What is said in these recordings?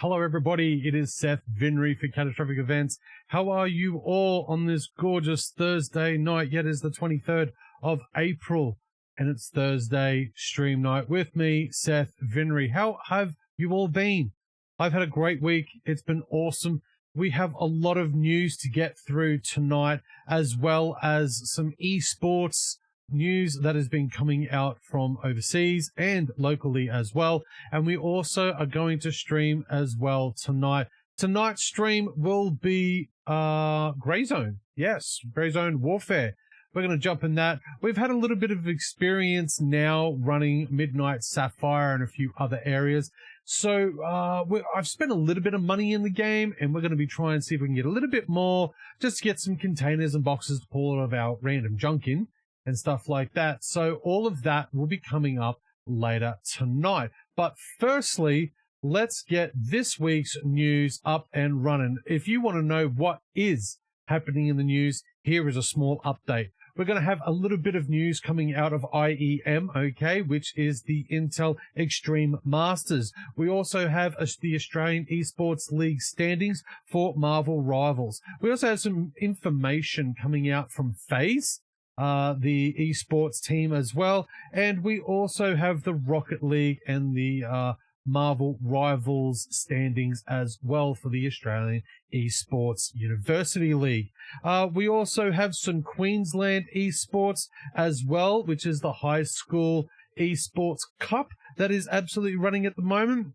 Hello, everybody. It is Seth, Vinree for Catastrophic Events. How are you all on this gorgeous Thursday night? Yet is the 23rd of April, and it's Thursday stream night with me, Seth, Vinree. How have you all been? I've had a great week. It's been awesome. We have a lot of news to get through tonight, as well as some esports news that has been coming out from overseas and locally as well. And we also are going to stream as well tonight. Tonight's stream will be GrayZone. Yes, GrayZone Warfare. We're going to jump in that. We've had a little bit of experience now running Midnight Sapphire and a few other areas. So I've spent a little bit of money in the game, and we're going to be trying to see if we can get a little bit more, just to get some containers and boxes to pull all of our random junk in and stuff like that. So all of that will be coming up later tonight. But firstly, let's get this week's news up and running. If you want to know what is happening in the news, here is a small update. We're going to have a little bit of news coming out of IEM, okay, which is the Intel Extreme Masters. We also have the Australian Esports League standings for Marvel Rivals. We also have some information coming out from FaZe, the esports team as well. And we also have the Rocket League and the Marvel Rivals standings as well for the Australian Esports University League. We also have some Queensland esports as well, which is the High School Esports Cup that is absolutely running at the moment.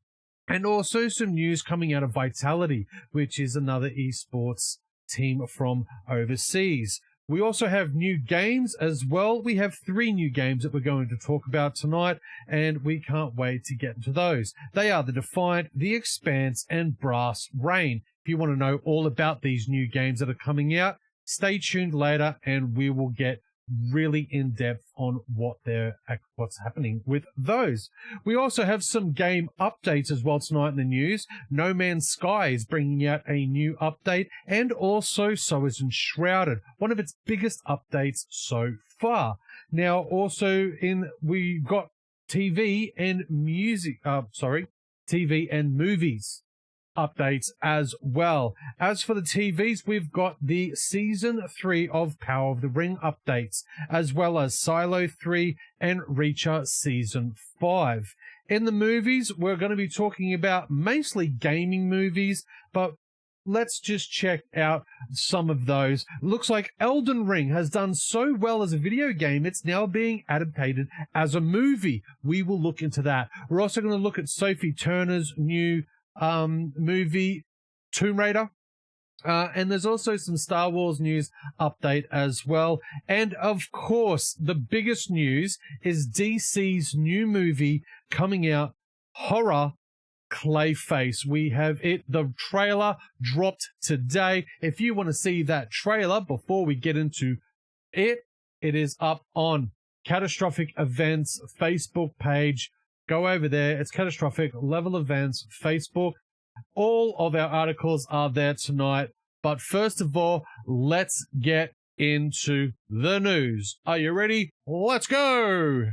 And also some news coming out of Vitality, which is another esports team from overseas. We also have new games as well. We have 3 new games that we're going to talk about tonight, and we can't wait to get into those. They are the Defiant, the Expanse, and Brass Rain. If you want to know all about these new games that are coming out, stay tuned later, and we will get really in depth on what's happening with those. We also have some game updates as well tonight in the news. No Man's Sky is bringing out a new update, and also so is Enshrouded, one of its biggest updates so far. Now, also we got TV and movies updates as well. As for the TVs, we've got the Season 3 of Power of the Ring updates, as well as Silo 3 and Reacher Season 5. In the movies, we're going to be talking about mostly gaming movies, but let's just check out some of those. Looks like Elden Ring has done so well as a video game, it's now being adapted as a movie. We will look into that. We're also going to look at Sophie Turner's new movie Tomb Raider, and there's also some Star Wars news update as well. And of course, the biggest news is DC's new movie coming out, Horror Clayface. We have the trailer dropped today. If you want to see that trailer before we get into it is up on Catastrophic Events Facebook page. Go over there. It's Catastrophic Level Events Facebook. All of our articles are there tonight. But first of all, let's get into the news. Are you ready? Let's go!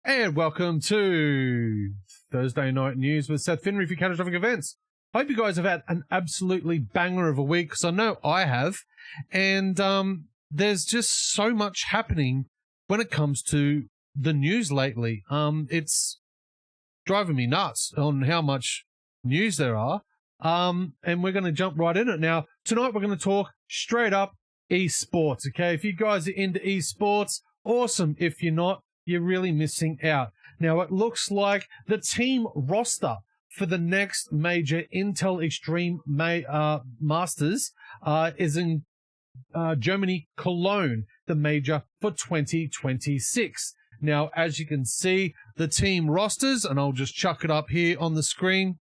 And welcome to Thursday Night News with Seth Vinree for Catastrophic Events. Hope you guys have had an absolutely banger of a week, because I know I have. And there's just so much happening when it comes to the news lately. It's driving me nuts on how much news there are. And we're going to jump right in it. Now, tonight we're going to talk straight up esports, okay? If you guys are into esports, awesome. If you're not, you're really missing out. Now, it looks like the team roster for the next major Intel Extreme Masters is in Germany, Cologne, the major for 2026. Now, as you can see, the team rosters, and I'll just chuck it up here on the screen,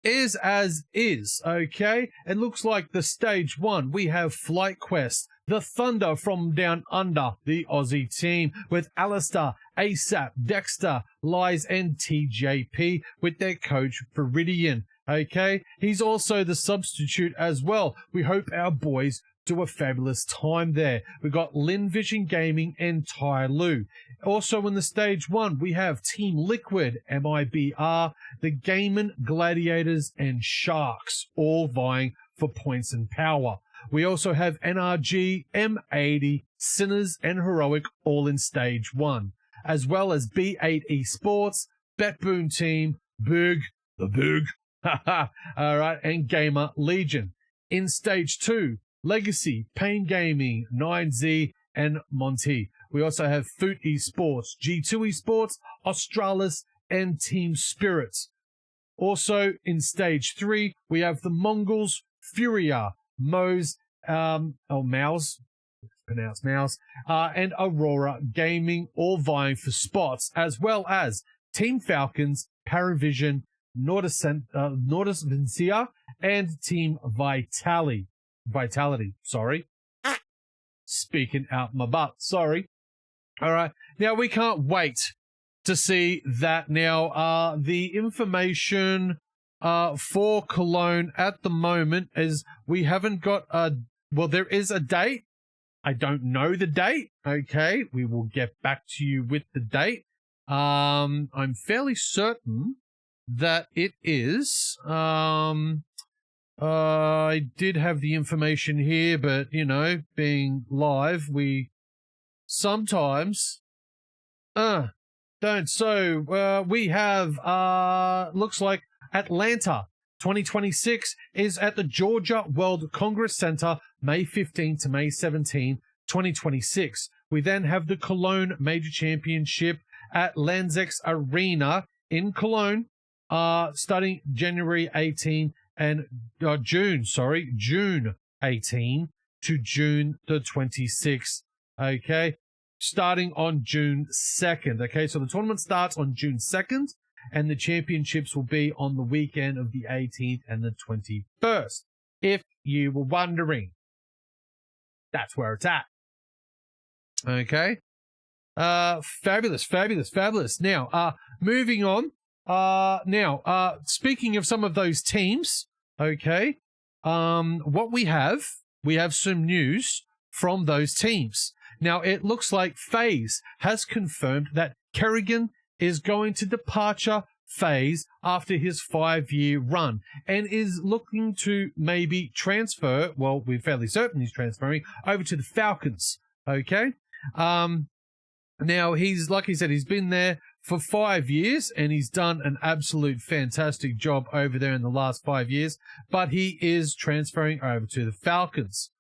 is as is, okay? It looks like the stage 1, we have Flight Quest, the Thunder from Down Under, the Aussie team, with Alistair, ASAP, Dexter, Lies, and TJP, with their coach, Viridian. Okay, he's also the substitute as well. We hope our boys do a fabulous time there. We've got Lin Vision Gaming and Tai Lu. Also in the stage 1, we have Team Liquid, MIBR, the Gaiman Gladiators, and Sharks, all vying for points and power. We also have NRG, M80, Sinners, and Heroic, all in stage 1, as well as B8 Esports, Betboon Team, Big, the Big, all right, and Gamer Legion. In stage 2, Legacy, Pain Gaming, 9Z, and Monty. We also have Foot Esports, G2 Esports, Australis, and Team Spirits. Also in stage 3, we have the Mongols, Furia, Mouse, Mouse, pronounced Mouse, and Aurora Gaming, all vying for spots, as well as Team Falcons, Paravision, Nordisvencia, and Team Vitality, sorry. Speaking out my butt, sorry. All right. Now, we can't wait to see that now. The information for Cologne at the moment is we haven't got there is a date. I don't know the date. Okay. We will get back to you with the date. I'm fairly certain that it is, I did have the information here, but, you know, being live, we sometimes, don't. So, we have, looks like Atlanta 2026 is at the Georgia World Congress Center, May 15 to May 17, 2026. We then have the Cologne Major Championship at Lanzex Arena in Cologne, starting January 18 and June 18 to June the 26th. Okay, starting on June 2nd. Okay, so the tournament starts on June 2nd, and the championships will be on the weekend of the 18th and the 21st. If you were wondering, that's where it's at. Okay. Fabulous. Now, moving on. Speaking of some of those teams, okay, what we have some news from those teams. Now, it looks like FaZe has confirmed that Kerrigan is going to departure FaZe after his 5-year run and is looking to maybe transfer, well, we're fairly certain he's transferring over to the Falcons, okay? Now, he's, like he said, he's been there for 5 years, and he's done an absolute fantastic job over there in the last 5 years, but he is transferring over to the Falcons.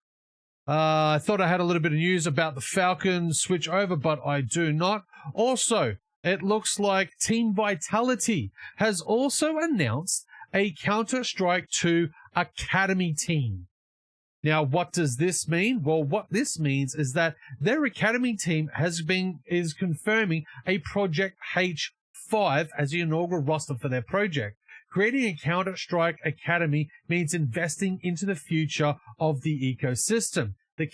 I thought I had a little bit of news about the Falcons switch over, but I do not. Also, it looks like Team Vitality has also announced a Counter-Strike 2 Academy team. Now, what does this mean? Well, what this means is that their Academy team is confirming a Project H5 as the inaugural roster for their project. Creating a Counter-Strike Academy means investing into the future of the ecosystem. The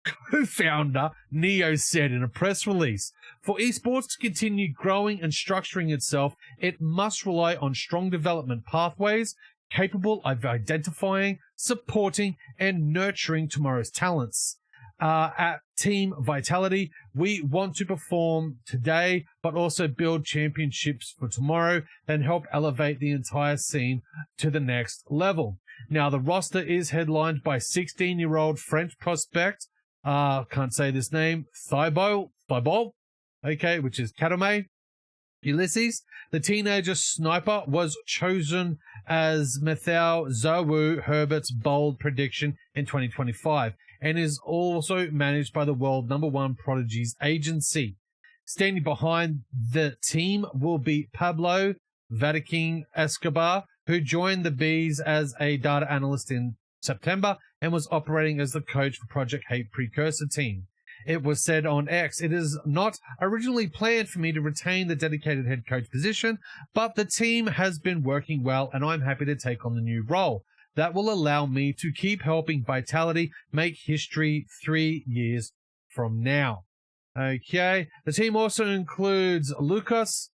co-founder Neo said in a press release. For esports to continue growing and structuring itself, it must rely on strong development pathways, capable of identifying, supporting, and nurturing tomorrow's talents. At Team Vitality, we want to perform today, but also build championships for tomorrow and help elevate the entire scene to the next level. Now, the roster is headlined by 16-year-old French prospect, can't say this name, Thibault, okay, which is Katome Ulysses. The teenager sniper was chosen as Matthieu Zawu Herbert's bold prediction in 2025 and is also managed by the world #1 Prodigies agency. Standing behind the team will be Pablo Vatican Escobar, who joined the Bees as a data analyst in September and was operating as the coach for Project Hate Precursor team. It was said on X, it is not originally planned for me to retain the dedicated head coach position, but the team has been working well and I'm happy to take on the new role. That will allow me to keep helping Vitality make history 3 years from now. Okay. The team also includes Lucas,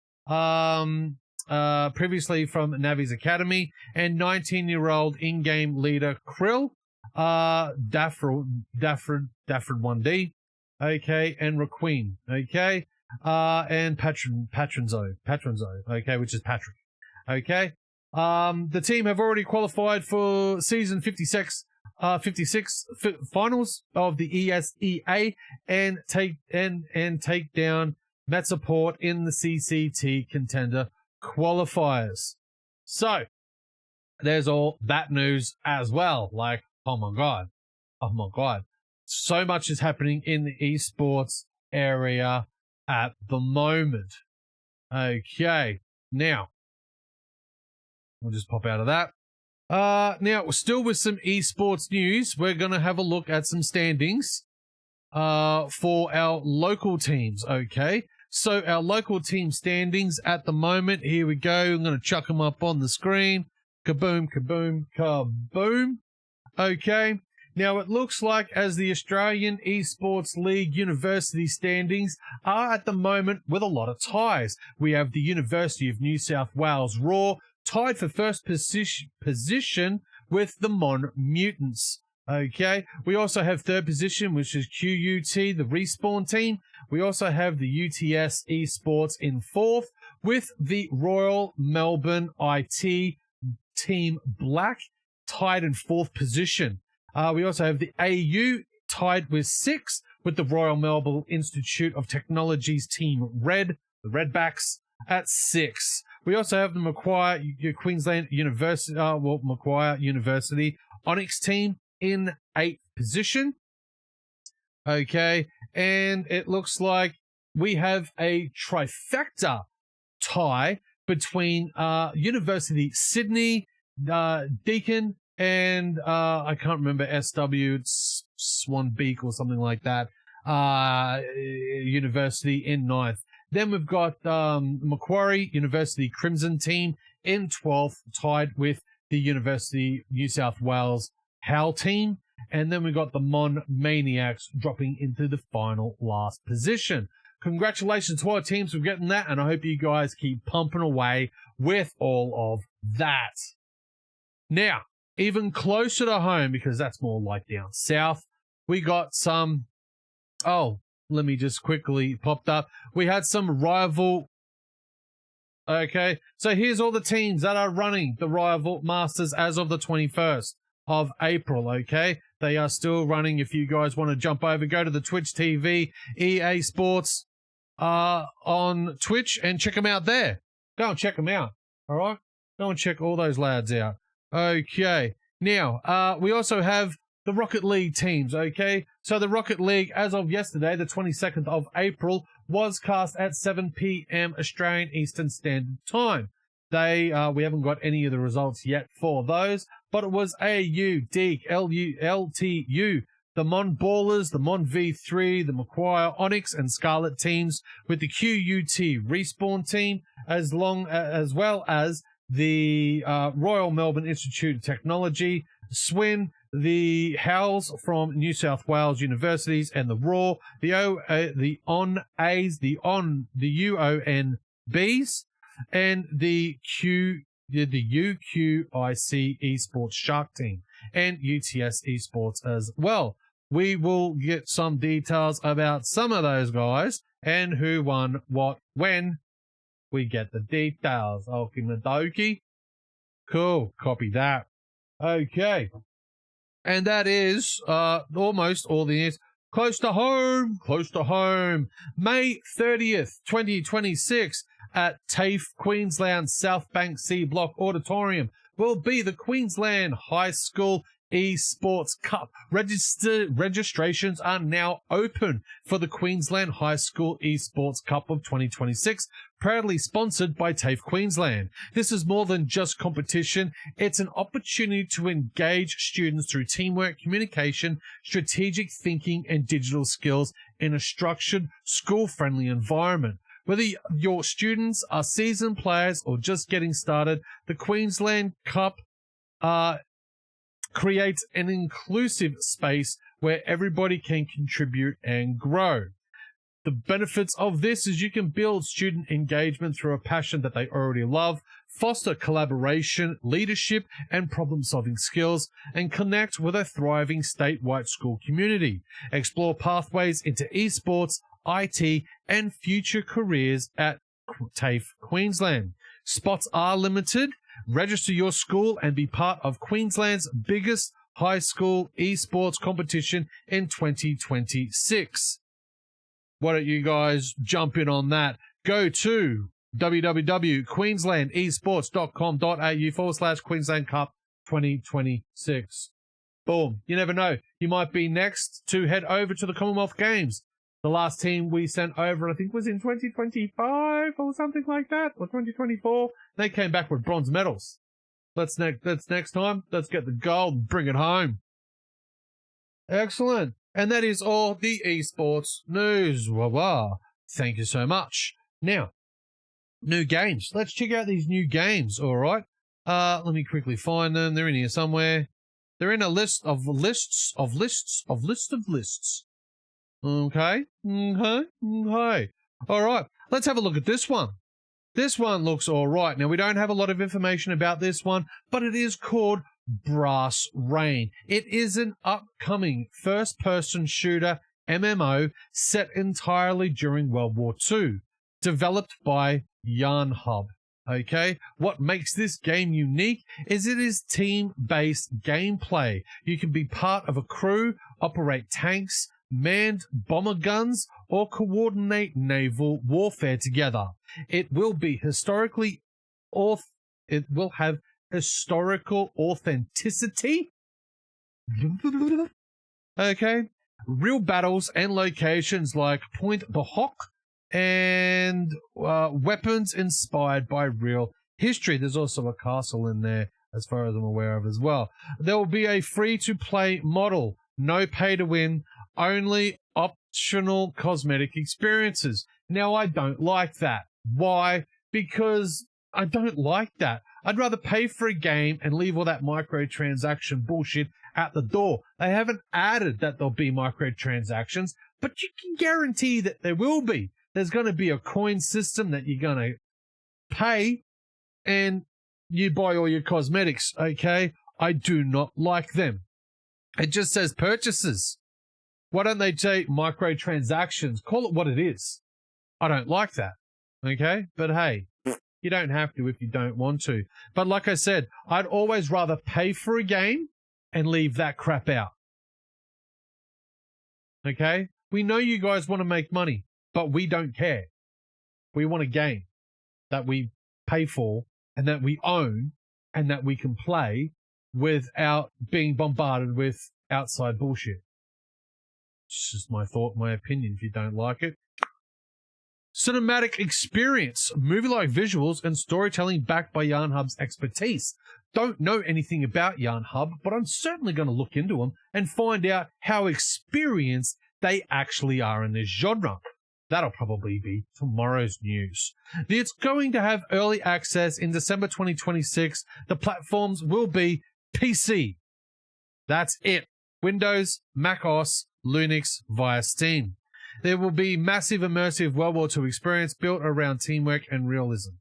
previously from Navi's Academy, and 19-year-old in-game leader Krill, Dafford 1D, okay, and Raqueen, okay, and Patronzo, okay, which is Patrick, okay. The team have already qualified for season 56 finals of the ESEA and take down Metsaport in the CCT contender qualifiers. So there's all that news as well. Like, oh my god, so much is happening in the esports area at the moment. Okay, now we'll just pop out of that. Now, still with some esports news, we're going to have a look at some standings for our local teams, okay? So our local team standings at the moment, here we go. I'm going to chuck them up on the screen. Kaboom, kaboom, kaboom. Okay. Now, it looks like as the Australian Esports League University standings are at the moment with a lot of ties. We have the University of New South Wales Raw tied for first position with the Mon Mutants. Okay. We also have third position, which is QUT, the Respawn team. We also have the UTS Esports in fourth with the Royal Melbourne IT Team Black tied in fourth position. We also have the AU tied with six with the Royal Melbourne Institute of Technology's Team Red, the Redbacks, at 6. We also have the Queensland University, Macquarie University Onyx team in 8th position. Okay, and it looks like we have a trifecta tie between University Sydney, Deakin, and I can't remember SW, it's Swan Beak or something like that, University in 9th. Then we've got Macquarie University Crimson team in 12th, tied with the University New South Wales Howl team. And then we've got the Mon Maniacs dropping into the final last position. Congratulations to our teams for getting that, and I hope you guys keep pumping away with all of that. Now, even closer to home, because that's more like down south, we got some... Oh, let me just quickly popped up. We had some rival... Okay, so here's all the teams that are running the Rival Masters as of the 21st of April, okay? They are still running. If you guys want to jump over, go to the Twitch TV, EA Sports on Twitch, and check them out there. Go and check them out, all right? Go and check all those lads out. Okay, now, we also have the Rocket League teams, okay? So the Rocket League, as of yesterday, the 22nd of April, was cast at 7 p.m. Australian Eastern Standard Time. We haven't got any of the results yet for those, but it was AU, Deke, LTU, the Mon Ballers, the Mon V3, the Macquarie Onyx and Scarlet teams with the QUT Respawn team, as well as the Royal Melbourne Institute of Technology, SWIN, the Howls from New South Wales Universities, and the Raw, the ONAs, the UONBs, and the UQIC Esports Shark Team, and UTS Esports as well. We will get some details about some of those guys and who won what when we get the details. Okie cool, copy that. Okay. And that is almost all the news. Close to home. May 30th, 2026 at TAFE Queensland South Bank C Block Auditorium will be the Queensland High School Esports Cup. Registrations are now open for the Queensland High School Esports Cup of 2026, proudly sponsored by TAFE Queensland. This is more than just competition. It's an opportunity to engage students through teamwork, communication, strategic thinking, and digital skills in a structured, school-friendly environment. Whether your students are seasoned players or just getting started, the Queensland Cup creates an inclusive space where everybody can contribute and grow. The benefits of this is you can build student engagement through a passion that they already love, foster collaboration, leadership, and problem-solving skills, and connect with a thriving statewide school community. Explore pathways into esports, IT, and future careers at TAFE Queensland. Spots are limited. Register your school and be part of Queensland's biggest high school esports competition in 2026. Why don't you guys jump in on that? Go to www.queenslandesports.com.au/Queensland Cup 2026. Boom. You never know. You might be next to head over to the Commonwealth Games. The last team we sent over, I think, was in 2025 or something like that, or 2024. They came back with bronze medals. That's next time. Let's get the gold and bring it home. Excellent. And that is all the esports news. Wah-wah. Thank you so much. Now, new games. Let's check out these new games, all right? Let me quickly find them. They're in here somewhere. They're in a list of lists. Okay. All right. Let's have a look at this one. This one looks all right. Now, we don't have a lot of information about this one, but it is called Brass Rain. It is an upcoming first-person shooter MMO set entirely during World War II, developed by Yarn Hub. Okay, what makes this game unique is it is team-based gameplay. You can be part of a crew, operate tanks, manned bomber guns, or coordinate naval warfare together. It will be it will have historical authenticity. Okay, real battles and locations like Point the Hawk, and weapons inspired by real history. There's also a castle in there, as far as I'm aware of as well. There will be a free-to-play model, no pay-to-win, only optional cosmetic experiences. Now, I don't like that. Why? Because I don't like that. I'd rather pay for a game and leave all that microtransaction bullshit at the door. They haven't added that there'll be microtransactions, but you can guarantee that there will be. There's going to be a coin system that you're going to pay and you buy all your cosmetics, okay? I do not like them. It just says purchases. Why don't they say microtransactions? Call it what it is. I don't like that, okay? But hey, you don't have to if you don't want to. But like I said, I'd always rather pay for a game and leave that crap out. Okay? We know you guys want to make money, but we don't care. We want a game that we pay for and that we own and that we can play without being bombarded with outside bullshit. It's just my thought, my opinion. If you don't like it. Cinematic experience, movie-like visuals and storytelling backed by Yarn Hub's expertise. Don't know anything about Yarn Hub, but I'm certainly going to look into them and find out how experienced they actually are in this genre. That'll probably be tomorrow's news. It's going to have early access in December 2026. The platforms will be PC. That's it. Windows, Mac OS, Linux via Steam. There will be massive immersive World War II experience built around teamwork and realism.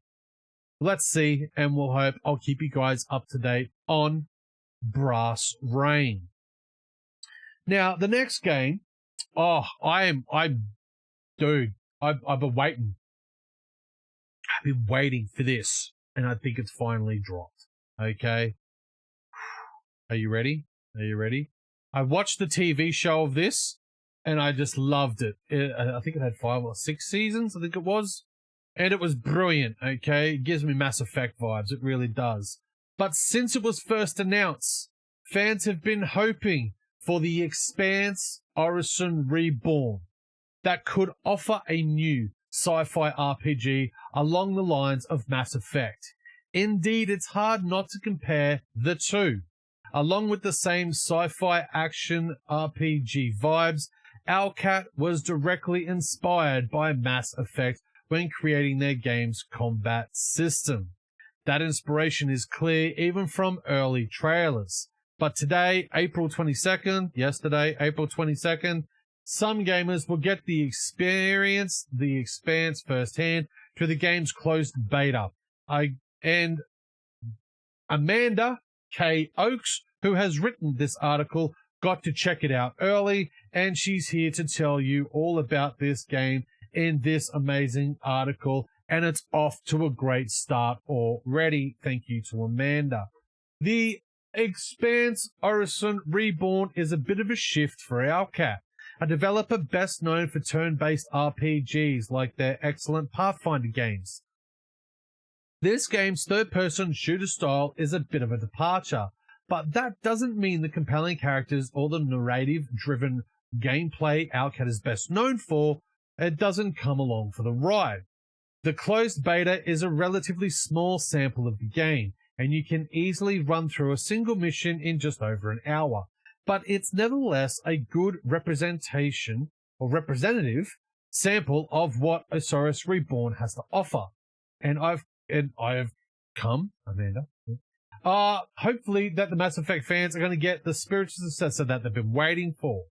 Let's see, and we'll hope I'll keep you guys up to date on Brass Rain. Now, the next game, I've been waiting. I've been waiting for this, and I think it's finally dropped. Okay? Are you ready? Are you ready? I watched the TV show of this, and I just loved it. I think it had 5 or 6 seasons, I think it was. And it was brilliant, okay? It gives me Mass Effect vibes, it really does. But since it was first announced, fans have been hoping for the Expanse Orison Reborn that could offer a new sci-fi RPG along the lines of Mass Effect. Indeed, it's hard not to compare the two. Along with the same sci-fi action RPG vibes, Owlcat was directly inspired by Mass Effect when creating their game's combat system. That inspiration is clear even from early trailers. But today, April 22nd, some gamers will get the Expanse firsthand through the game's closed beta. And Amanda K. Oakes, who has written this article, got to check it out early, and she's here to tell you all about this game in this amazing article, and it's off to a great start already. Thank you to Amanda. The Expanse Orison Reborn is a bit of a shift for Owlcat, a developer best known for turn-based RPGs like their excellent Pathfinder games. This game's third-person shooter style is a bit of a departure, but that doesn't mean the compelling characters or the narrative-driven gameplay Owlcat is best known for, it doesn't come along for the ride. The closed beta is a relatively small sample of the game, and you can easily run through a single mission in just over an hour. But it's nevertheless a good representation or representative sample of what Osiris Reborn has to offer. And I have come, Amanda. Hopefully that the Mass Effect fans are going to get the spiritual successor that they've been waiting for.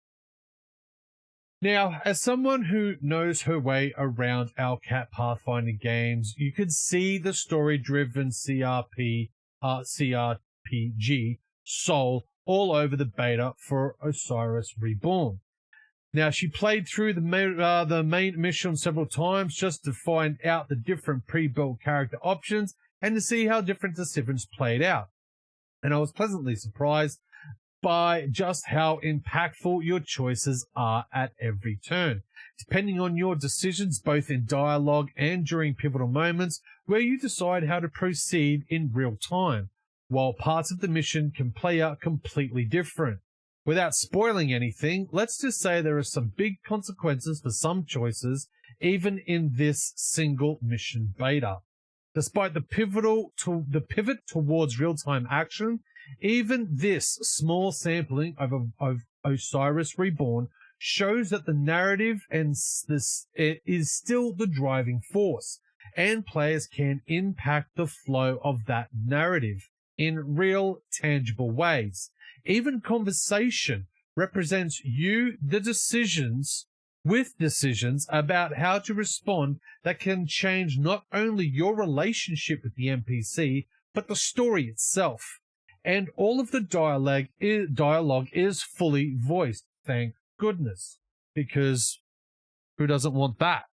Now, as someone who knows her way around Owlcat Pathfinder games, you could see the story-driven CRPG soul all over the beta for Osiris Reborn. Now, she played through the main mission several times just to find out the different pre-built character options and to see how different decisions played out. And I was pleasantly surprised by just how impactful your choices are at every turn, depending on your decisions both in dialogue and during pivotal moments where you decide how to proceed in real time, while parts of the mission can play out completely different. Without spoiling anything, let's just say there are some big consequences for some choices, even in this single mission beta. Despite the pivot towards real-time action, even this small sampling of Osiris Reborn shows that the narrative is still the driving force, and players can impact the flow of that narrative in real, tangible ways. Even conversation represents decisions about how to respond that can change not only your relationship with the NPC, but the story itself. And all of the dialogue is fully voiced, thank goodness, because who doesn't want that?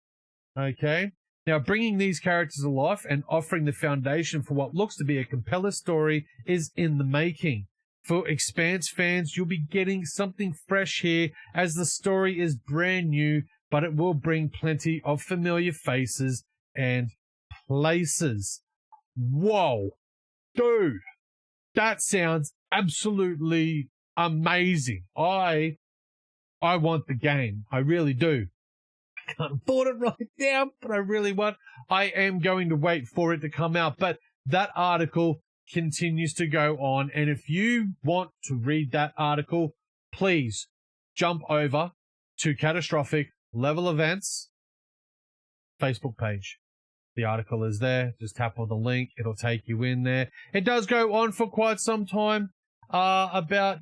Okay? Now, bringing these characters to life and offering the foundation for what looks to be a compelling story is in the making. For Expanse fans, you'll be getting something fresh here, as the story is brand new, but it will bring plenty of familiar faces and places. Whoa, dude, that sounds absolutely amazing. I want the game. I really do. I can't afford it right now, but I really want. I am going to wait for it to come out. But that article continues to go on, and if you want to read that article, please jump over to Catastrophic Level Events Facebook page. The article is there. Just tap on the link. It'll take you in there. It does go on for quite some time about,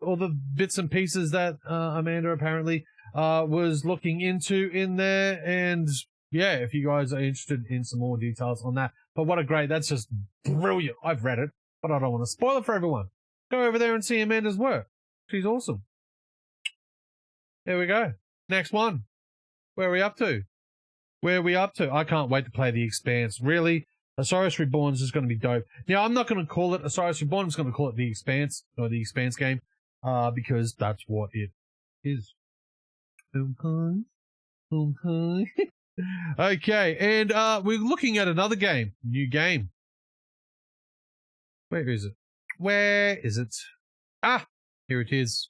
all the bits and pieces that Amanda apparently was looking into in there. And yeah, if you guys are interested in some more details on that. But that's just brilliant. I've read it, but I don't want to spoil it for everyone. Go over there and see Amanda's work. She's awesome. There we go. Next one. Where are we up to? I can't wait to play The Expanse. Really, Osiris Reborn is just going to be dope. Now, I'm not going to call it Osiris Reborn. I'm just going to call it The Expanse, or The Expanse game, because that's what it is. Okay, and we're looking at another game. New game. Where is it? Ah, here it is.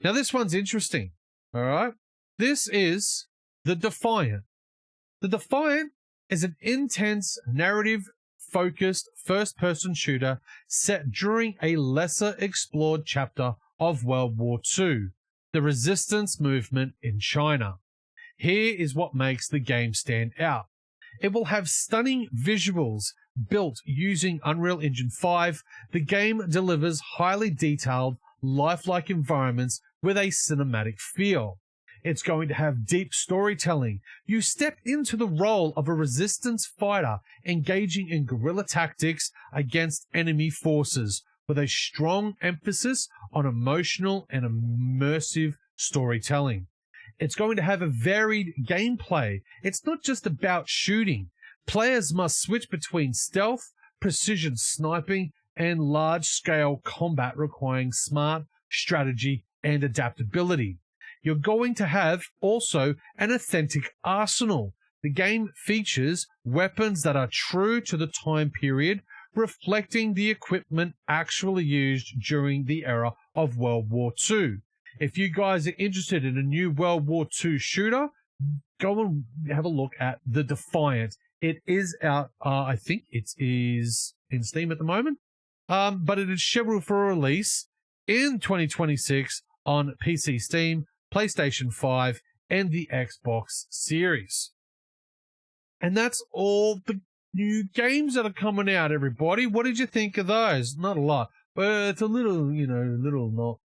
Now, this one's interesting. All right. This is The Defiant. The Defiant is an intense, narrative-focused first-person shooter set during a lesser-explored chapter of World War II, the resistance movement in China. Here is what makes the game stand out. It will have stunning visuals built using Unreal Engine 5. The game delivers highly detailed, lifelike environments with a cinematic feel. It's going to have deep storytelling. You step into the role of a resistance fighter engaging in guerrilla tactics against enemy forces, with a strong emphasis on emotional and immersive storytelling. It's going to have a varied gameplay. It's not just about shooting. Players must switch between stealth, precision sniping, and large-scale combat requiring smart strategy and adaptability. You're going to have also an authentic arsenal. The game features weapons that are true to the time period, reflecting the equipment actually used during the era of World War II. If you guys are interested in a new World War II shooter, go and have a look at The Defiant. It is out, I think it is in Steam at the moment, but it is scheduled for release in 2026 on PC Steam, PlayStation 5, and the Xbox Series. And that's all the new games that are coming out, everybody. What did you think of those? Not a lot, but it's a little not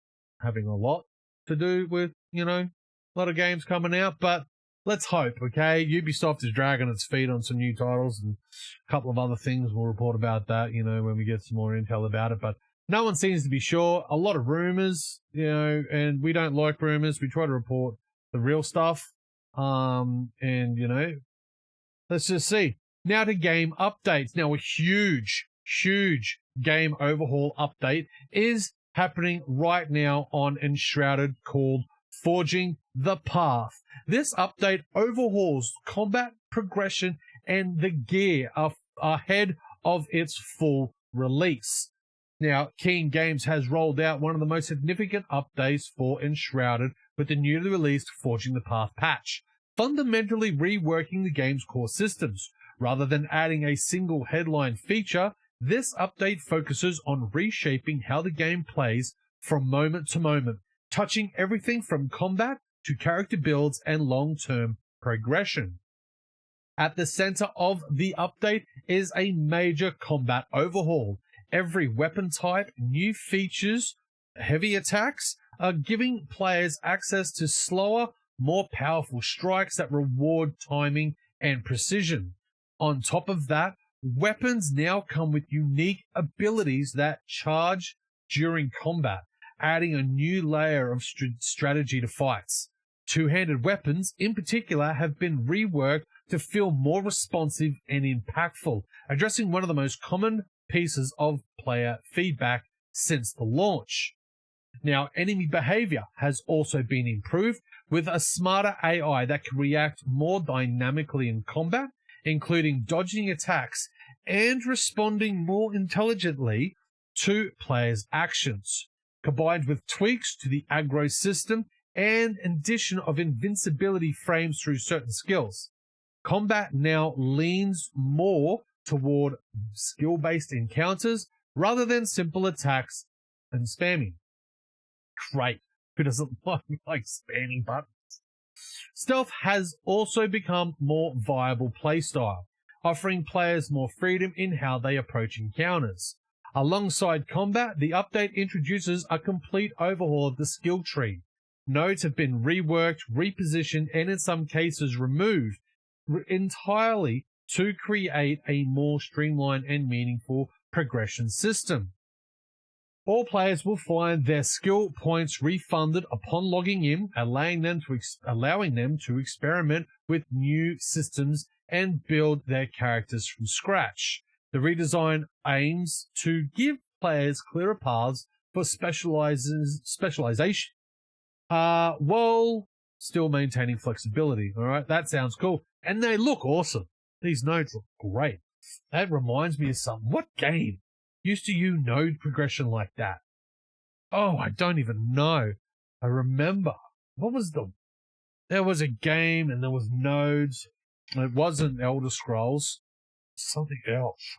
having a lot to do with, a lot of games coming out, but let's hope, okay? Ubisoft is dragging its feet on some new titles and a couple of other things. We'll report about that, when we get some more intel about it, but no one seems to be sure. A lot of rumors, and we don't like rumors. We try to report the real stuff. Let's just see. Now to game updates. Now a huge game overhaul update is happening right now on Enshrouded called Forging the Path. This update overhauls combat progression and the gear ahead of its full release. Now, Keen Games has rolled out one of the most significant updates for Enshrouded with the newly released Forging the Path patch, fundamentally reworking the game's core systems. Rather than adding a single headline feature, this update focuses on reshaping how the game plays from moment to moment, touching everything from combat to character builds and long-term progression. At the center of the update is a major combat overhaul. Every weapon type, new features, heavy attacks are giving players access to slower, more powerful strikes that reward timing and precision. On top of that, weapons now come with unique abilities that charge during combat, adding a new layer of strategy to fights. Two-handed weapons, in particular, have been reworked to feel more responsive and impactful, addressing one of the most common pieces of player feedback since the launch. Now, enemy behavior has also been improved with a smarter AI that can react more dynamically in combat, including dodging attacks and responding more intelligently to players' actions, combined with tweaks to the aggro system and addition of invincibility frames through certain skills. Combat now leans more toward skill-based encounters rather than simple attacks and spamming. Great. Who doesn't like spamming buttons? Stealth has also become more viable playstyle, offering players more freedom in how they approach encounters. Alongside combat, the update introduces a complete overhaul of the skill tree. Nodes have been reworked, repositioned, and in some cases removed entirely to create a more streamlined and meaningful progression system. All players will find their skill points refunded upon logging in, allowing them to experiment with new systems and build their characters from scratch. The redesign aims to give players clearer paths for specialization, while still maintaining flexibility. All right, that sounds cool. And they look awesome. These nodes look great. That reminds me of something. What game used to use node progression like that? Oh, I don't even know. I remember. There was a game and there was nodes. It wasn't Elder Scrolls. Something else.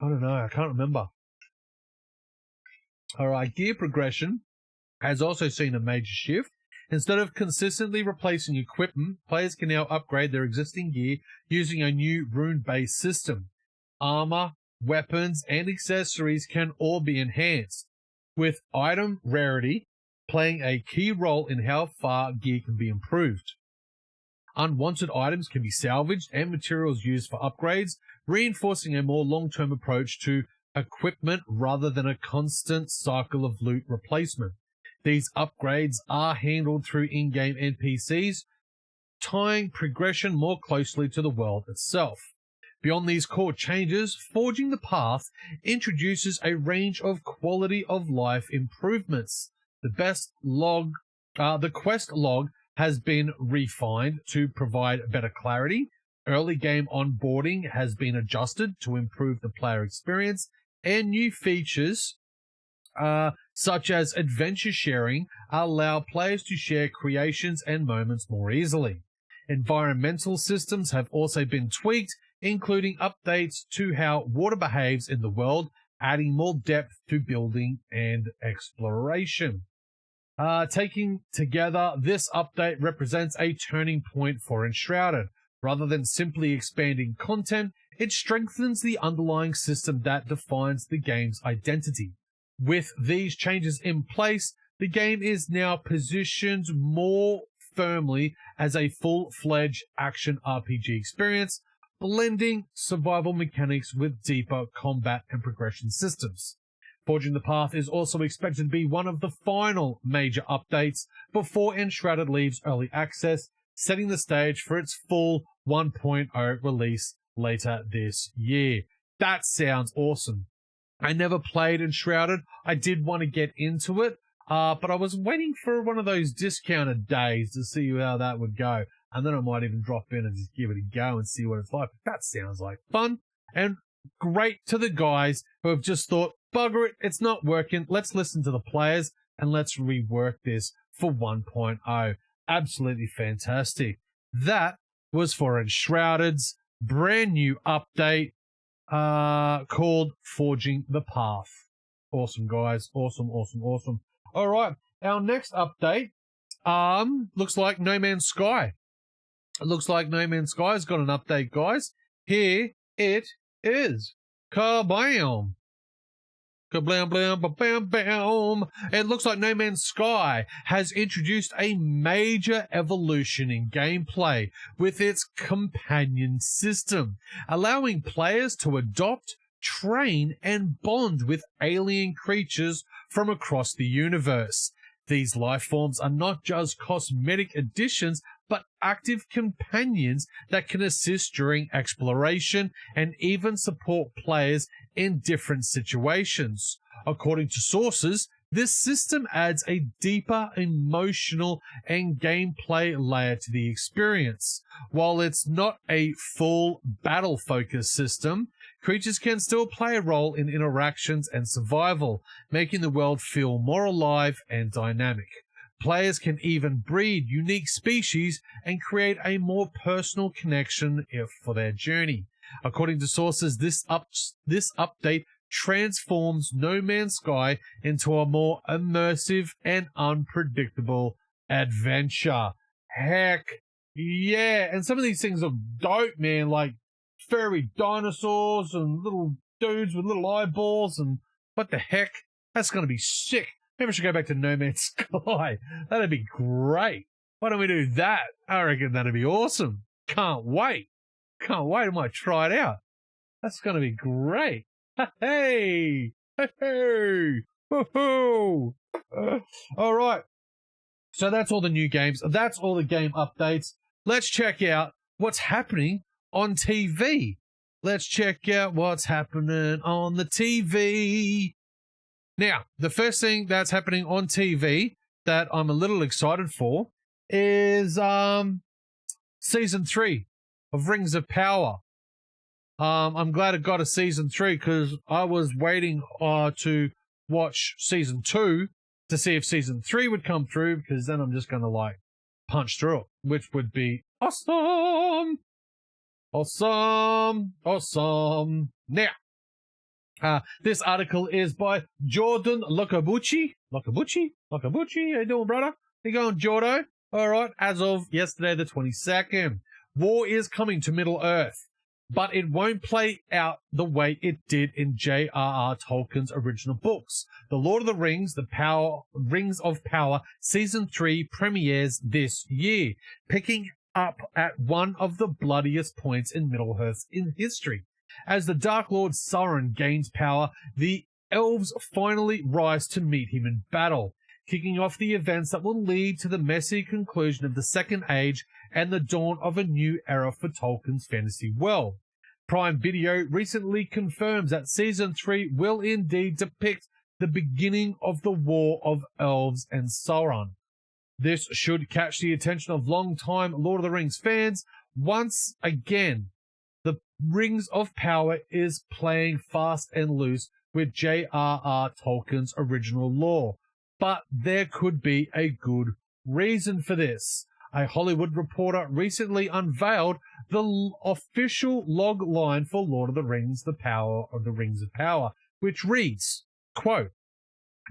I don't know. I can't remember. All right. Gear progression has also seen a major shift. Instead of consistently replacing equipment, players can now upgrade their existing gear using a new rune-based system. Armor, weapons, and accessories can all be enhanced, with item rarity, playing a key role in how far gear can be improved. Unwanted items can be salvaged and materials used for upgrades, reinforcing a more long-term approach to equipment rather than a constant cycle of loot replacement. These upgrades are handled through in-game NPCs, tying progression more closely to the world itself. Beyond these core changes, Forging the Path introduces a range of quality of life improvements. The quest log has been refined to provide better clarity. Early game onboarding has been adjusted to improve the player experience, and new features such as adventure sharing allow players to share creations and moments more easily. Environmental systems have also been tweaked, including updates to how water behaves in the world, adding more depth to building and exploration. Taking together, this update represents a turning point for Enshrouded. Rather than simply expanding content, it strengthens the underlying system that defines the game's identity. With these changes in place, the game is now positioned more firmly as a full-fledged action RPG experience, blending survival mechanics with deeper combat and progression systems. Forging the Path is also expected to be one of the final major updates before Enshrouded leaves early access, setting the stage for its full 1.0 release later this year. That sounds awesome. I never played Enshrouded. I did want to get into it, but I was waiting for one of those discounted days to see how that would go. And then I might even drop in and just give it a go and see what it's like. That sounds like fun and great to the guys who have just thought, bugger it, it's not working. Let's listen to the players and let's rework this for 1.0. Absolutely fantastic. That was for Enshrouded's brand new update called Forging the Path. Awesome, guys. Awesome. All right. Our next update looks like No Man's Sky. It looks like No Man's Sky has got an update, guys. Here it is. Kabam! Kablam, blam, bam, bam, bam. It looks like No Man's Sky has introduced a major evolution in gameplay with its companion system, allowing players to adopt, train, and bond with alien creatures from across the universe. These life forms are not just cosmetic additions, but active companions that can assist during exploration and even support players in different situations. According to sources, this system adds a deeper emotional and gameplay layer to the experience. While it's not a full battle-focused system, creatures can still play a role in interactions and survival, making the world feel more alive and dynamic. Players can even breed unique species and create a more personal connection for their journey. According to sources, this update transforms No Man's Sky into a more immersive and unpredictable adventure. Heck yeah. And some of these things are dope, man, like furry dinosaurs and little dudes with little eyeballs, and what the heck? That's going to be sick. Maybe I should go back to No Man's Sky. That'd be great. Why don't we do that? I reckon that'd be awesome. Can't wait. I might try it out. That's going to be great. Hey! Woohoo! All right. So that's all the new games. That's all the game updates. Let's check out what's happening on TV. Let's check out what's happening on the TV. Now, the first thing that's happening on TV that I'm a little excited for is Season 3 of Rings of Power. I'm glad it got a Season 3 because I was waiting to watch Season 2 to see if Season 3 would come through, because then I'm just going to punch through it, which would be awesome. Now, this article is by Jordan Lokabuchi. Lokabuchi? How you doing, brother? How you going, Jordo? All right. As of yesterday, the 22nd, war is coming to Middle Earth. but it won't play out the way it did in J.R.R. Tolkien's original books. The Lord of the Rings, Rings of Power Season 3 premieres this year, picking up at one of the bloodiest points in Middle-earth's history. As the Dark Lord Sauron gains power, the elves finally rise to meet him in battle, kicking off the events that will lead to the messy conclusion of the Second Age and the dawn of a new era for Tolkien's fantasy world. Prime Video recently confirms that Season 3 will indeed depict the beginning of the War of Elves and Sauron. This should catch the attention of long-time Lord of the Rings fans. Once again, the Rings of Power is playing fast and loose with J.R.R. Tolkien's original lore. But there could be a good reason for this. A Hollywood reporter recently unveiled the official log line for Lord of the Rings, The Power of the Rings of Power, which reads, quote,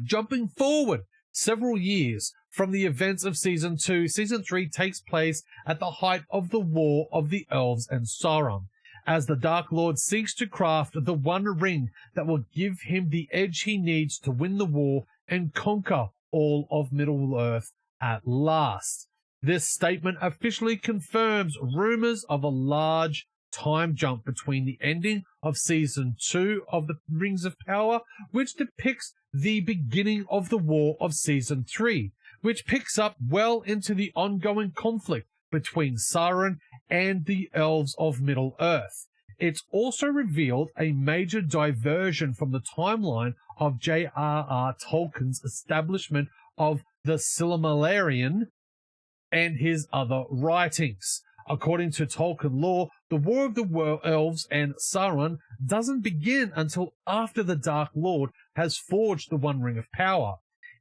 "Jumping forward several years from the events of Season 2, Season 3 takes place at the height of the War of the Elves and Sauron, as the Dark Lord seeks to craft the one ring that will give him the edge he needs to win the war and conquer all of Middle-earth at last." This statement officially confirms rumors of a large time jump between the ending of Season 2 of the Rings of Power, which depicts the beginning of the War of Season 3, which picks up well into the ongoing conflict between Sauron and the Elves of Middle-earth. It's also revealed a major diversion from the timeline of J.R.R. Tolkien's establishment of the Silmarillion and his other writings. According to Tolkien lore, the War of the Elves and Sauron doesn't begin until after the Dark Lord has forged the One Ring of Power.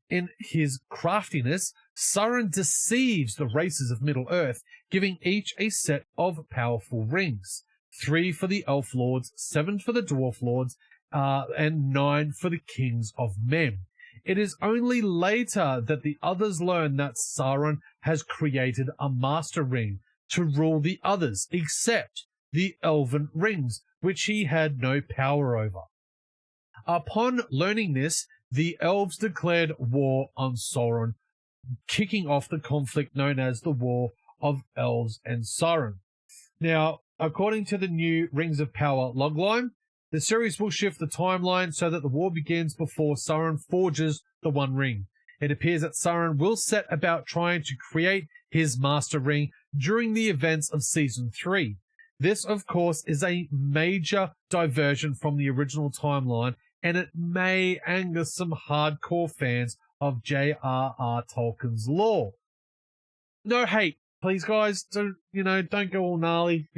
In his craftiness, Sauron deceives the races of Middle-earth, giving each a set of powerful rings. 3 for the Elf Lords, 7 for the Dwarf Lords, and 9 for the Kings of Men. It is only later that the others learn that Sauron has created a Master Ring to rule the others, except the Elven Rings, which he had no power over. Upon learning this, the elves declared war on Sauron, kicking off the conflict known as the War of Elves and Sauron. Now, according to the new Rings of Power logline, the series will shift the timeline so that the war begins before Sauron forges the One Ring. It appears that Sauron will set about trying to create his Master Ring during the events of Season 3. This, of course, is a major diversion from the original timeline, and it may anger some hardcore fans of J.R.R. Tolkien's lore. No hate, please, guys. Don't go all gnarly.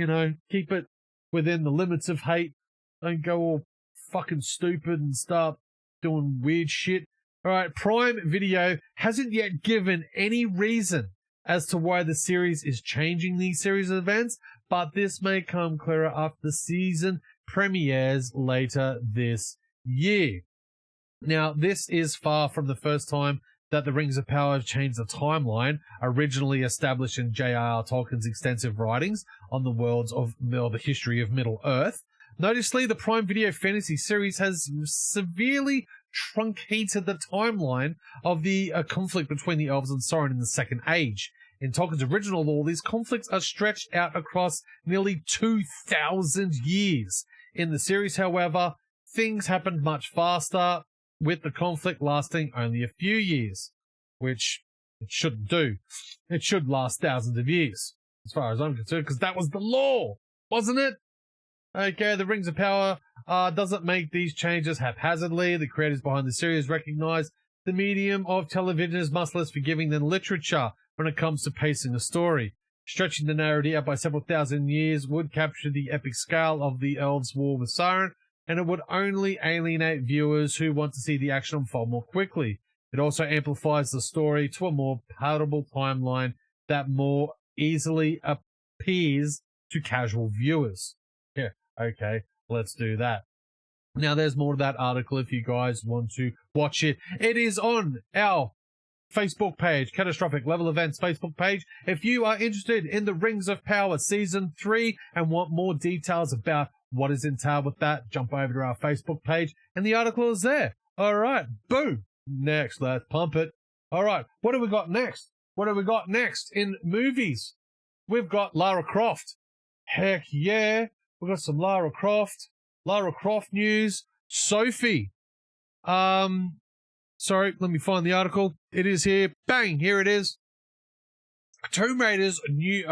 Keep it within the limits of hate. Don't go all fucking stupid and start doing weird shit. Alright, Prime Video hasn't yet given any reason as to why the series is changing these series of events, but this may come clearer after the season premieres later this year. Now, this is far from the first time that the Rings of Power have changed the timeline, originally established in J.R.R. Tolkien's extensive writings on the worlds of the history of Middle-earth. Noticeably, the Prime Video fantasy series has severely truncated the timeline of the conflict between the elves and Sauron in the Second Age. In Tolkien's original lore, these conflicts are stretched out across nearly 2,000 years. In the series, however, things happened much faster, with the conflict lasting only a few years, which it shouldn't do. It should last thousands of years, as far as I'm concerned, because that was the law, wasn't it? Okay, the Rings of Power doesn't make these changes haphazardly. The creators behind the series recognize the medium of television is much less forgiving than literature when it comes to pacing a story. Stretching the narrative out by several thousand years would capture the epic scale of the elves' war with Sauron, and it would only alienate viewers who want to see the action unfold more quickly. It also amplifies the story to a more palatable timeline that more easily appeals to casual viewers. Yeah, okay, let's do that. Now, there's more to that article if you guys want to watch it. It is on our Facebook page, Catastrophic Level Events Facebook page. If you are interested in the Rings of Power Season 3 and want more details about what is entailed with that, jump over to our Facebook page and the article is there. All right, boom. Next, let's pump it. All right, what do we got next? What do we got next in movies? We've got Lara Croft. Heck yeah. We've got some Lara Croft news. Sophie. Sorry, let me find the article. It is here. Bang, here it is. Tomb Raider's new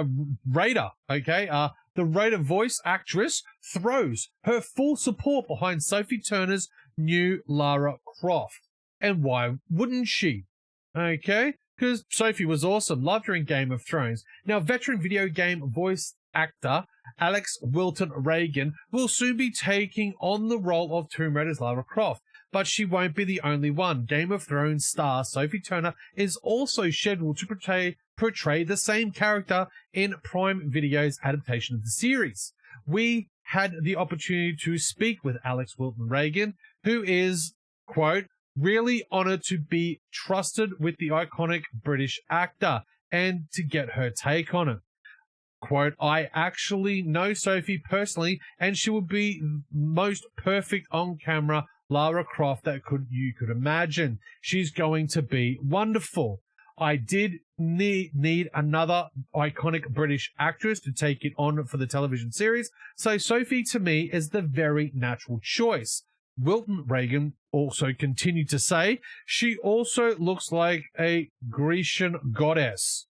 Raider, okay? The Raider voice actress throws her full support behind Sophie Turner's new Lara Croft. And why wouldn't she? Okay? Because Sophie was awesome. Loved her in Game of Thrones. Now, veteran video game voice actor Alex Wilton Reagan will soon be taking on the role of Tomb Raider's Lara Croft. But she won't be the only one. Game of Thrones star Sophie Turner is also scheduled to portray the same character in Prime Video's adaptation of the series. We had the opportunity to speak with Alex Wilton Reagan, who is, quote, really honored to be trusted with the iconic British actor and to get her take on it. Quote, I actually know Sophie personally, and she will be most perfect on-camera Lara Croft that you could imagine. She's going to be wonderful. I did need another iconic British actress to take it on for the television series, so Sophie to me is the very natural choice. Wilton Reagan also continued to say, she also looks like a Grecian goddess.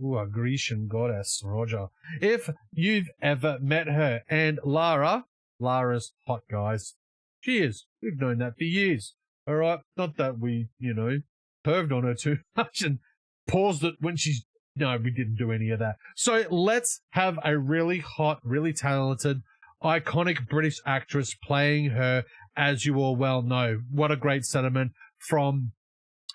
Ooh, a Grecian goddess, Roger. If you've ever met her, and Lara's hot, guys. She is. We've known that for years. All right? Not that we, perved on her too much and paused it when she's... No, we didn't do any of that. So let's have a really hot, really talented, iconic British actress playing her, as you all well know. What a great sentiment from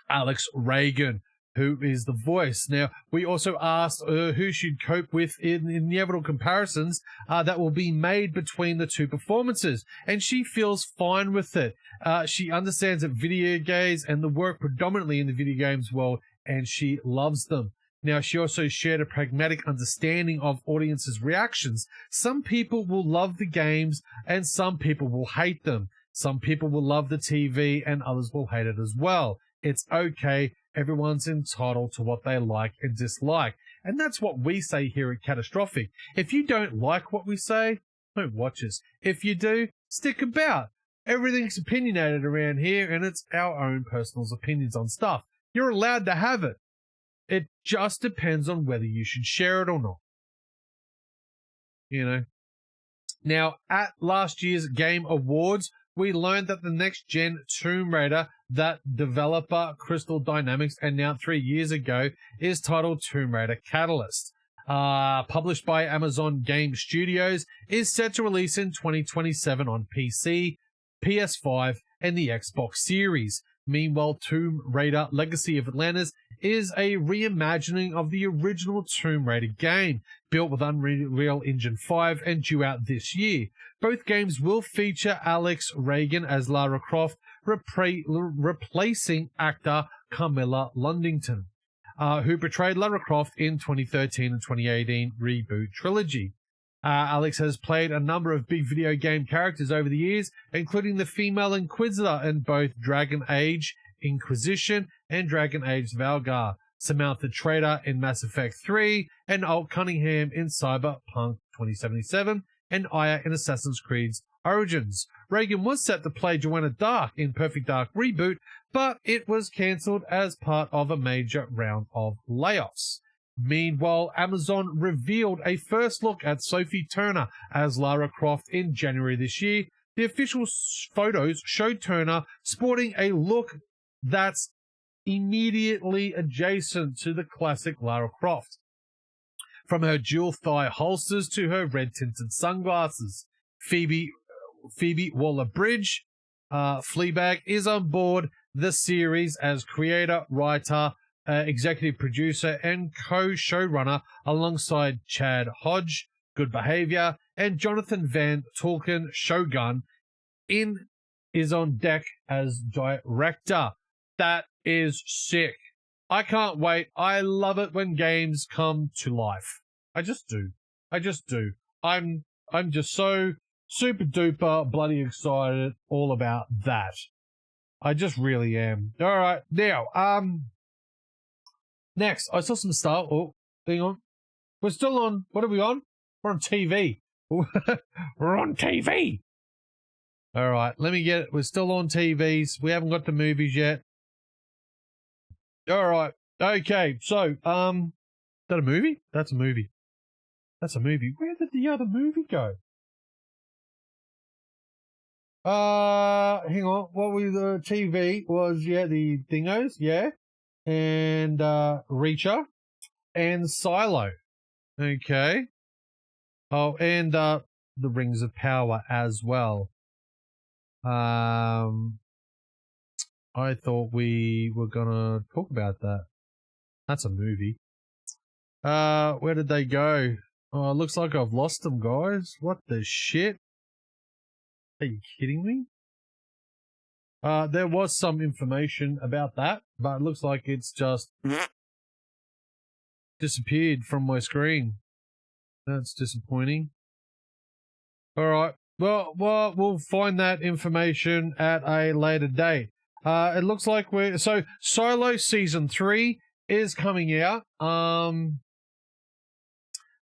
Alex Reagan, who is the voice. Now, we also asked who she'd cope with in inevitable comparisons that will be made between the two performances, and she feels fine with it. She understands that video games and the work predominantly in the video games world, and she loves them. Now, she also shared a pragmatic understanding of audiences' reactions. Some people will love the games, and some people will hate them. Some people will love the TV, and others will hate it as well. It's okay. Everyone's entitled to what they like and dislike. And that's what we say here at Catastrophic. If you don't like what we say, don't watch us. If you do, stick about. Everything's opinionated around here, and it's our own personal opinions on stuff. You're allowed to have it. It just depends on whether you should share it or not. Now, at last year's Game Awards, we learned that the next-gen Tomb Raider that developer Crystal Dynamics announced 3 years ago is titled Tomb Raider Catalyst. Published by Amazon Game Studios, is set to release in 2027 on PC, PS5, and the Xbox Series. Meanwhile, Tomb Raider Legacy of Atlantis is a reimagining of the original Tomb Raider game, built with Unreal Engine 5 and due out this year. Both games will feature Alex Reagan as Lara Croft, replacing actor Carmilla Ludington, who portrayed Lara Croft in 2013 and 2018 reboot trilogy. Alex has played a number of big video game characters over the years, including the female Inquisitor in both Dragon Age Inquisition and Dragon Age Valgar, Samantha Trader in Mass Effect 3, and Alt Cunningham in Cyberpunk 2077, and Aya in Assassin's Creed's Origins. Reagan was set to play Joanna Dark in Perfect Dark Reboot, but it was cancelled as part of a major round of layoffs. Meanwhile, Amazon revealed a first look at Sophie Turner as Lara Croft in January this year. The official photos showed Turner sporting a look that's immediately adjacent to the classic Lara Croft. From her dual thigh holsters to her red tinted sunglasses. Phoebe Waller-Bridge, Fleabag, is on board the series as creator, writer, executive producer, and co-showrunner alongside Chad Hodge, Good Behavior, and Jonathan Van Tolkien, Shogun, is on deck as director. That is sick. I can't wait. I love it when games come to life. I just do. I just do. I'm just so super duper bloody excited all about that. I just really am. All right. Now, next, I saw some stuff. Oh, hang on. We're still on. What are we on? We're on TV. We're on TV. All right. Let me get it. We're still on TVs. We haven't got the movies yet. All right. Okay. So, is that a movie? That's a movie. That's a movie. Where did the other movie go? Hang on. What was the TV? Was, the Dingos, and Reacher and Silo. Okay. Oh, and the Rings of Power as well. I thought we were gonna talk about that. That's a movie. Where did they go? Oh, it looks like I've lost them, guys. What the shit? Are you kidding me? There was some information about that, but it looks like it's just disappeared from my screen. That's disappointing. All right. Well, we'll find that information at a later date. It looks like so Solo Season 3 is coming out.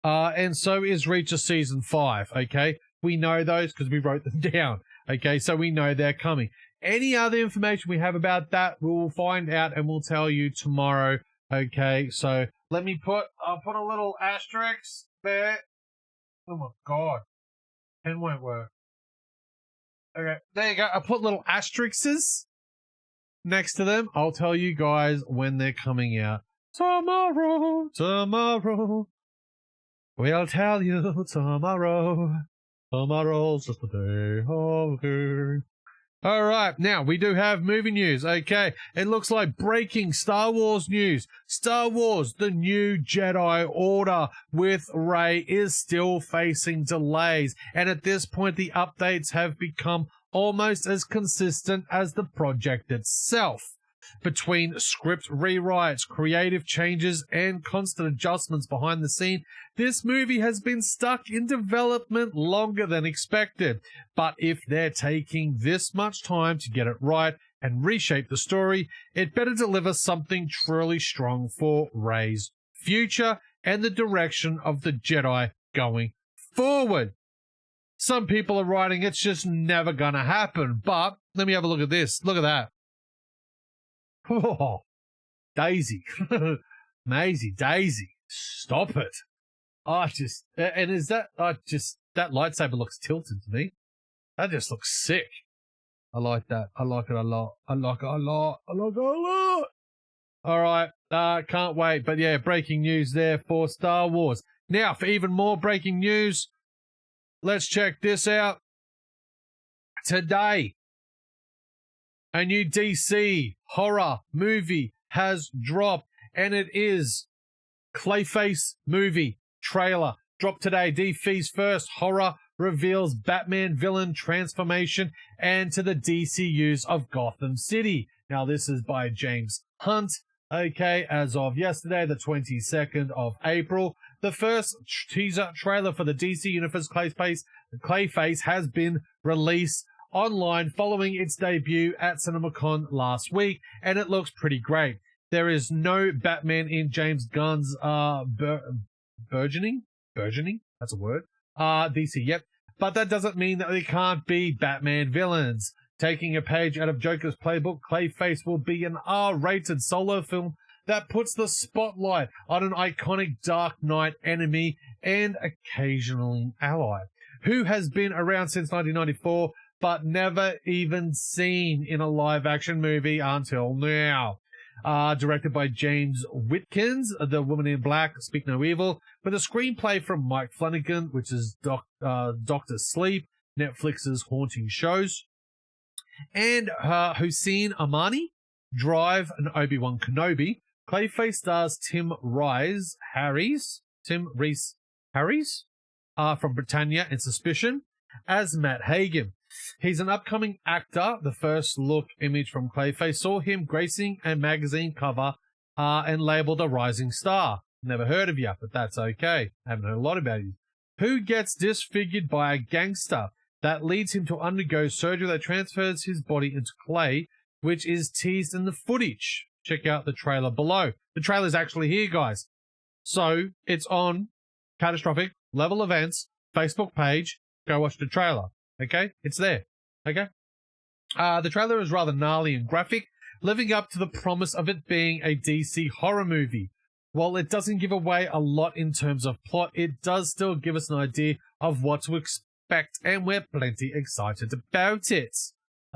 And so is Reacher Season 5, okay? We know those because we wrote them down, okay? So we know they're coming. Any other information we have about that, we'll find out and we'll tell you tomorrow, okay? So I'll put a little asterisk there. Oh my God. Pen won't work. Okay, there you go. I put little asterisks next to them. I'll tell you guys when they're coming out. Tomorrow. We'll tell you tomorrow. Tomorrow's just a day okay. All right, now we do have movie news. Okay, it looks like breaking Star Wars news. Star Wars: The New Jedi Order with Rey is still facing delays, and at this point, the updates have become almost as consistent as the project itself. Between script rewrites, creative changes, and constant adjustments behind the scene, this movie has been stuck in development longer than expected. But if they're taking this much time to get it right and reshape the story, it better deliver something truly strong for Rey's future and the direction of the Jedi going forward. Some people are writing it's just never gonna happen, but let me have a look at this. Look at that. Oh, Daisy. Maisie, Daisy. Stop it. That lightsaber looks tilted to me. That just looks sick. I like that. I like it a lot. I like it a lot. All right. Can't wait. But yeah, breaking news there for Star Wars. Now, for even more breaking news, let's check this out. Today, a new DC horror movie has dropped, and it is Clayface movie trailer. Dropped today. DC's first horror reveals Batman villain transformation and to the DC use of Gotham City. Now, this is by James Hunt. Okay, as of yesterday, the 22nd of April, the first teaser trailer for the DC Universe Clayface has been released online following its debut at CinemaCon last week, and it looks pretty great. There is no Batman in James Gunn's burgeoning, that's a word, DC yet, but that doesn't mean that there can't be Batman villains. Taking a page out of Joker's playbook, Clayface will be an R-rated solo film that puts the spotlight on an iconic Dark Knight enemy and occasionally ally, who has been around since 1994, but never even seen in a live-action movie until now. Directed by James Whitkins, The Woman in Black, Speak No Evil, with a screenplay from Mike Flanagan, which is Dr. Sleep, Netflix's Haunting Shows, and Hussein Amani, Drive, and Obi-Wan Kenobi. Clayface stars Tim Reese Harris from Britannia and Suspicion as Matt Hagen. He's an upcoming actor. The first look image from Clayface saw him gracing a magazine cover and labeled a rising star. Never heard of you, but that's okay. Haven't heard a lot about you. Who gets disfigured by a gangster that leads him to undergo surgery that transfers his body into clay, which is teased in the footage. Check out the trailer below. The trailer's actually here, guys. So it's on Catastrophic Level Events Facebook page. Go watch the trailer. Okay? It's there. Okay? The trailer is rather gnarly and graphic, living up to the promise of it being a DC horror movie. While it doesn't give away a lot in terms of plot, it does still give us an idea of what to expect, and we're plenty excited about it.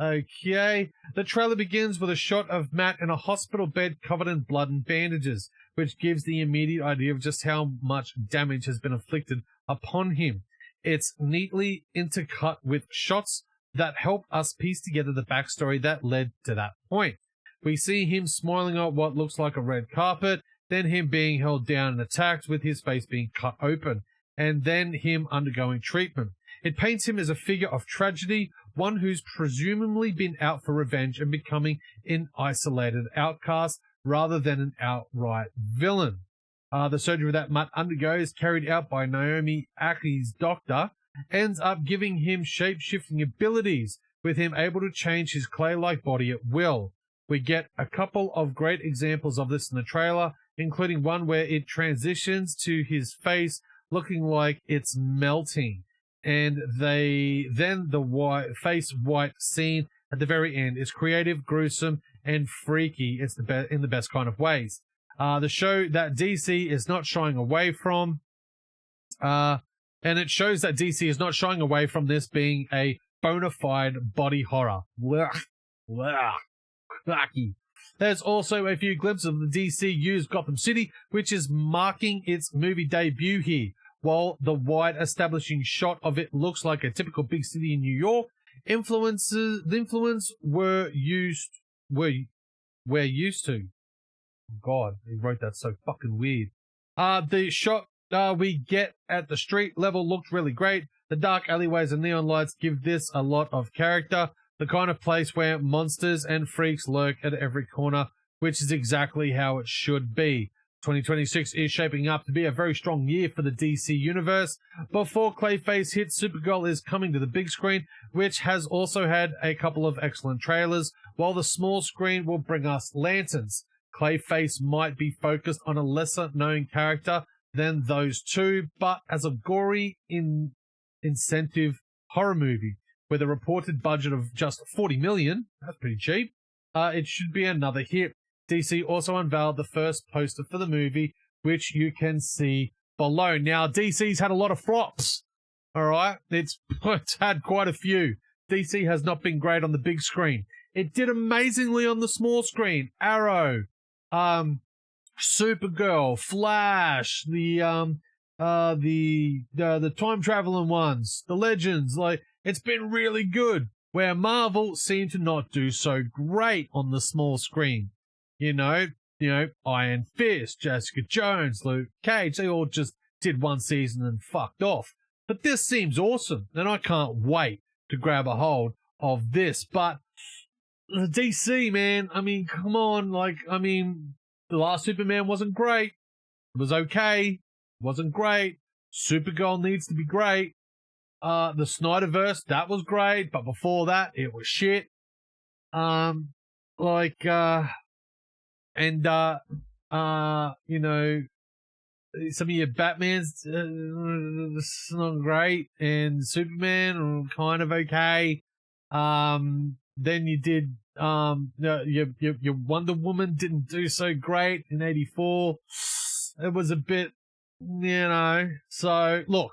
Okay, the trailer begins with a shot of Matt in a hospital bed covered in blood and bandages, which gives the immediate idea of just how much damage has been inflicted upon him. It's neatly intercut with shots that help us piece together the backstory that led to that point. We see him smiling on what looks like a red carpet, then him being held down and attacked with his face being cut open, and then him undergoing treatment. It paints him as a figure of tragedy, one who's presumably been out for revenge and becoming an isolated outcast rather than an outright villain. The surgery that Matt undergoes, carried out by Naomi Aki's doctor, ends up giving him shape-shifting abilities, with him able to change his clay-like body at will. We get a couple of great examples of this in the trailer, including one where it transitions to his face looking like it's melting. And then the face white scene at the very end is creative, gruesome, and freaky. It's in the best kind of ways. The show that DC is not shying away from, and it shows that DC is not shying away from this being a bona fide body horror. There's also a few glimpses of the DCU's Gotham City, which is marking its movie debut here. While the wide establishing shot of it looks like a typical big city in New York, the influence we're used to. God, he wrote that so fucking weird. The shot we get at the street level looked really great. The dark alleyways and neon lights give this a lot of character. The kind of place where monsters and freaks lurk at every corner, which is exactly how it should be. 2026 is shaping up to be a very strong year for the DC universe. Before Clayface hits, Supergirl is coming to the big screen, which has also had a couple of excellent trailers, while the small screen will bring us Lanterns. Clayface might be focused on a lesser-known character than those two, but as a gory, incentive horror movie with a reported budget of just $40 million, that's pretty cheap, it should be another hit. DC also unveiled the first poster for the movie, which you can see below. Now, DC's had a lot of flops, all right? It's had quite a few. DC has not been great on the big screen. It did amazingly on the small screen. Arrow, Supergirl, Flash, the time traveling ones, the Legends. Like, it's been really good. Where Marvel seemed to not do so great on the small screen. You know, Iron Fist, Jessica Jones, Luke Cage, they all just did one season and fucked off. But this seems awesome, and I can't wait to grab a hold of this. But DC, man, I mean, come on, the last Superman wasn't great. It was okay. Wasn't great. Supergirl needs to be great. The Snyderverse, that was great, but before that, it was shit. Some of your Batman's not great, and Superman kind of okay. Then you did your Wonder Woman didn't do so great in '84. It was a bit, So look,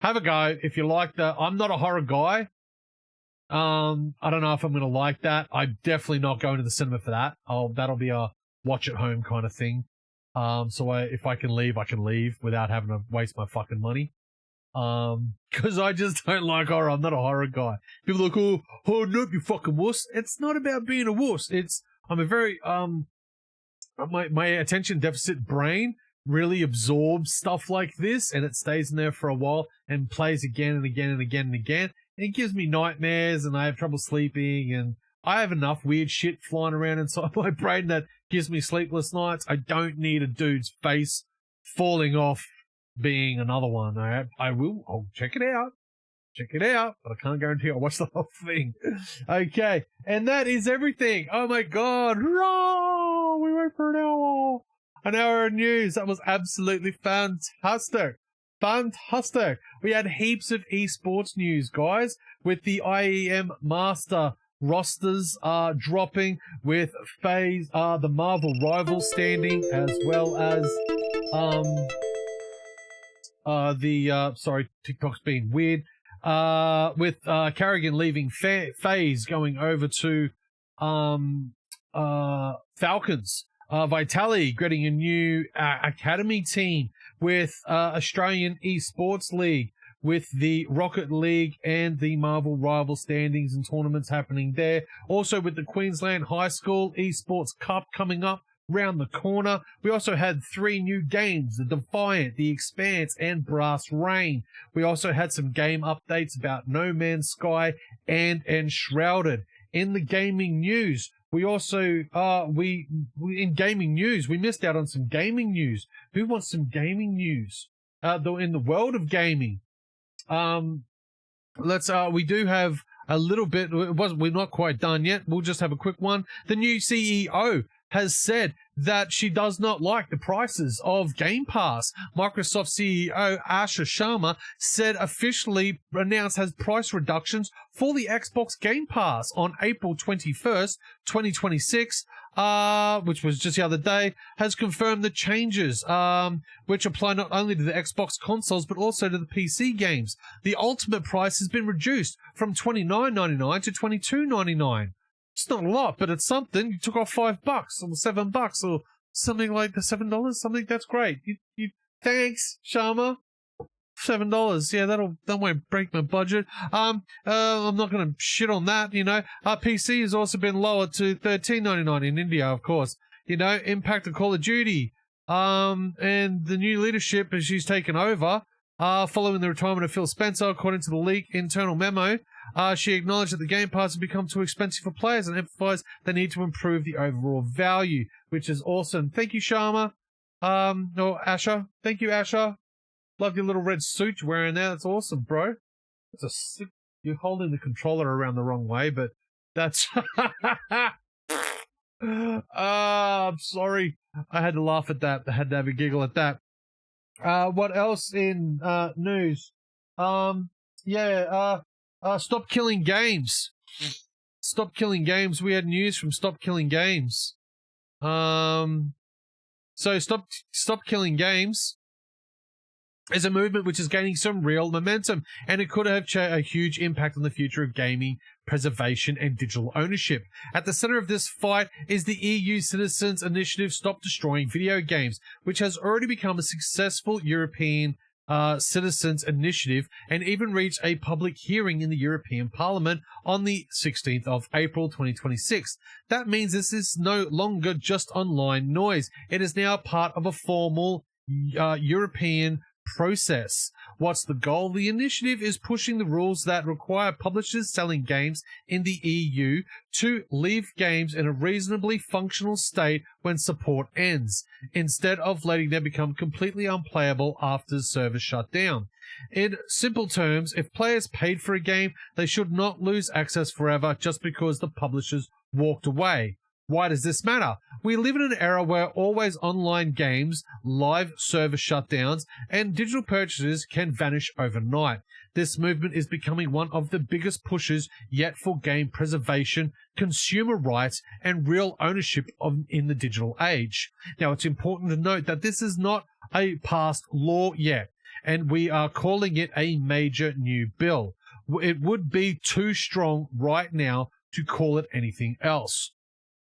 have a go if you like that. I'm not a horror guy. I don't know if I'm going to like that. I'm definitely not going to the cinema for that. That'll be a watch at home kind of thing. If I can leave without having to waste my fucking money. Cause I just don't like horror. I'm not a horror guy. People are like, oh, nope, you fucking wuss. It's not about being a wuss. I'm a very, my attention deficit brain really absorbs stuff like this, and it stays in there for a while and plays again and again and again and again. It gives me nightmares, and I have trouble sleeping, and I have enough weird shit flying around inside my brain that gives me sleepless nights. I don't need a dude's face falling off being another one. I'll check it out. Check it out, but I can't guarantee I'll watch the whole thing. Okay, and that is everything. Oh my god, hurrah! We went for an hour of news. That was absolutely fantastic. Fantastic. We had heaps of esports news, guys, with the IEM Master rosters dropping, with phase the Marvel rival standing, as well as sorry, TikTok's being weird. With Carrigan leaving FaZe, going over to Falcons. Vitaly getting a new academy team with Australian Esports League, with the Rocket League and the Marvel rival standings and tournaments happening there. Also with the Queensland High School Esports Cup coming up round the corner. We also had 3 new games, the Defiant, the Expanse, and Brass Rain. We also had some game updates about No Man's Sky and Enshrouded. In the gaming news, we also in gaming news, we missed out on some gaming news. Who wants some gaming news? Though in the world of gaming, we do have a little bit. We're not quite done yet. We'll just have a quick one. The new CEO has said that she does not like the prices of Game Pass. Microsoft CEO Asha Sharma said officially announced has price reductions for the Xbox Game Pass on April 21st, 2026, which was just the other day, has confirmed the changes, which apply not only to the Xbox consoles, but also to the PC games. The ultimate price has been reduced from $29.99 to $22.99. It's not a lot, but it's something. You took off $5 or $7 or something like the $7. Something that's great. You thanks, Sharma. $7. Yeah, that won't break my budget. I'm not going to shit on that. Our PC has also been lowered to $13.99 in India, of course. Impact of Call of Duty. And the new leadership as she's taken over. Following the retirement of Phil Spencer, according to the leaked internal memo. She acknowledged that the Game Pass has become too expensive for players and emphasized they need to improve the overall value, which is awesome. Thank you, Sharma. No, Asha. Thank you, Asha. Love your little red suit you're wearing there. That's awesome, bro. That's a sick. You're holding the controller around the wrong way, but that's. I'm sorry. I had to laugh at that. I had to have a giggle at that. What else in news? Stop Killing Games. Stop Killing Games. We had news from Stop Killing Games. So Stop Killing Games is a movement which is gaining some real momentum, and it could have a huge impact on the future of gaming, preservation, and digital ownership. At the center of this fight is the EU Citizens Initiative Stop Destroying Video Games, which has already become a successful European citizens initiative and even reached a public hearing in the European Parliament on the 16th of April 2026. That means this is no longer just online noise. It is now part of a formal European process. What's the goal? The initiative is pushing the rules that require publishers selling games in the EU to leave games in a reasonably functional state when support ends, instead of letting them become completely unplayable after servers shut down. In simple terms, if players paid for a game, they should not lose access forever just because the publishers walked away. Why does this matter? We live in an era where always online games, live server shutdowns, and digital purchases can vanish overnight. This movement is becoming one of the biggest pushes yet for game preservation, consumer rights, and real ownership in the digital age. Now, it's important to note that this is not a passed law yet, and we are calling it a major new bill. It would be too strong right now to call it anything else.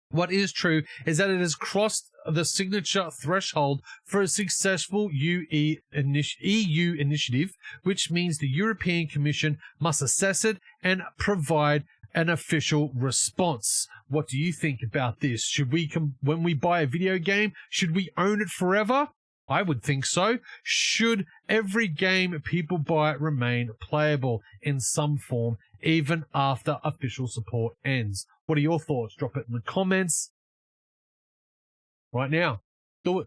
What is true is that it has crossed the signature threshold for a successful EU initiative, which means the European Commission must assess it and provide an official response. What do you think about this? Should we, when we buy a video game, should we own it forever? I would think so. Should every game people buy remain playable in some form, even after official support ends? What are your thoughts? Drop it in the comments. Right now. Do it.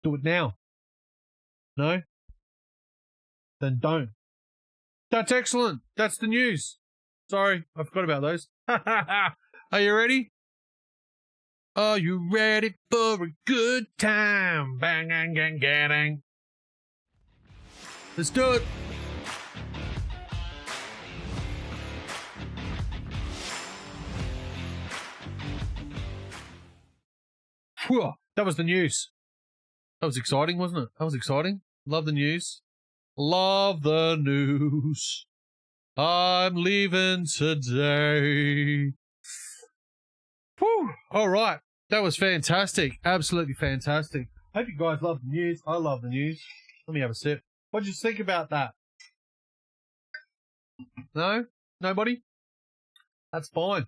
Do it now. No? Then don't. That's excellent. That's the news. Sorry, I forgot about those. Are you ready? Are you ready for a good time? Bang, gang, gang, gang. Let's do it. Whew, that was the news. That was exciting, wasn't it? That was exciting. Love the news. Love the news. I'm leaving today. Whew. All right. That was fantastic. Absolutely fantastic. Hope you guys love the news. I love the news. Let me have a sip. What did you think about that? No? Nobody? That's fine.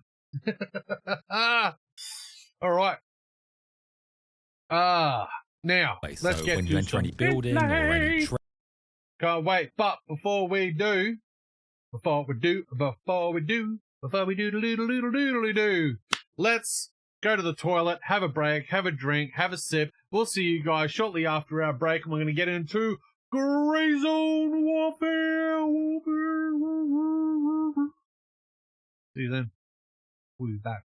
All right. Now, let's get when to you enter any building or any can't wait. But before we do, let's go to the toilet, have a break, have a drink, have a sip. We'll see you guys shortly after our break, and we're going to get into GrayZone warfare. See you then. We'll be back.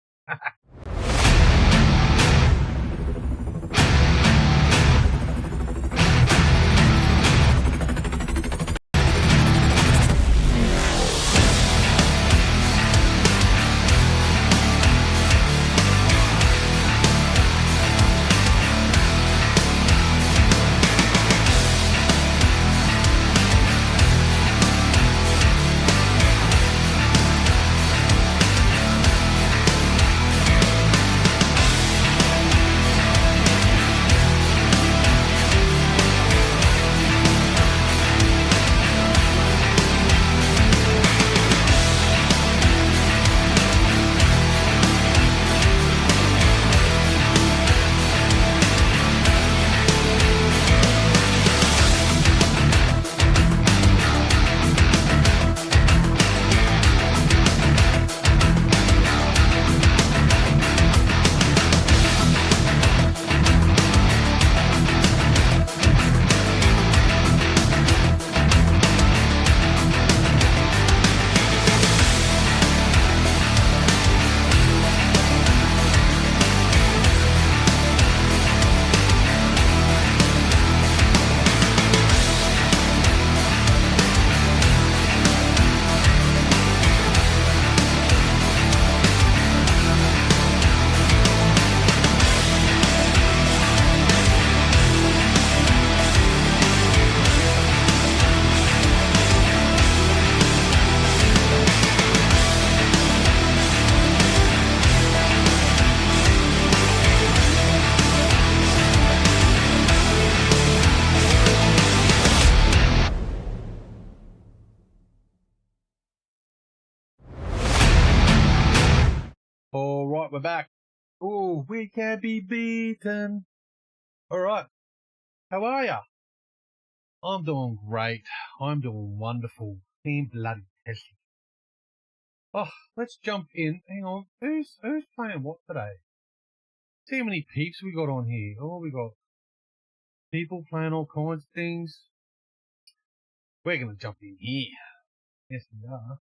All right, we're back. Oh, we can't be beaten. All right. How are ya? I'm doing great. I'm doing wonderful. Team bloody Tessie. Oh, let's jump in. Hang on. Who's playing what today? See how many peeps we got on here. Oh, we got people playing all kinds of things. We're going to jump in here. Yes, we are.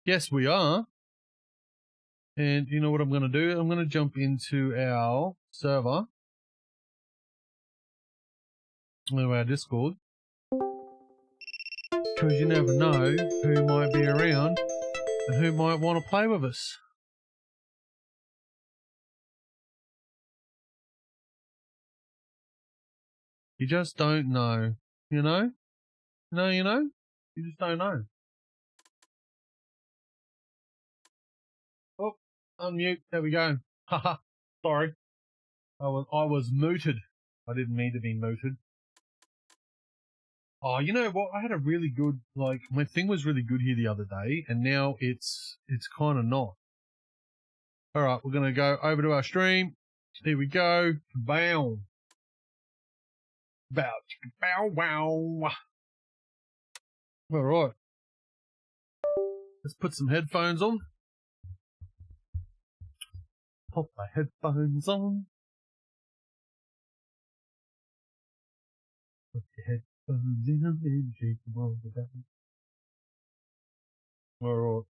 Yes, we are. And you know what I'm going to do? I'm going to jump into our server. Our Discord. Because you never know who might be around and who might want to play with us. You just don't know, you know? No, you know? You just don't know. Oh, unmute. There we go. Haha. Sorry. I was muted. I didn't mean to be muted. Oh, you know what? I had a really good, my thing was really good here the other day, and now it's kind of not. All right, we're going to go over to our stream. Here we go. Bow. Bow, bow, wow. All right. Let's put some headphones on. Pop my headphones on. Put your headphones in and shake them all down. Alright.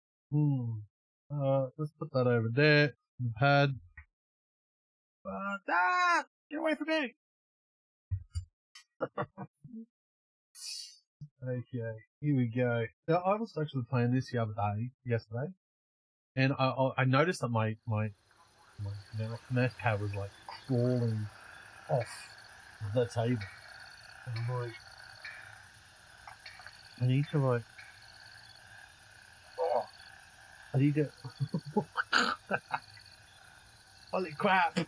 Let's put that over there. The pad. Get away from me! Okay, here we go. Now, I was actually playing this yesterday, and I noticed that my mouse pad was like crawling off the table. And I'm like, I need to holy crap!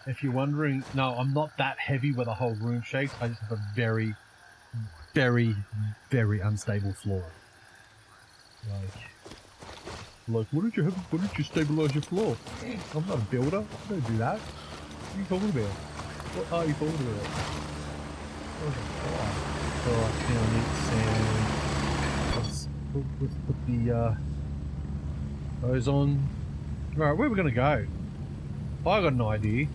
If you're wondering, no, I'm not that heavy where the whole room shakes. I just have a very, very, very unstable floor. Like, why don't you stabilize your floor? I'm not a builder. I don't do that. What are you talking about? What are you talking about? Alright, now I need sand. Let's put the, those on. Alright, where are we gonna go? I got an idea.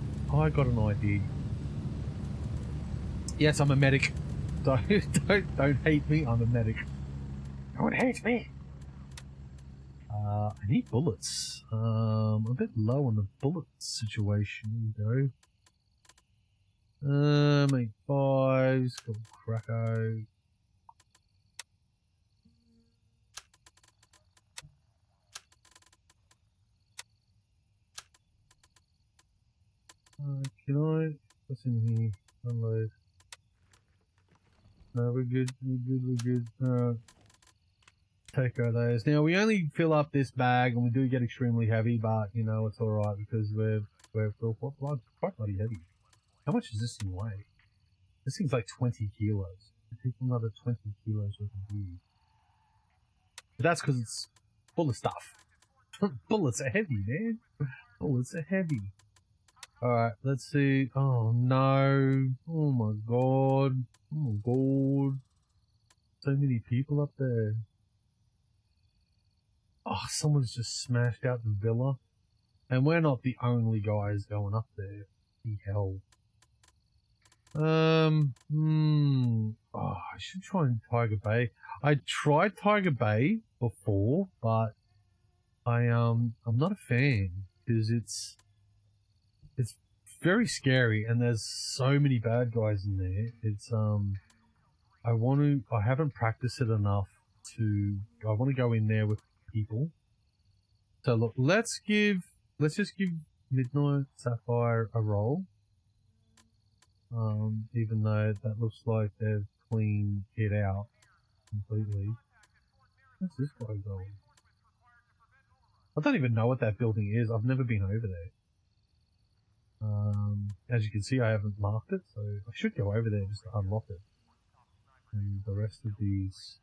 Yes, I'm a medic. Don't hate me. I'm a medic. No one hates me. I need bullets. I'm a bit low on the bullet situation, though. Make fives. Got cracko. Can I? What's in here? Unload. No, we're good. Take out those. Now we only fill up this bag, and we do get extremely heavy, but you know it's all right because we're quite bloody heavy. How much does this thing weigh? This thing's like 20 kilos. It takes another 20 kilos worth of gear. But that's because it's full of stuff. Bullets are heavy, man. Bullets are heavy. Alright, let's see. Oh no. Oh my god. Oh my god. So many people up there. Oh, someone's just smashed out the villa. And we're not the only guys going up there. The hell. Oh, I should try Tiger Bay. I tried Tiger Bay before, but I'm not a fan because it's very scary and there's so many bad guys in there. It's I haven't practiced it enough I want to go in there with people. So look, let's just give Midnight Sapphire a roll. Even though that looks like they've cleaned it out completely. What's this guy going? I don't even know what that building is. I've never been over there. As you can see, I haven't marked it, so I should go over there just to unlock it. And the rest of these,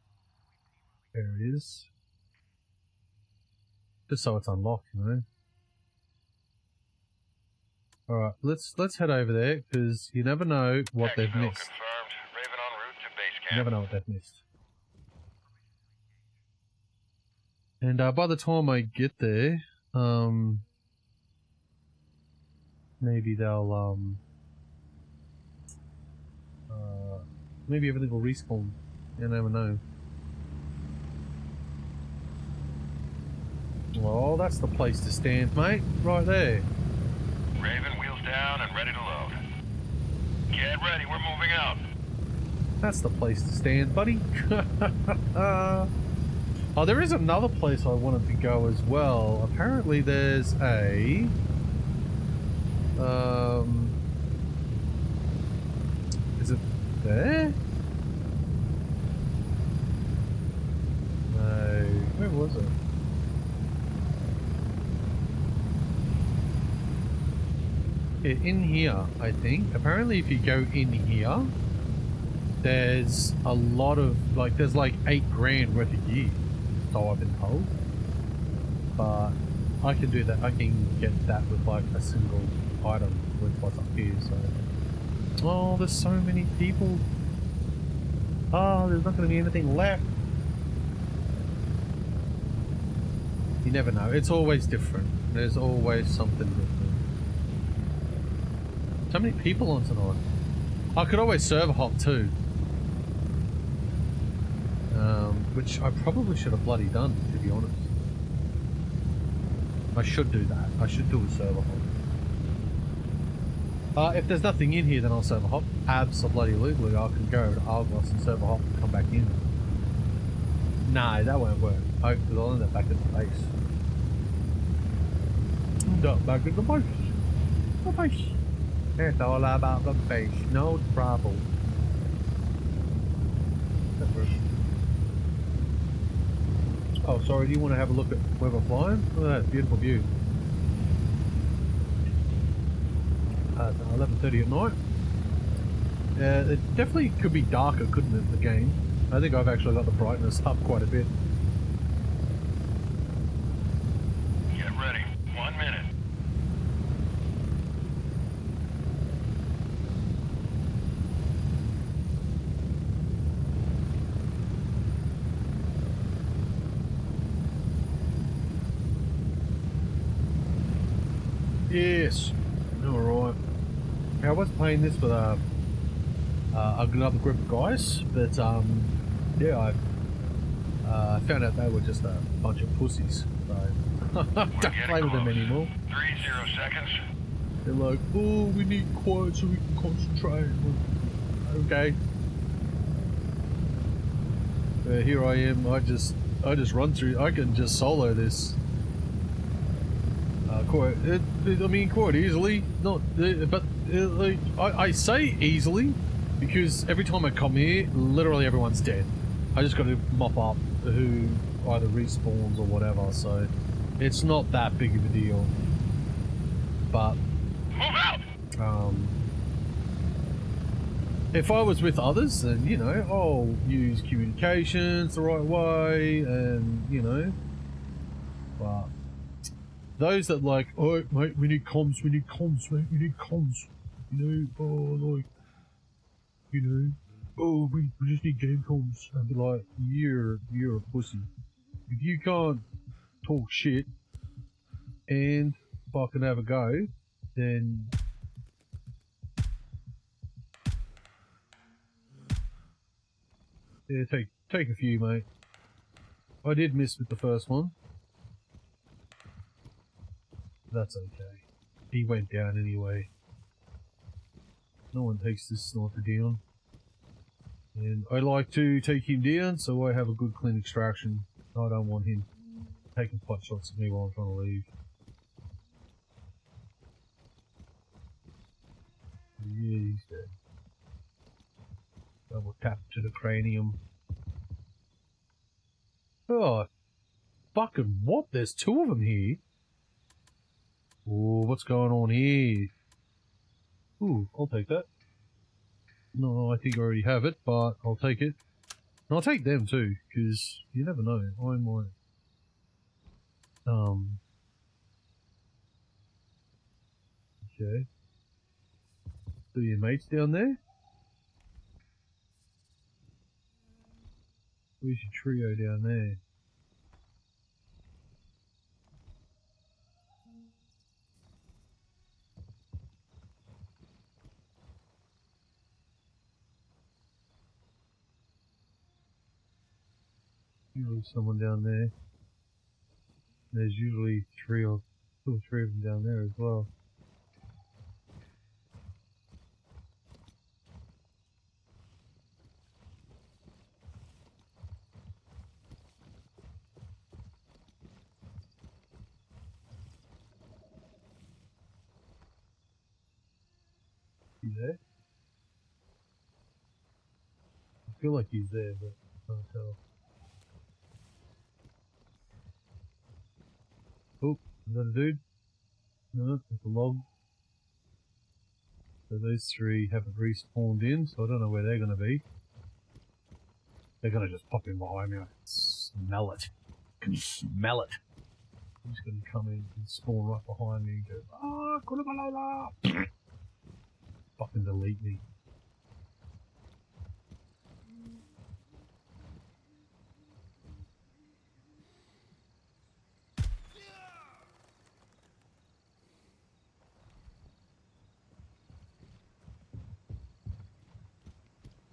there it is. Just so it's unlocked, you know. Alright, let's head over there, because you never know what they've missed. Raven en route to base camp. You never know what they've missed. And by the time I get there, maybe they'll, maybe everything will respawn. You never know. Oh, that's the place to stand, mate. Right there. Raven, wheels down and ready to load. Get ready, we're moving out. That's the place to stand, buddy. Oh, there is another place I wanted to go as well. Apparently there's a... Is it there? No. Where was it? In here, I think. Apparently if you go in here, there's a lot of, like, there's like 8 grand worth of gear. So I've been told. But I can do that. I can get that with like a single item with what's up here, so. Oh, there's so many people. Oh, there's not going to be anything left. You never know. It's always different. There's always something different. So many people on tonight. I could always server hop too. Which I probably should have bloody done, to be honest. I should do that. I should do a server hop. If there's nothing in here, then I'll server hop. Absolutely, I can go over to Argos and server hop and come back in. No, that won't work. Because I'll end up back at the base. Back at the base. The base. It's all about the base. No trouble. Oh, sorry, do you want to have a look at where we're flying? Look at that beautiful view. It's 11:30 at night. It definitely could be darker, couldn't it, the game? I think I've actually got the brightness up quite a bit. Get ready. 1 minute. Yes. Alright. I was playing this with another group of guys, but yeah, I found out they were just a bunch of pussies, so I don't play with them anymore. 30 seconds. They're like, oh, we need quiet so we can concentrate. Okay. Here I am. I just run through. I can just solo this. Quite easily. Not, but like, I say easily because every time I come here, literally everyone's dead. I just got to mop up who either respawns or whatever. So it's not that big of a deal. But Move out. If I was with others, then you know I'll use communications the right way, and you know. But those that like, oh mate, we need comms, mate, we need comms. You know, oh like, you know, oh we just need game comms. I'd be like, you're a pussy. If you can't talk shit and fucking have a go, then yeah, take a few, mate. I did miss with the first one. That's okay. He went down anyway. No one takes this sniper down. And I like to take him down so I have a good clean extraction. I don't want him taking pot shots at me while I'm trying to leave. Yeah, he's dead. Double tap to the cranium. Oh, fucking what? There's two of them here. Oh, what's going on here? Ooh, I'll take that. No, I think I already have it, but I'll take it. And I'll take them too, because you never know. I might... Okay. So your mates down there? Where's your trio down there? Usually someone down there. There's usually two or three of them down there as well. You there? I feel like he's there, but I can't tell. Oh, is that a dude? No, it's a log. So those three haven't respawned in, so I don't know where they're going to be. They're going to just pop in behind me. I can smell it. I can smell it. I'm just going to come in and spawn right behind me and go, ah, Kulabalala! Fucking delete me.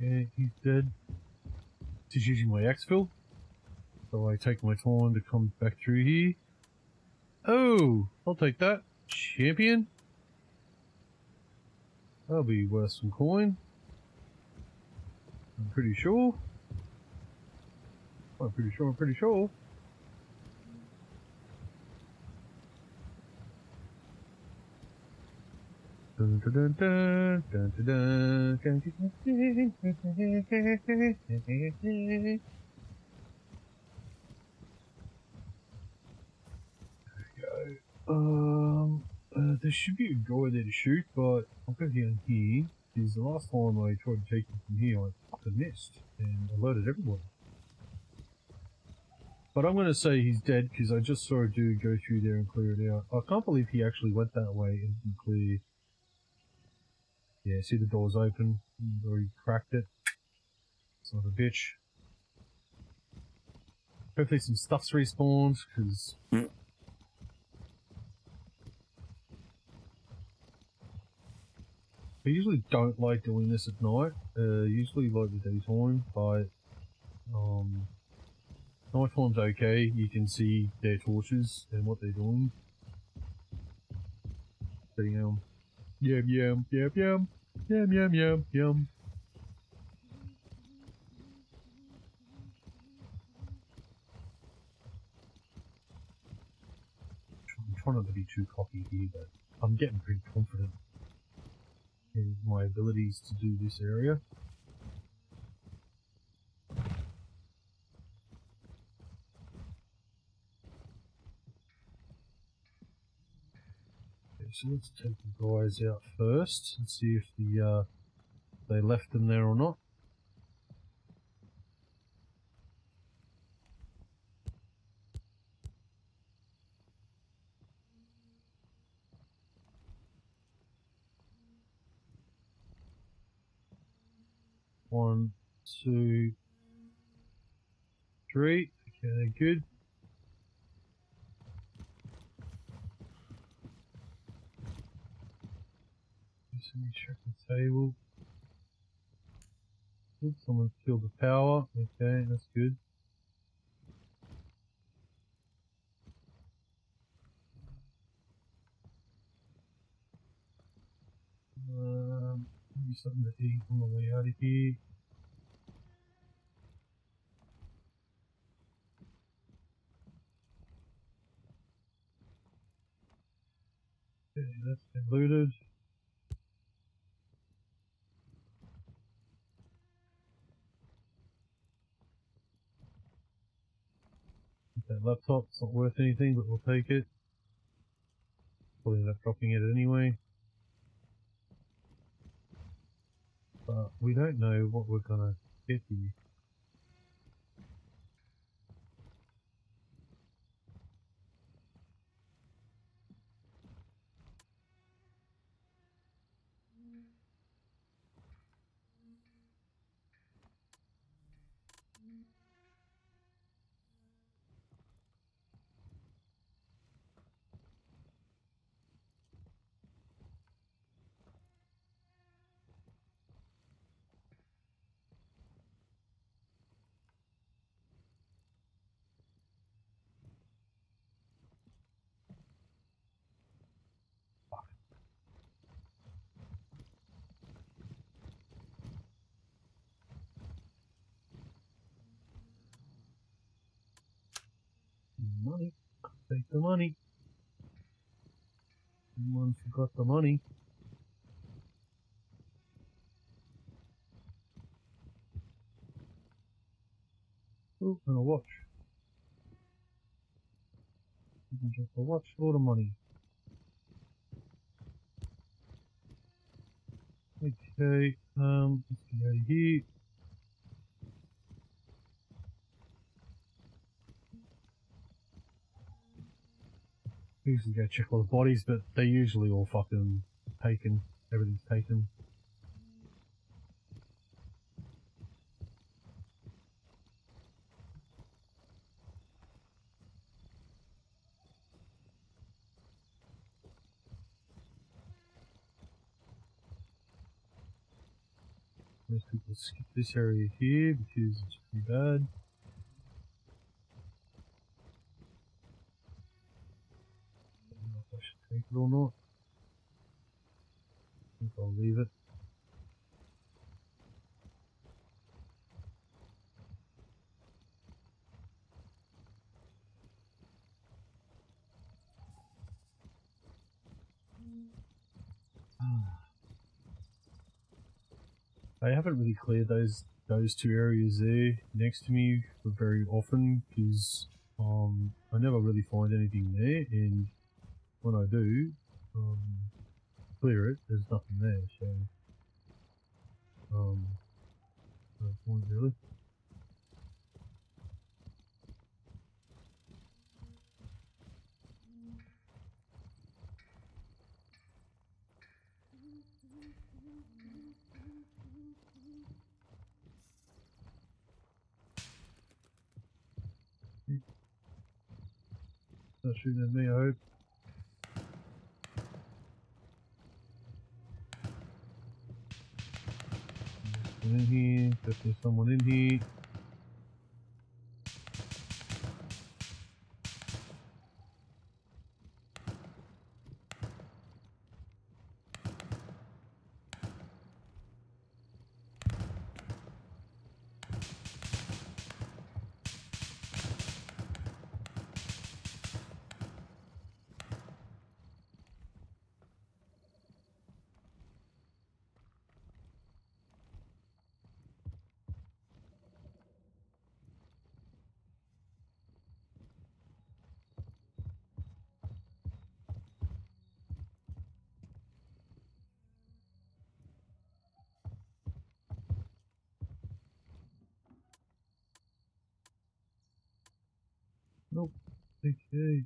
Yeah, he's dead. Just using my exfil. So I take my time to come back through here. Oh, I'll take that. Champion. That'll be worth some coin. I'm pretty sure. I'm pretty sure. Dun, dun, dun, dun, dun, dun, dun, dun. There should be a guy there to shoot, but I'll go down here. Because the last time I tried to take him from here, I fucking missed and alerted everyone. But I'm going to say he's dead because I just saw a dude go through there and clear it out. I can't believe he actually went that way and didn't clear. Yeah, see the door's open. He's already cracked it. Son of a bitch. Hopefully some stuff's respawned because. I usually don't like doing this at night. Usually like the daytime, but nighttime's okay. You can see their torches and what they're doing. So, yum, yum, yum, yum, yum, yum, yum, yum. I'm trying not to be too cocky here, but I'm getting pretty confident in my abilities to do this area. Okay, so let's take the guys out first and see if they left them there or not. One, two, three. Okay, they're good. Just let me check the table. Good, someone's killed the power. Okay, that's good. Maybe something to eat on the way out of here. Okay, that's been looted. That laptop's not worth anything, but we'll take it. Probably end up dropping it anyway. But we don't know what we're gonna get here. Money. Take the money. Someone forgot the money. Oh, and a watch. You can drop a watch or the money. Okay, let's get out of here. Usually go check all the bodies, but they're usually all fucking taken. Everything's taken. Most people skip this area here because it's pretty bad. I don't know if I should take it or not. I think I'll leave it. I haven't really cleared those two areas there next to me for very often because I never really find anything there, and when I do clear it, there's nothing there, so no point really. Not shooting at me, I hope. Someone in here, definitely someone in here. Nope. Okay.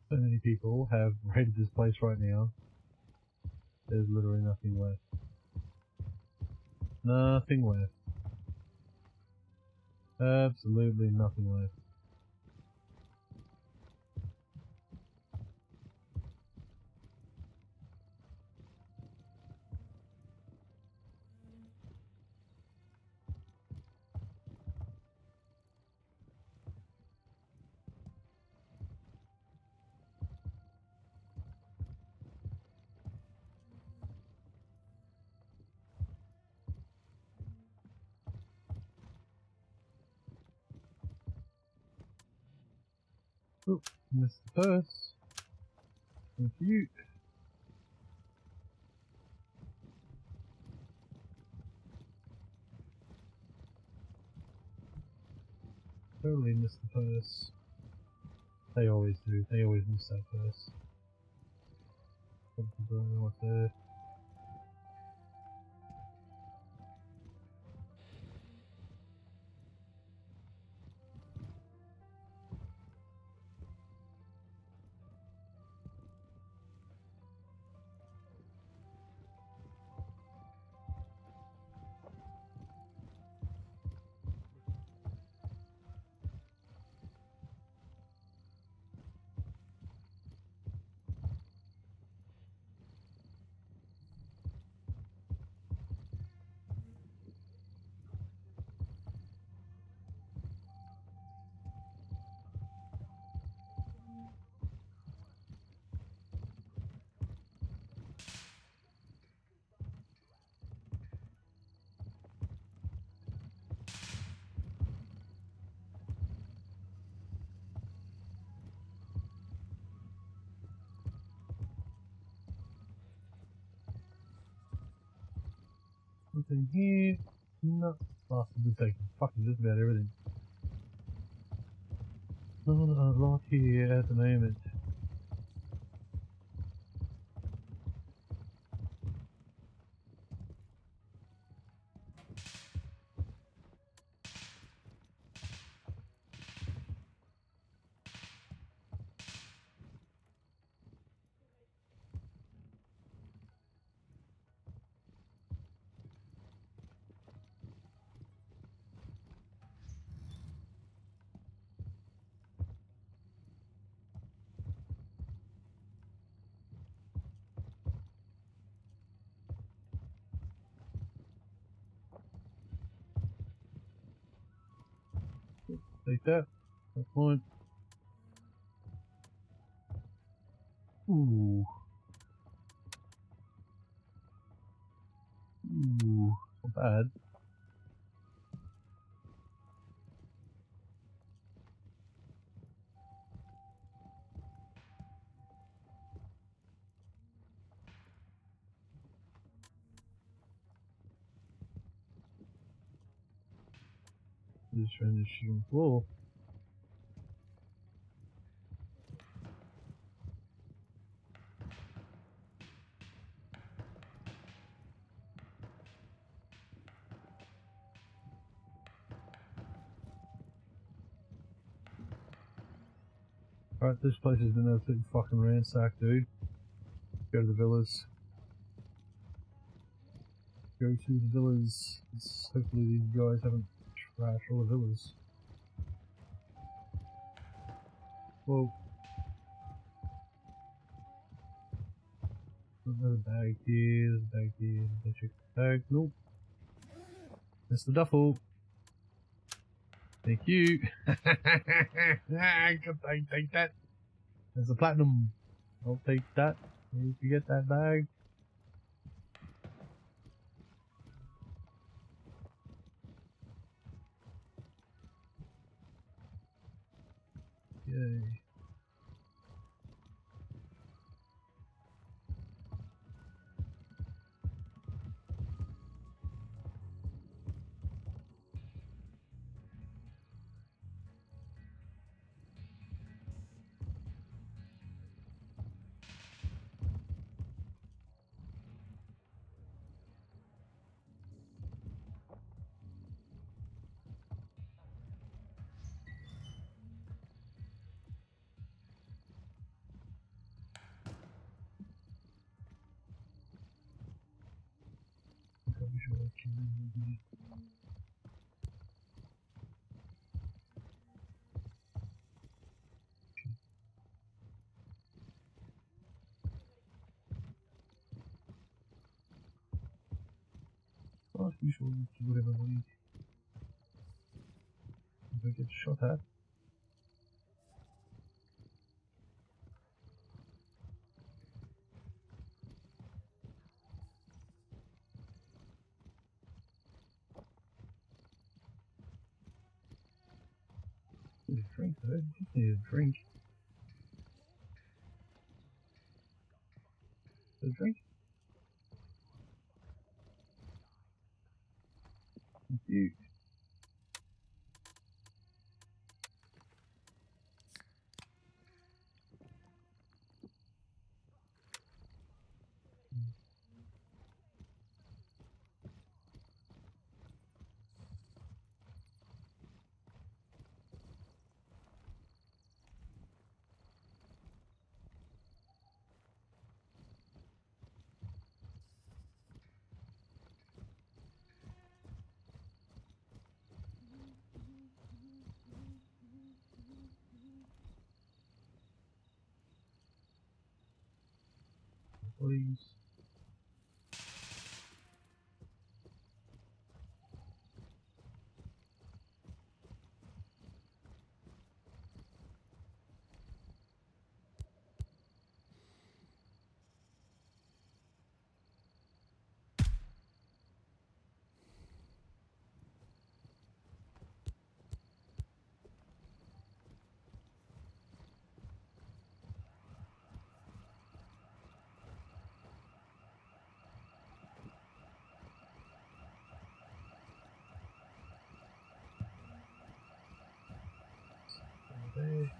So many people have raided this place right now. There's literally nothing left. Nothing left. Absolutely nothing left. Oh, missed the purse. Thank you. Totally missed the purse. They always do. They always miss that purse. Don't know what there. Something here. No. Bastard is taking fucking just about everything. Not a lot here at the moment. Take that. That's fine. Ooh. Ooh. Not bad. Just trying to shoot on the floor. Alright, this place has been absolutely fucking ransacked, dude. Go to the villas. Go to the villas. Hopefully these guys haven't trashed all the villas. Whoa. Another bag here, there's a bag here, there's a check the bag. Nope. That's the duffel. Thank you. I take that. There's a platinum. I'll take that. You can get that bag. Yay. Probably should have killed him. Well, we should do whatever we if I get shot at. Need a drink though. Just need a drink. a drink. Thank you. Please. Okay.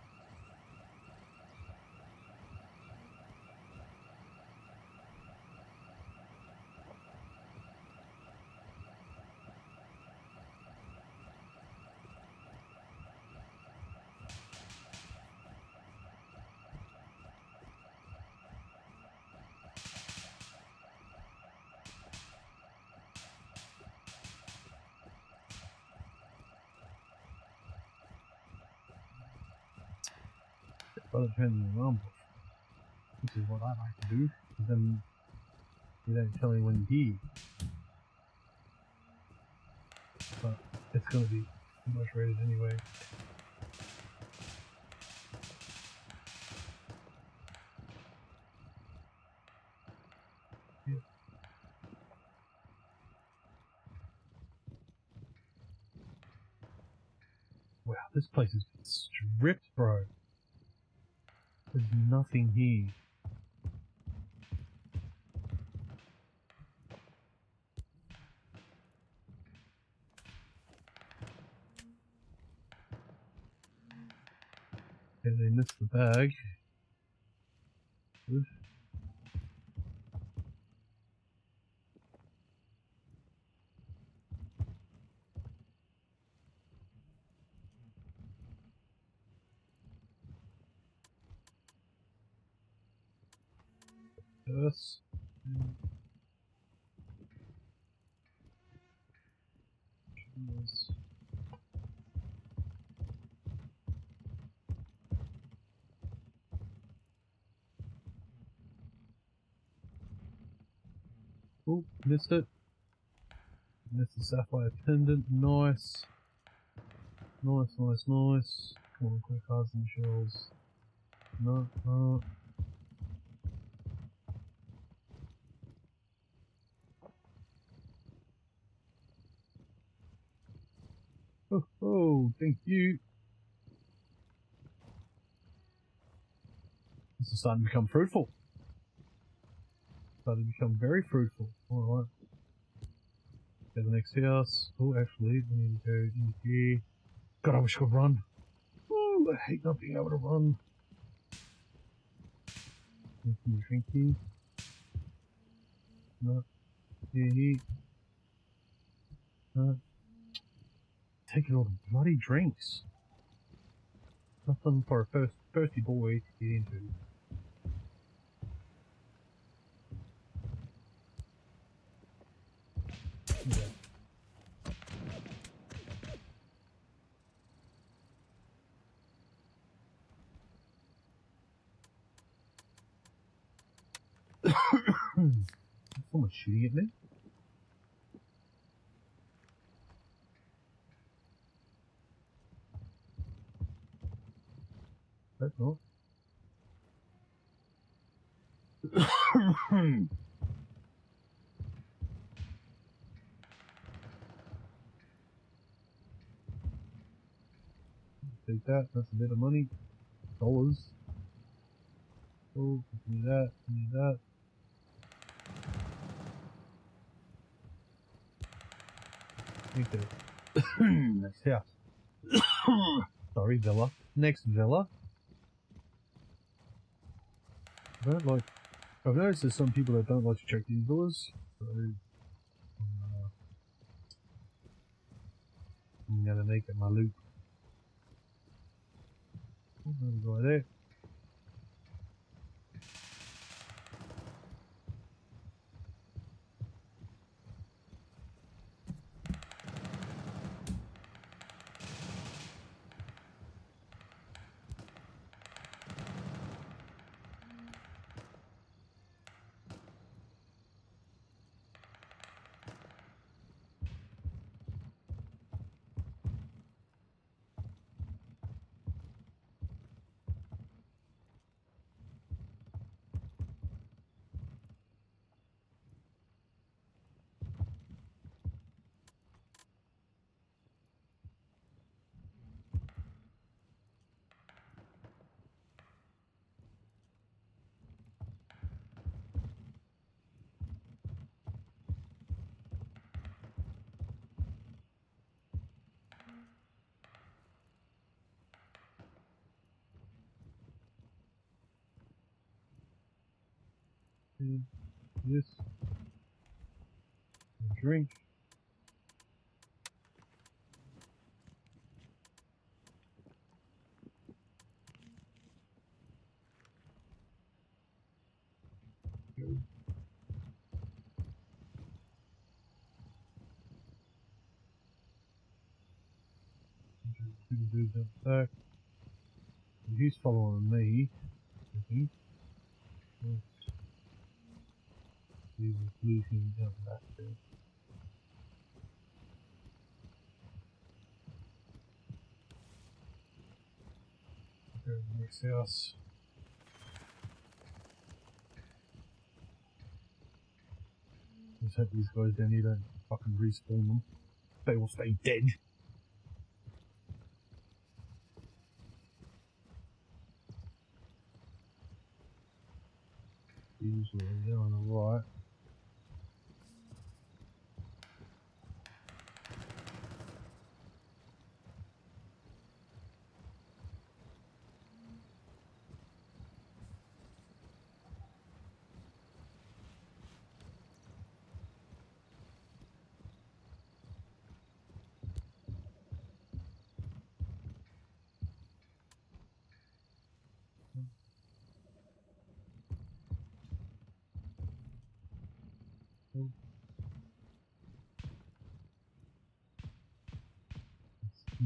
Well, it depends on the rumble. This is what I like to do. Then you don't tell me when you hear. But it's going to be too much rated anyway. Yeah. Wow, this place is stripped, bro. There's nothing here. And they missed the bag. Good. Yes. Yes. Oh, missed it. Missed the sapphire pendant. Nice. Nice, nice, nice. Come on, quick cards and shells. No, no. Oh, oh, thank you. This is starting to become fruitful. Starting to become very fruitful. Alright. Go to the next house. Oh, actually, we need to go in here. God, I wish I could run. Ooh, I hate not being able to run. Drinking. No. Yeah. No. Taking all the bloody drinks. Nothing for a thirsty boy to get into. Someone's shooting at me. That's not. Take that. That's a bit of money. Dollars. Oh, give me that. Give me that. Think that next house. Sorry, villa. Next villa. I don't like. I've noticed there's some people that don't like to check these villas, so I'm gonna make it my loop. Oh, there's a guy there. This drink. Dudes up back. He's following me. I think. He's leaving up back there. Go to the next house. Just hope these guys down here don't fucking respawn them. They will stay dead. Usually they're on the right.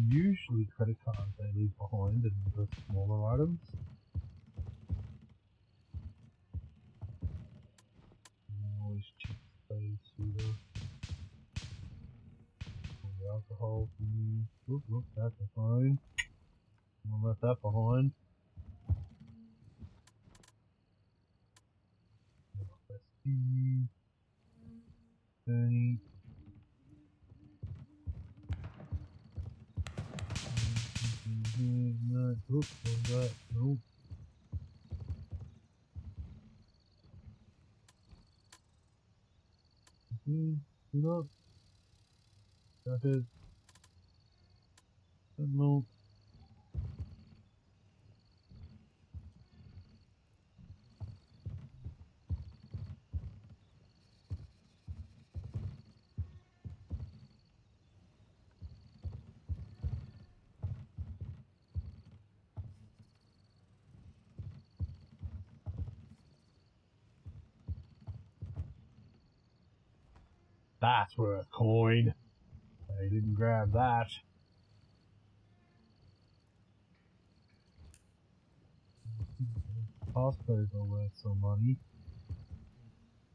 Usually credit cards they leave behind and the smaller items. Always check space either. The alcohol. Look, that's a phone. I'll let that behind. ST. 30. No, oops, what's that? Nope. Look. That is. No. That's worth coin. I didn't grab that. Passcodes are worth some money.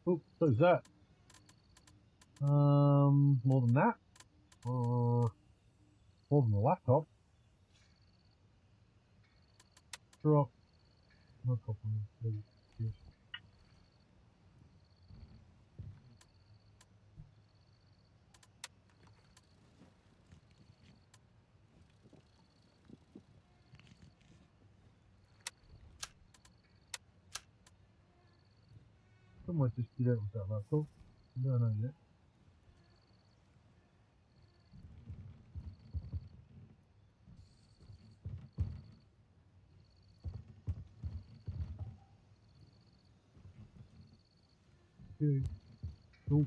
Oh, what is that? More than that? Or more than the laptop? Drop. No problem. Yes. I might just get out with that laptop. I don't know yet. Okay. Cool.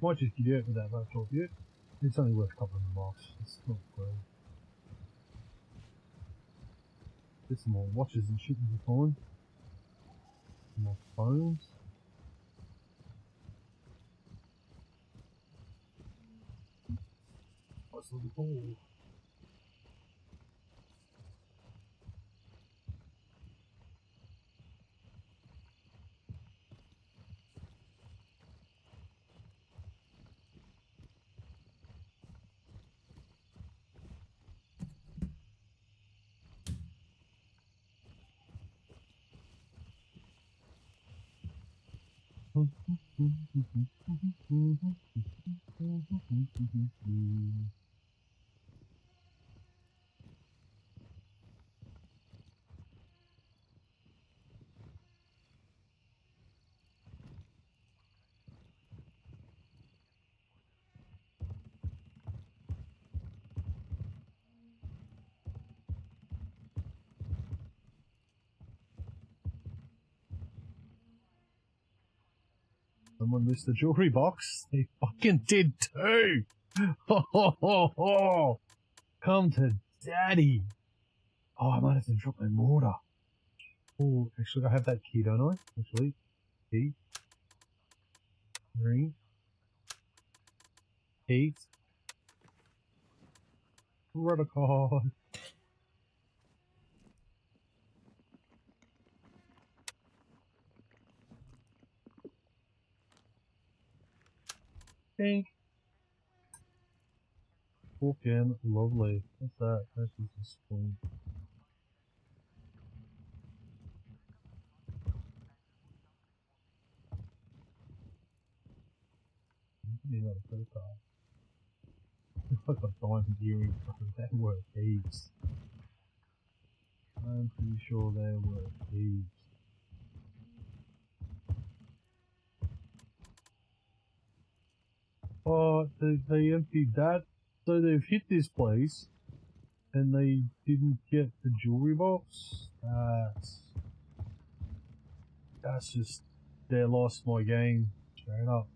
Might just get out with that laptop yet. It's only worth a couple of bucks. It's not great. Get some more watches and shit in the phone. Some more phones. Nice little hole. Someone missed the jewelry box. They fucking did too. Ho ho ho ho! Come to daddy. Oh, I might have to drop my mortar. Oh, actually, I have that key, don't I? Actually, key. 3. 8. Protocol. Pink. Fucking lovely. What's that? That's just a spoon. You know, the first time. I've got diamond earrings, they were thieves. I'm pretty sure they were thieves. Oh, they emptied that. So they've hit this place, and they didn't get the jewelry box. That's just, they lost my game straight up.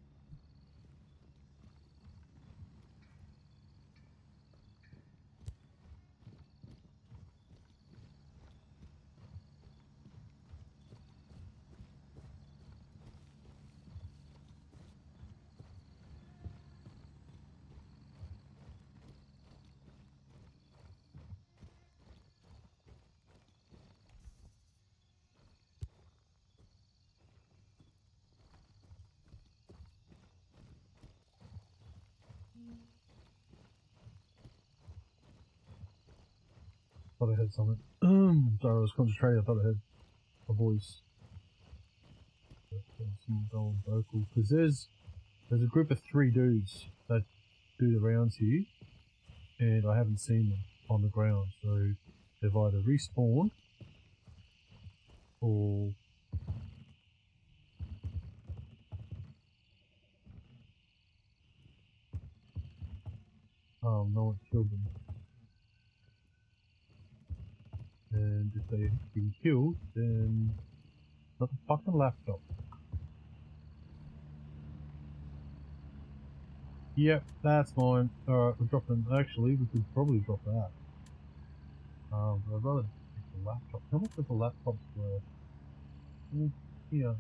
Thought I heard something. Sorry, I was concentrating. I thought I heard a voice. Some gold vocal. Because there's a group of 3 dudes that do the rounds here, and I haven't seen them on the ground. So they've either respawned or no one killed them. And if they've been killed, then not the fucking laptop. Yep, that's mine. Alright, we're dropping. Actually, we could probably drop that. But I'd rather take the laptop. How much are the laptops worth? Yeah.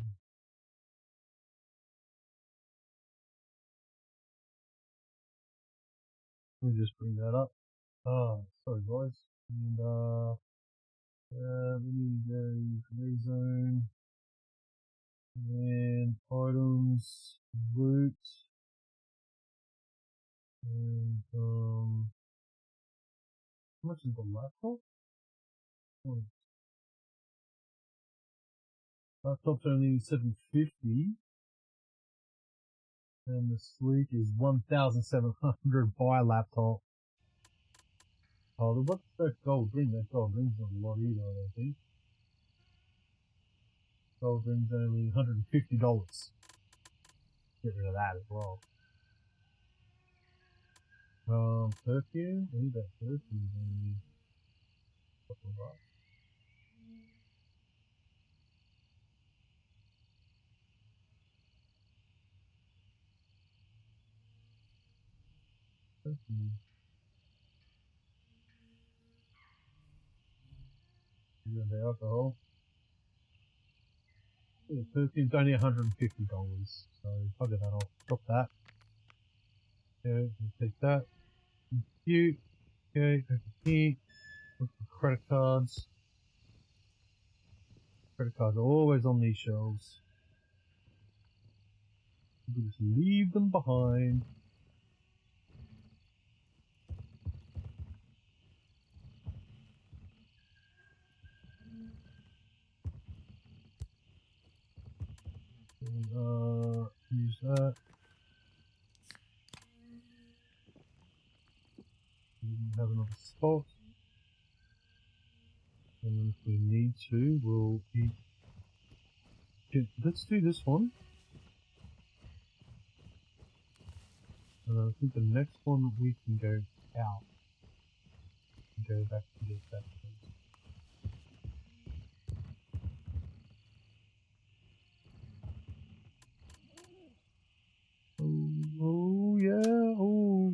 Let me just bring that up. Sorry guys. And we need to go GrayZone and items, loot, and how much is the laptop? Oh, laptop's only $750, and the sleek is $1,700 buy laptop. Oh, what's that gold ring? That gold ring's not a lot either, I don't think. Gold ring's only $150. Get rid of that as well. Perfume? I need that perfume. Right. The alcohol. The perfume's only $150, so bugger that off. Drop that. Okay, take that. You. Okay, over here. Look for credit cards. Credit cards are always on these shelves. You just leave them behind. Use that. We have another spot. And if we need to, we'll eat. Okay, let's do this one. And I think the next one we can go out. Go back to get that place. Oh yeah, oh.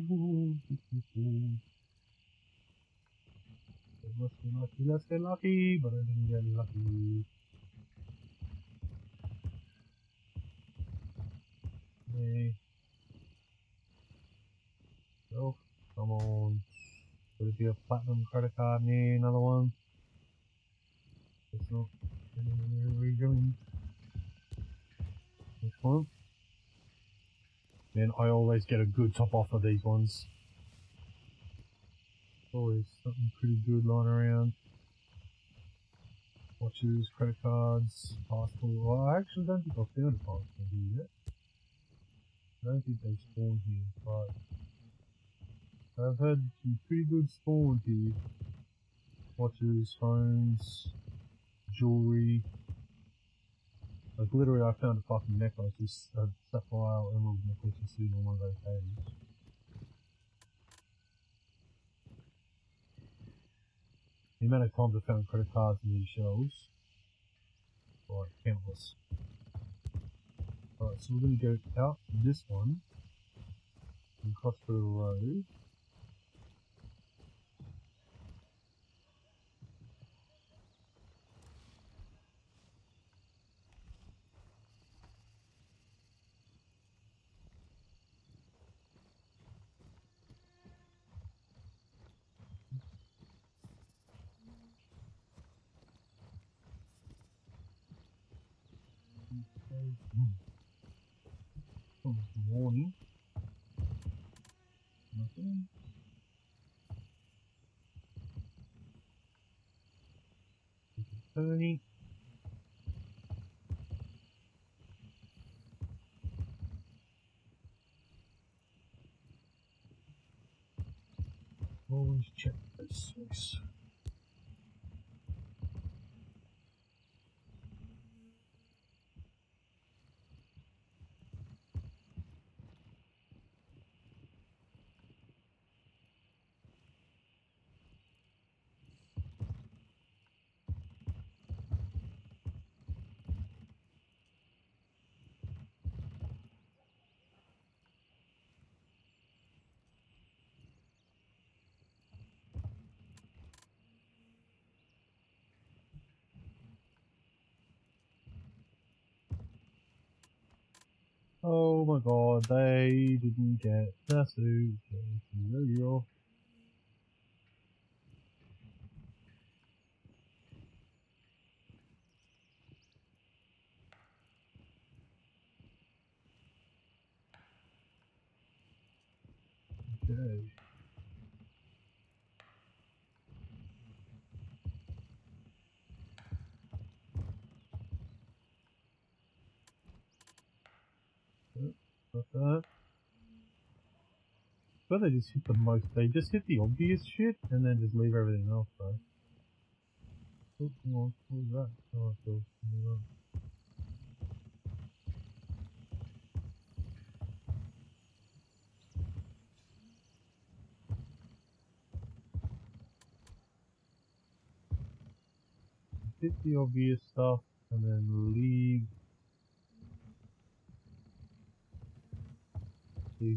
Let's get lucky, but I didn't get lucky. Okay. Oh, come on. Could it be a platinum credit card? Nee, another one. It's not. Redoing. Which one? Man, I always get a good top off of these ones. Always something pretty good lying around. Watches, credit cards, passport. Well, I actually don't think I found a passport here yet. I don't think they spawned here, but I've had some pretty good spawns here. Watches, phones, jewelry. Like literally I found a fucking necklace, this sapphire emerald necklace is sitting on one of those tables. The amount of times I found credit cards in these shelves, like countless. Alright, so we're going to go out this one and cross through the road. Oh, warning. Nothing. Tony. Always check this space. Oh my god, they didn't get the suitcase. There you go. Okay. Got that. But they just hit the most, they just hit the obvious shit and then just leave everything else, bro. Oh, come on, what was that? Oh, cool. Hit the obvious stuff and then leave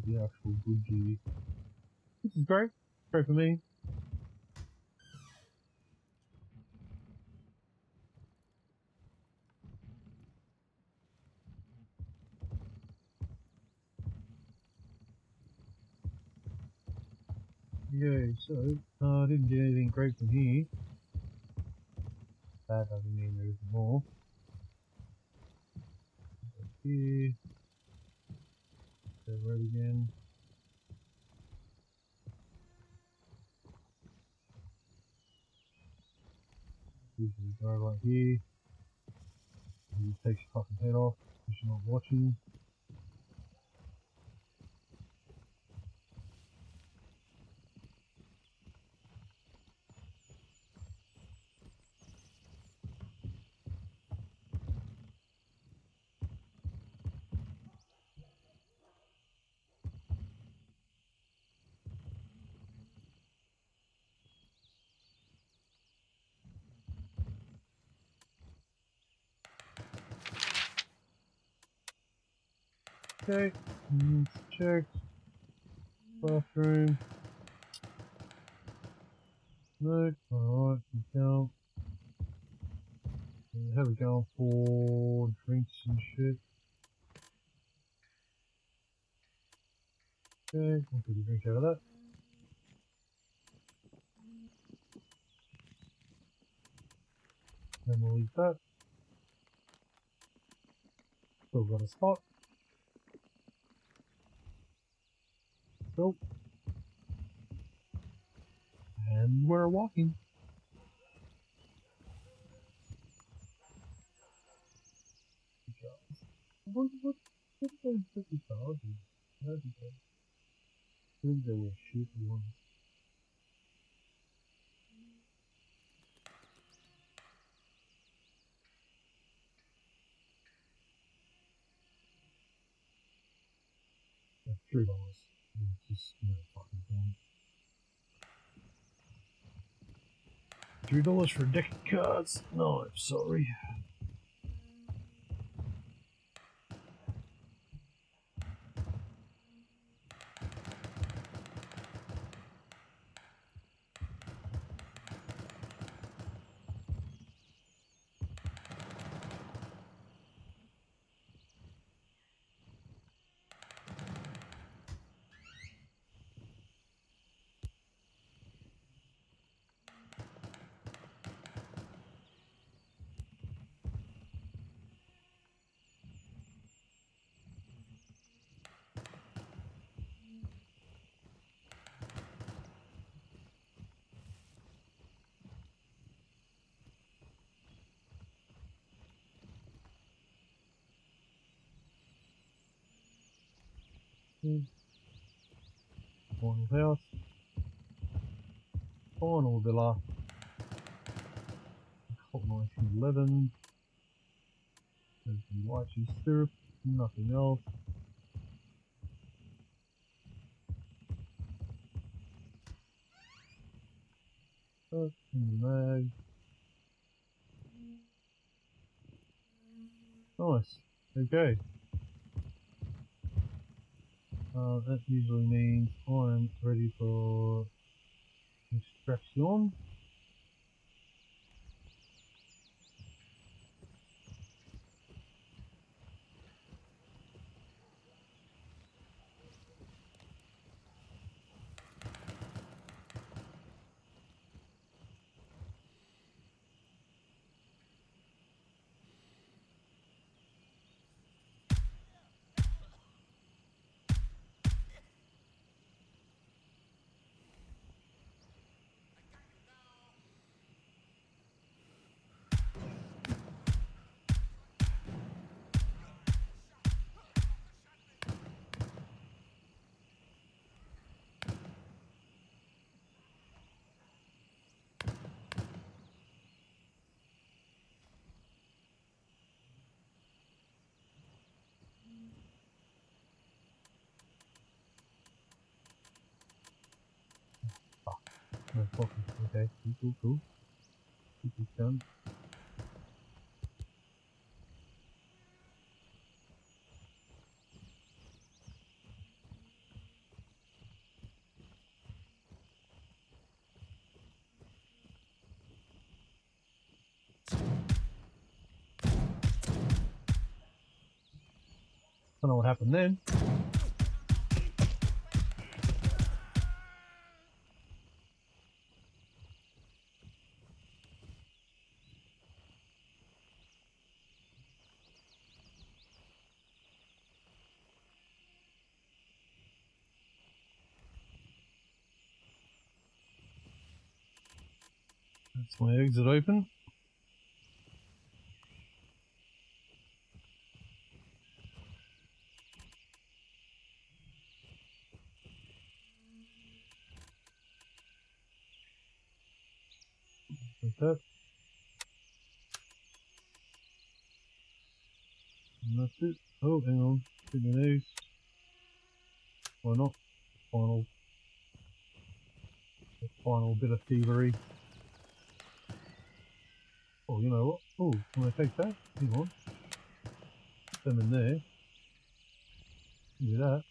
the actual good gear. This is great. Great for me. Okay, so I didn't get anything great from here. That doesn't mean there isn't more. Go here. Go right again. Usually go right here. You take your fucking head off because you're not watching. Okay, check. Bathroom. No, alright, count. How we going for drinks and shit? Okay, we'll get a drink out of that. Then we'll leave that. Still got a spot. Go. And we're walking. What are those 50 stars? How do they? I think they were shooting ones. $3. It's just no fucking point. $3 for a deck of cards? No, I'm sorry. Final house. Final villa. Cult 1911. There's some lychee syrup. Nothing else. In the mag. Nice. Okay. That usually means I'm ready for extraction. No problem. Okay, cool. Keep this done. Don't know what happened then. That's my exit open. Like that. And that's it. Oh, hang on. Get my nose. Why not? Final bit of thievery. Oh, you know what? Oh, can I take that? Hang on. Put them in there. Do that.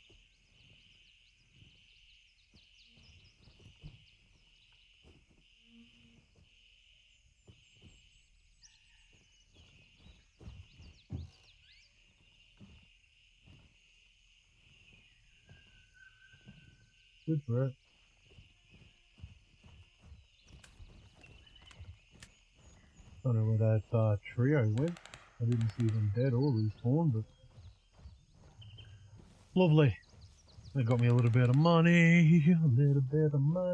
Good for it. Don't know where that trio went. I didn't see them dead or respawn, but lovely. They got me a little bit of money, baby. A little bit of money,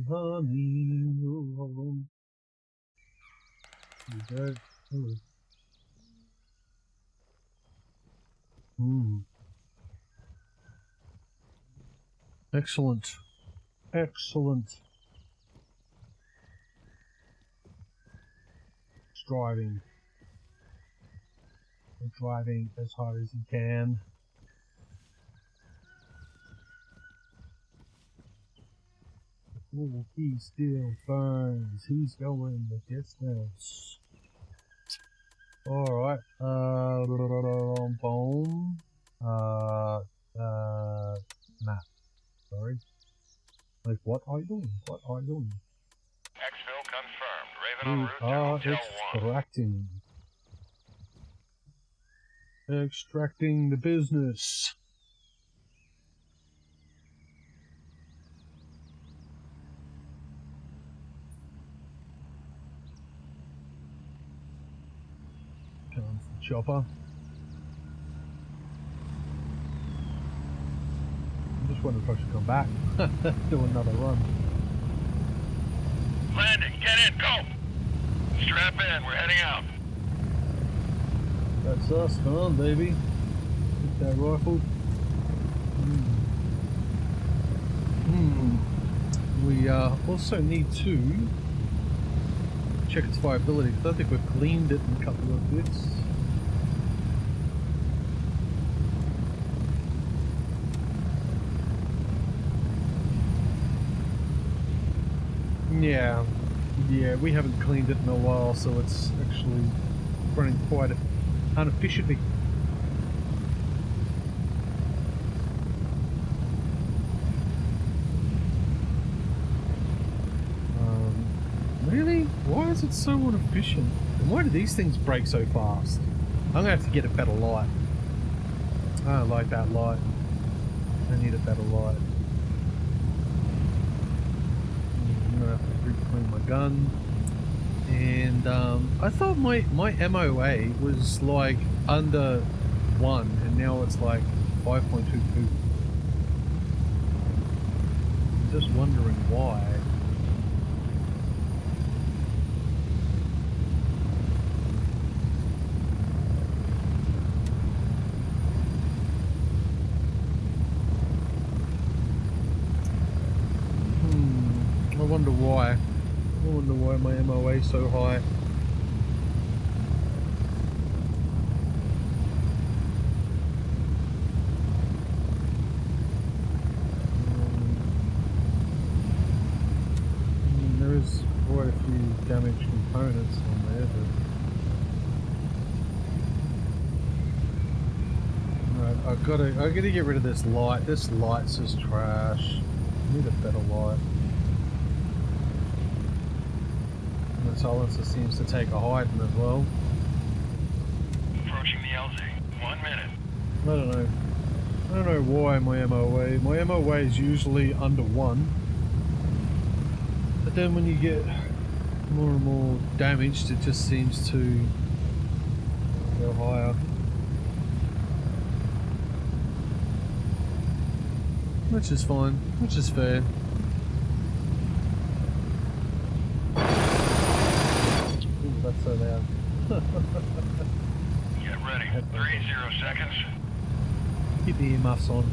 honey. Oh, hold on. There you go. Oh. Excellent. Excellent. It's driving. Driving as hard as you can. Oh, he still burns. He's going the distance. Alright. Boom. Nah. Sorry. Like, what are you doing? What are you doing? Exfil confirmed. Raven en We route to are Hotel 1. extracting. Extracting the business. Comes the chopper. I just wondered if I should come back. Do another run. Landing. Get in. Go. Strap in. We're heading out. That's us. Come on, baby. Get that rifle. We also need to check its viability, because I think we've cleaned it in a couple of bits. Yeah, we haven't cleaned it in a while, so it's actually running quite inefficiently. Really? Why is it so inefficient? And why do these things break so fast? I'm gonna have to get a better light. I don't like that light. I need a better light. I'm gonna have to reclaim my gun. And I thought my MOA was like under 1, and now it's like 5.22. I'm just wondering why. I wonder why. I wonder why my MOA is so high. There is quite a few damaged components on there, but right, I gotta get rid of this light. This light's just trash. I need a better light. the silencer seems to take a hiding as well. Approaching the LZ. 1 minute. I don't know. I don't know why my MOA. My MOA is usually under 1. But then when you get more and more damaged, it just seems to go higher. Which is fine. Which is fair. Ooh, that's so loud. Get ready. 30 seconds. Keep the earmuffs on.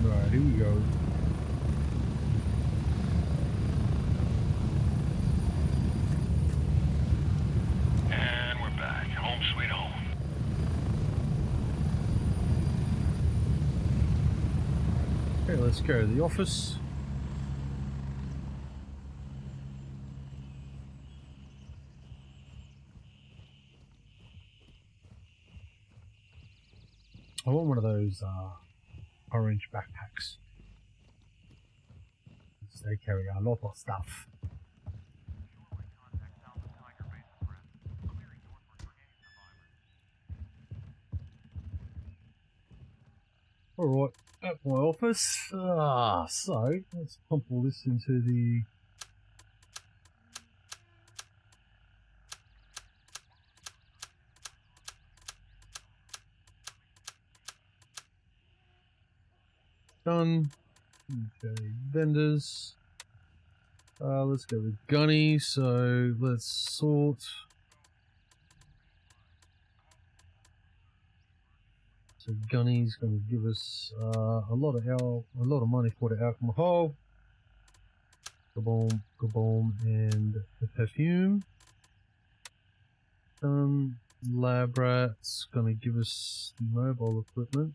Right, here we go. And we're back. Home sweet home. Okay, let's go to the office. I want one of those orange backpacks. They carry a lot of stuff. Alright, at my office. So let's pump all this into the done. Okay, vendors. Let's go with Gunny. So let's sort. So Gunny's going to give us a lot of money for the alcohol. Kaboom, and the perfume. Lab Rat's going to give us mobile equipment,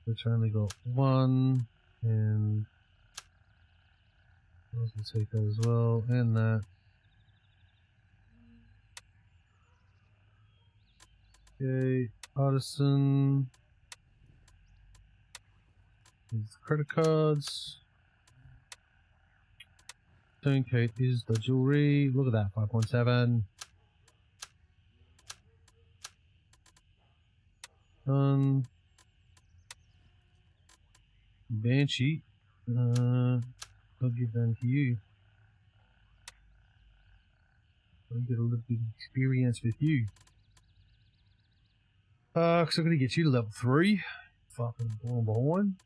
which I only got 1, and I was going to take that as well, and that. Okay, Artisan. These credit cards. Turncoat is the jewelry. Look at that, 5.7. Done. Banshee. I'll give them to you. I'll get a little bit of experience with you. Because I'm going to get you to level 3. Fucking falling behind.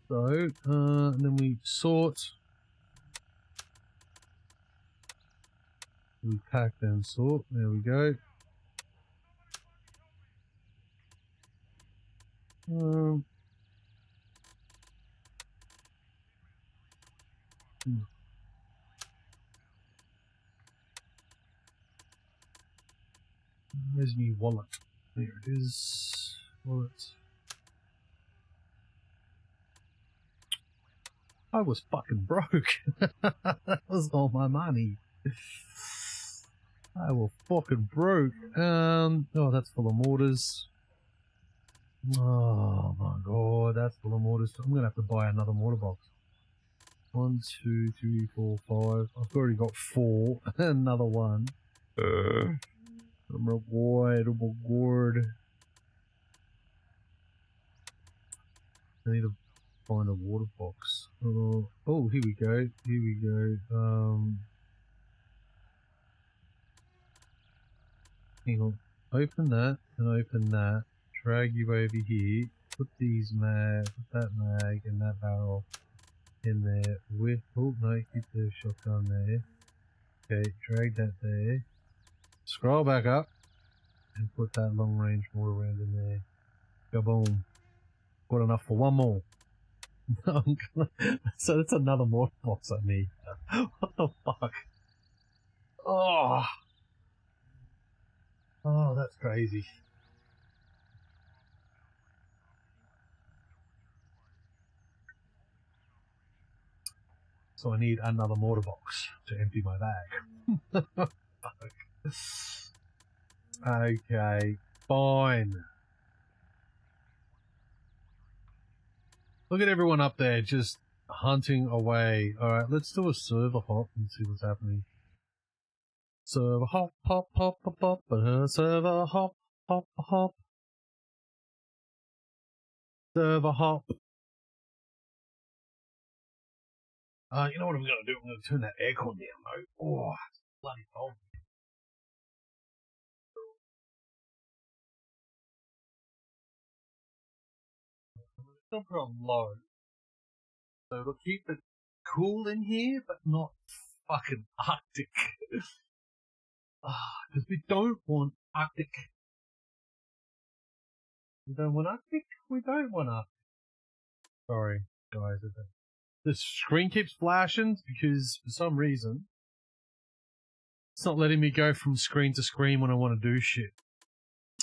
So, and then we sort. We pack and sort. There we go. Where's my wallet? There it is. Wallet. I was fucking broke. That was all my money. I was fucking broke. Oh, that's full of mortars. Oh my god, that's full of mortars. I'm gonna have to buy another mortar box. 1, 2, 3, 4, 5. I've already got 4. Another one. I'm a wide, oh my god. I need to find a water box. Oh, here we go. Here we go. Hang on. Open that and open that. Drag you over here. Put these put that mag and that barrel in there with. Oh no, keep the shotgun there. Okay, drag that there. Scroll back up and put that long range mortar round in there. Kaboom. Got enough for one more. So that's another mortar box I need. What the fuck? Oh, that's crazy. So I need another mortar box to empty my bag. Okay, fine. Look at everyone up there just hunting away. Alright, let's do a server hop and see what's happening. Server hop, hop, hop, hop, hop, server hop, hop, hop. Server hop. You know what I'm gonna do? I'm gonna turn that aircon down though. Oh, it's bloody cold. I'm gonna put on low. So it'll keep it cool in here, but not fucking Arctic. Because we don't want Arctic. We don't want Arctic. We don't want Arctic. Sorry, guys. The screen keeps flashing because for some reason it's not letting me go from screen to screen when I want to do shit.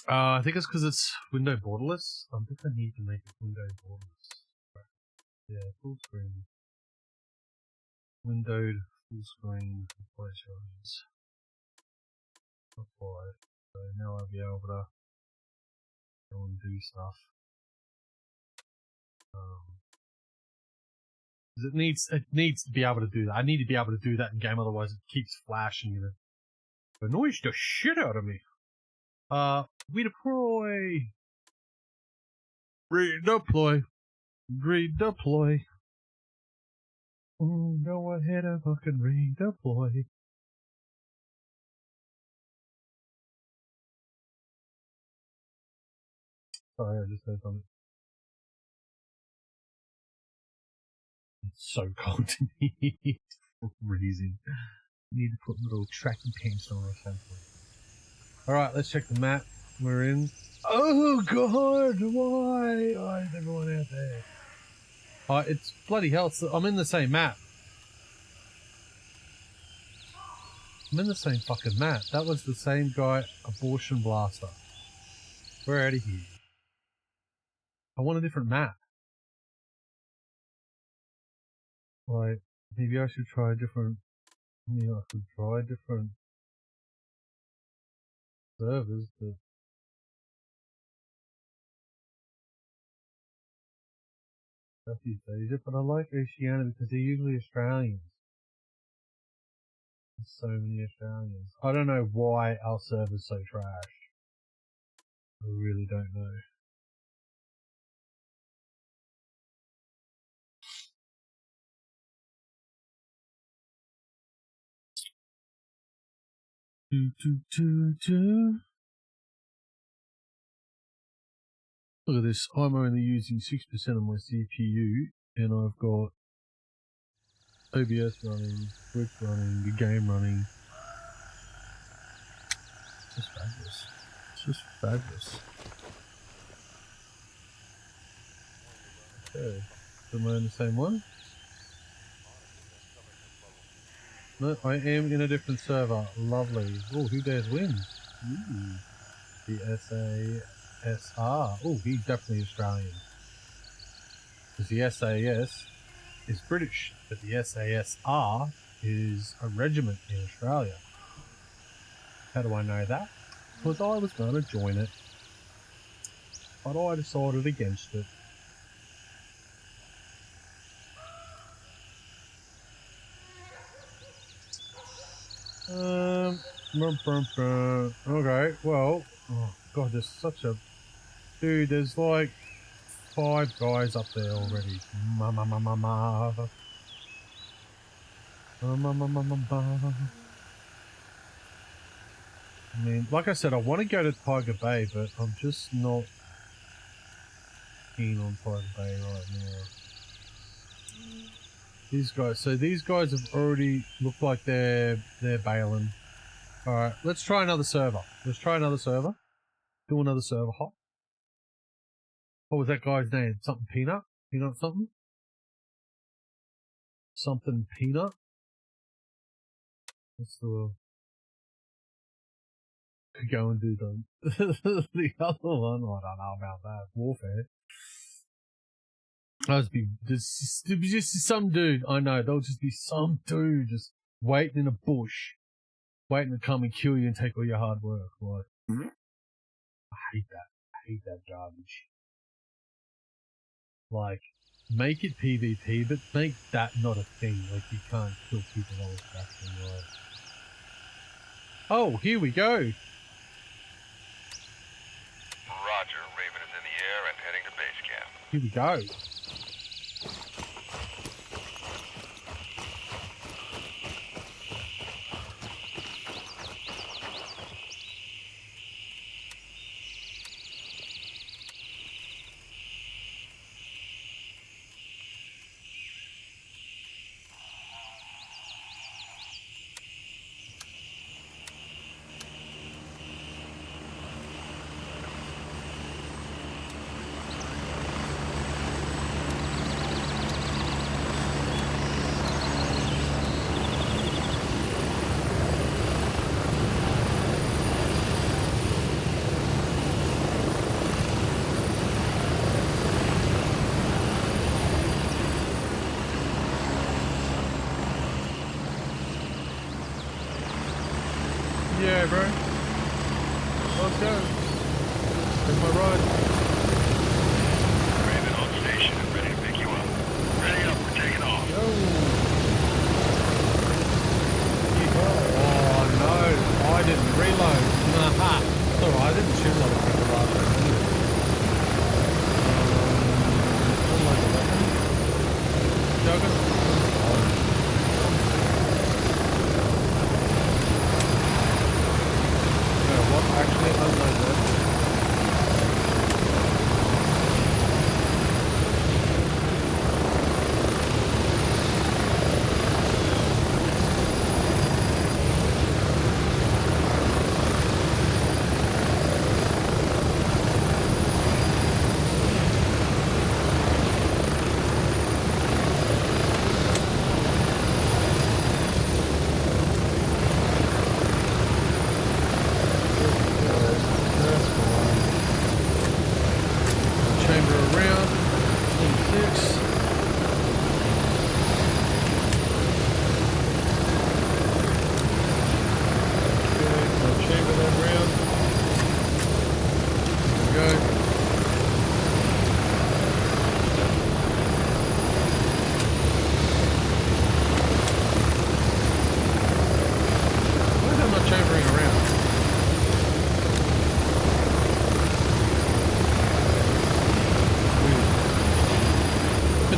I think it's because it's window borderless. I think I need to make it window borderless. Yeah, full screen. Windowed full screen display shows. Apply. So now I'll be able to go and do stuff. 'Cause it needs to be able to do that. I need to be able to do that in game, otherwise it keeps flashing, you know. It annoys the shit out of me. We deploy. Redeploy. Redeploy. Go ahead and fucking redeploy. Sorry, I just said something. It's so cold in here. For reason. Need to put little tracking pants on or something. Alright, let's check the map we're in. Oh god, why? Why is everyone out there? It's bloody hell, I'm in the same map. I'm in the same fucking map. That was the same guy, Abortion Blaster. We're out of here. I want a different map. Like, maybe I should try a different... Maybe I should try different servers, but... Southeast Asia, but I like Oceania because they're usually Australians. There's so many Australians. I don't know why our server's so trash. I really don't know. Look at this. I'm only using 6% of my CPU, and I've got OBS running, Twitch running, the game running. It's just fabulous. It's just fabulous. Okay. Am I in the same one? No, I am in a different server. Lovely. Oh, who dares win? Ooh. The SASR. Oh, he's definitely Australian. Because the SAS is British, but the SASR is a regiment in Australia. How do I know that? Because I was going to join it, but I decided against it. Okay, well, oh god, there's such a... Dude, there's like 5 guys up there already. I mean, like I said, I want to go to Tiger Bay, but I'm just not keen on Tiger Bay right now. These guys have already looked like they're bailing. Alright, let's try another server. Do another server hop. What was that guy's name? Something Peanut? Peanut something? Something Peanut? Let's do go and do the other one. I don't know about that. Warfare. There'll be just some dude. I know there'll just be some dude just waiting in a bush, waiting to come and kill you and take all your hard work. Like, I hate that. I hate that garbage. Like, make it PvP, but make that not a thing. Like, you can't kill people all that thing. Like, oh, here we go. Roger. Raven is in the air and heading to base camp. Here we go. Yeah, bro. Let's go. There's my ride. Raven on station and ready to pick you up. Ready up, we're taking off. Yo. Oh, no. I didn't reload. Aha. It's alright, I didn't shoot a lot of people last time. Unload the weapon. Jugger. Actually, unload that.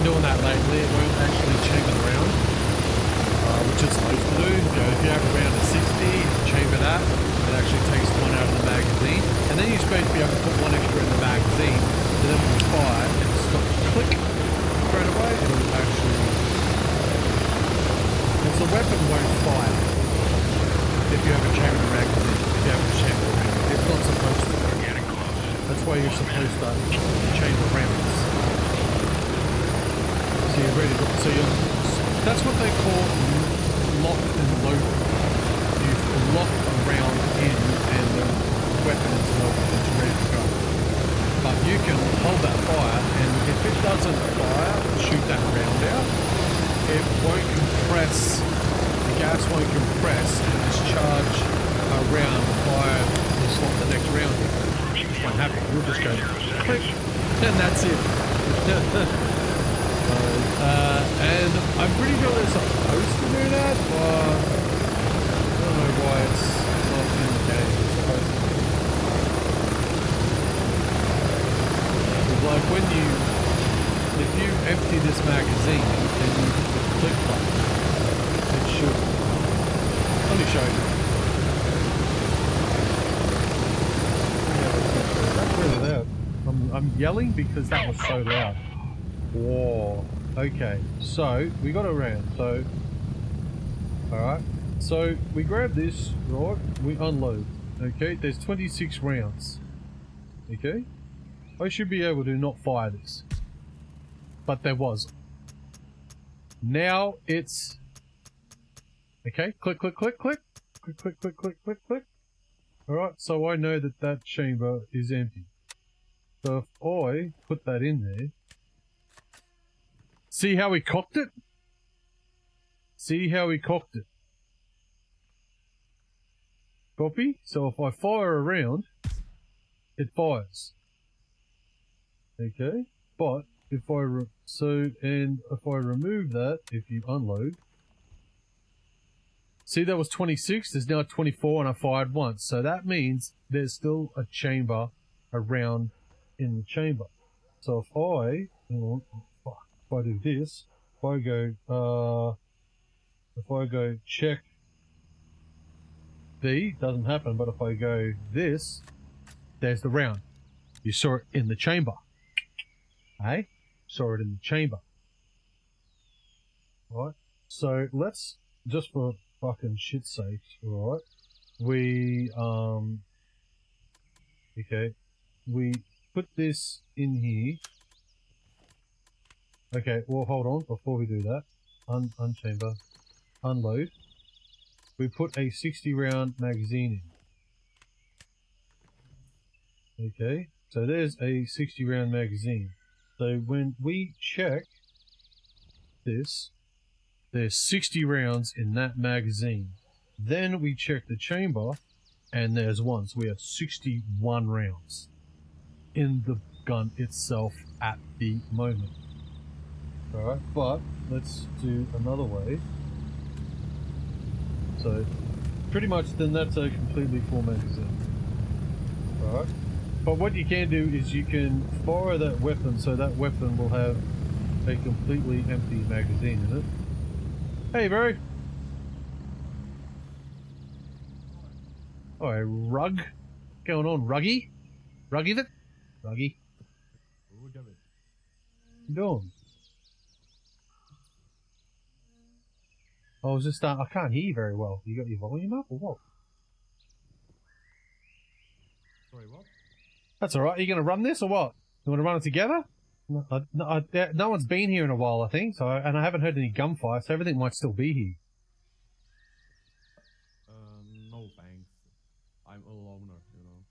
Doing that lately, it won't actually chamber the round, which it's supposed to do. You know, if you have a round of 60, chamber that, it actually takes one out of the magazine, and then you're supposed to be able to put one extra in the magazine, so then when you fire, and it stops click straight away, it'll actually, because the weapon won't fire if you have a chamber magazine, if you have a chamber round. It's not supposed to. We're getting close. That's why you're supposed to chamber rounds. So you're ready to, that's what they call lock and load. You lock a round in and the weapon is loaded, it's ready to go. But you can hold that fire, and if it doesn't fire, shoot that round out, it won't compress, the gas won't compress and discharge a round fire to slot the next round in. It won't happen, you'll just go click, and that's it. And I'm pretty sure they're supposed to do that, but I don't know why it's not in the game. It's supposed to be. It's like if you empty this magazine and you hit the click button, it should. Let me show you. Yeah, that's really loud. I'm yelling because that was so loud. Whoa. Okay, so we got a round. So, alright. So we grab this, right? We unload. Okay, there's 26 rounds. Okay, I should be able to not fire this, but there was. Now it's okay. Click, click, click, click, click, click, click, click, click, click. Alright, so I know that that chamber is empty. So if I put that in there. See how he cocked it? See how he cocked it? Copy? So if I fire around, it fires. Okay? But if I if I remove that, if you unload, see that was 26, there's now 24 and I fired once. So that means there's still a chamber around in the chamber. So if I, if I do this, if I go check B, doesn't happen, but if I go this, there's the round. You saw it in the chamber. Hey? Saw it in the chamber. Right? So let's, just for fucking shit's sake, alright? We, okay. We put this in here. Okay, well hold on, before we do that. Unchamber. Unload. We put a 60 round magazine in. Okay, so there's a 60 round magazine. So when we check this, there's 60 rounds in that magazine. Then we check the chamber, and there's one. So we have 61 rounds in the gun itself at the moment. Alright, but let's do another way. So, pretty much then that's a completely full magazine. Alright. But what you can do is you can fire that weapon, so that weapon will have a completely empty magazine in it. Hey, bro! Alright, Rug. What's going on, Ruggy? Ruggy it? Ruggy. What you doing? I was just I can't hear you very well. You got your volume up or what? Sorry, what? That's alright. Are you going to run this or what? You want to run it together? No one's been here in a while, I think, so, and I haven't heard any gunfire, so everything might still be here. No thanks. I'm a loner, you know.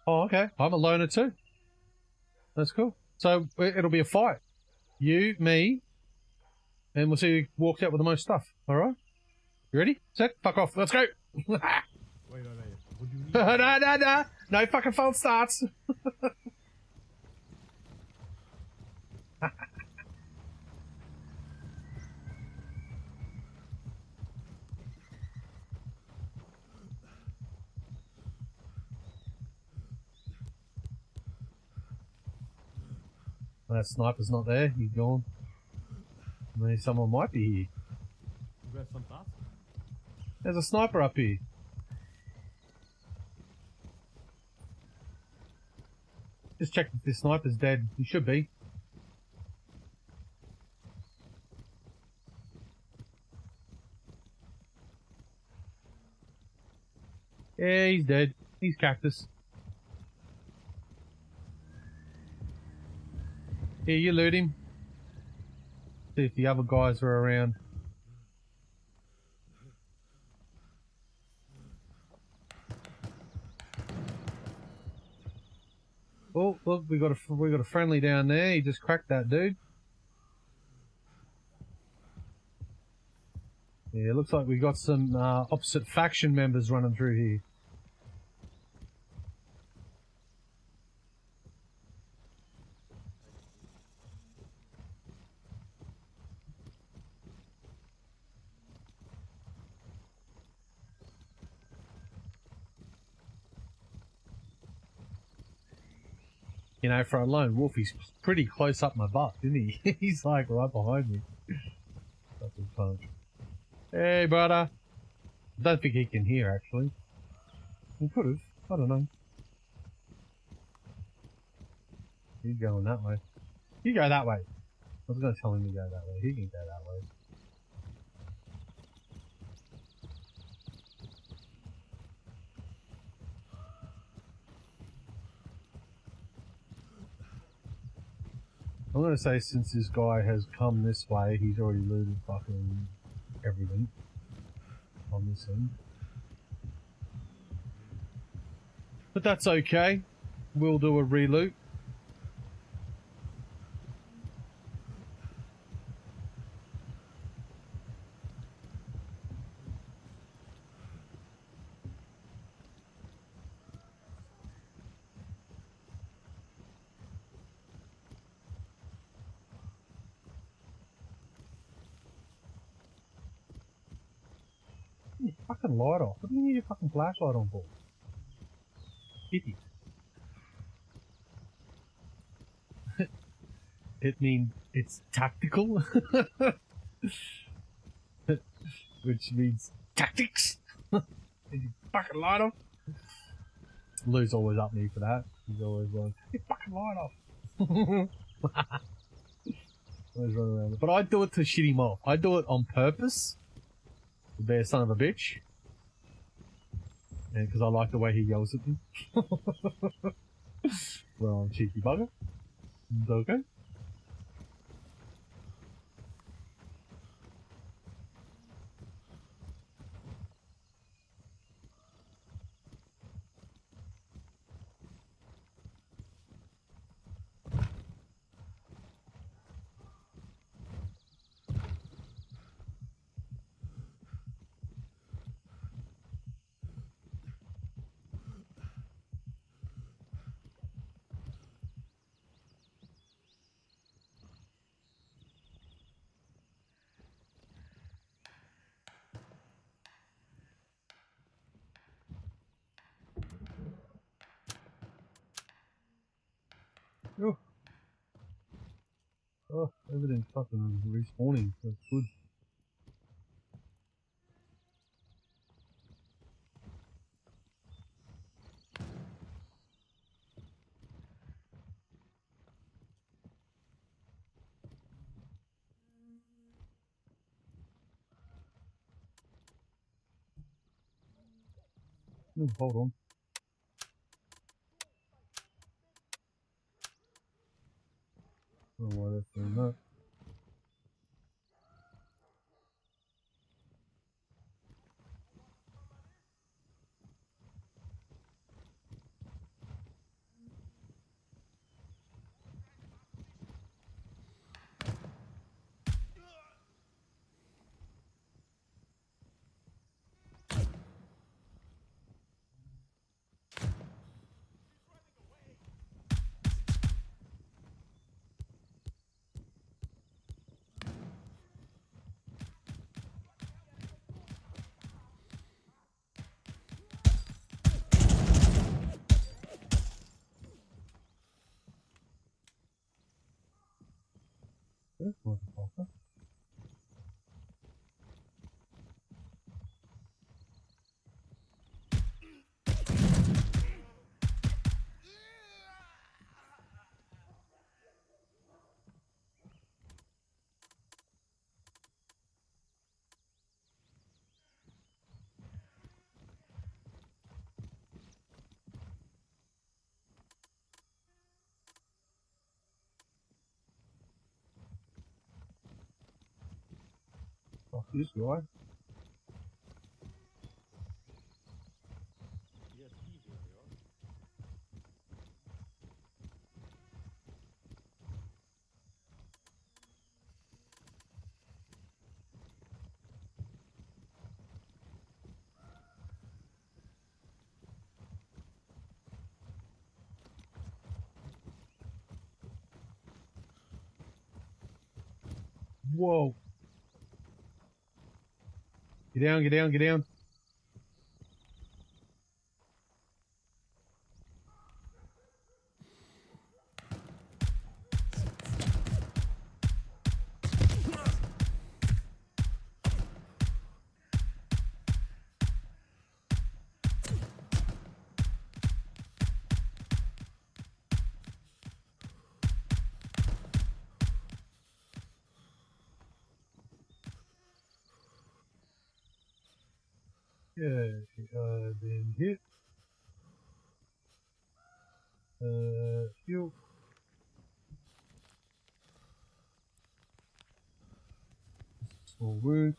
Oh, okay. I'm a loner too. That's cool. So, it'll be a fight. You, me, and we'll see who walks out with the most stuff. Alright? You ready? Set? Fuck off. Let's go! Wait. What do you need? Nah. No fucking false starts. That sniper's not there. He's gone. Maybe someone might be here. You got some thoughts? There's a sniper up here. Just check if this sniper's dead. He should be. Yeah, he's dead. He's cactus. Here, you loot him. See if the other guys are around. Oh, look, we got a friendly down there. He just cracked that dude. Yeah, it looks like we got some opposite faction members running through here. You know, for a lone wolf, he's pretty close up my butt, isn't he? He's like right behind me. That's a punch. Hey, brother. I don't think he can hear, actually. He could have. I don't know. He's going that way. You go that way. I was going to tell him to go that way. He can go that way. I'm going to say since this guy has come this way, he's already looted fucking everything on this end. But that's okay. We'll do a reloot. fucking light off. What do you need your fucking flashlight on for? Hippie. It means it's tactical, which means tactics. Did you fucking light off? Lou's always up me for that. He's always like, "Hey, fucking light off." Always run around it. But I do it to shit him off. I do it on purpose. To be a son of a bitch. And because I like the way he yells at me. Well, cheeky bugger. It's okay. Oh. Oh, everything's fucking respawning. That's good. Oh, hold on. I don't know why that's doing that. This motherfucker. Fuck this guy. Whoa. Get down, get down, get down. Yeah, then hit. Heal. Small wound.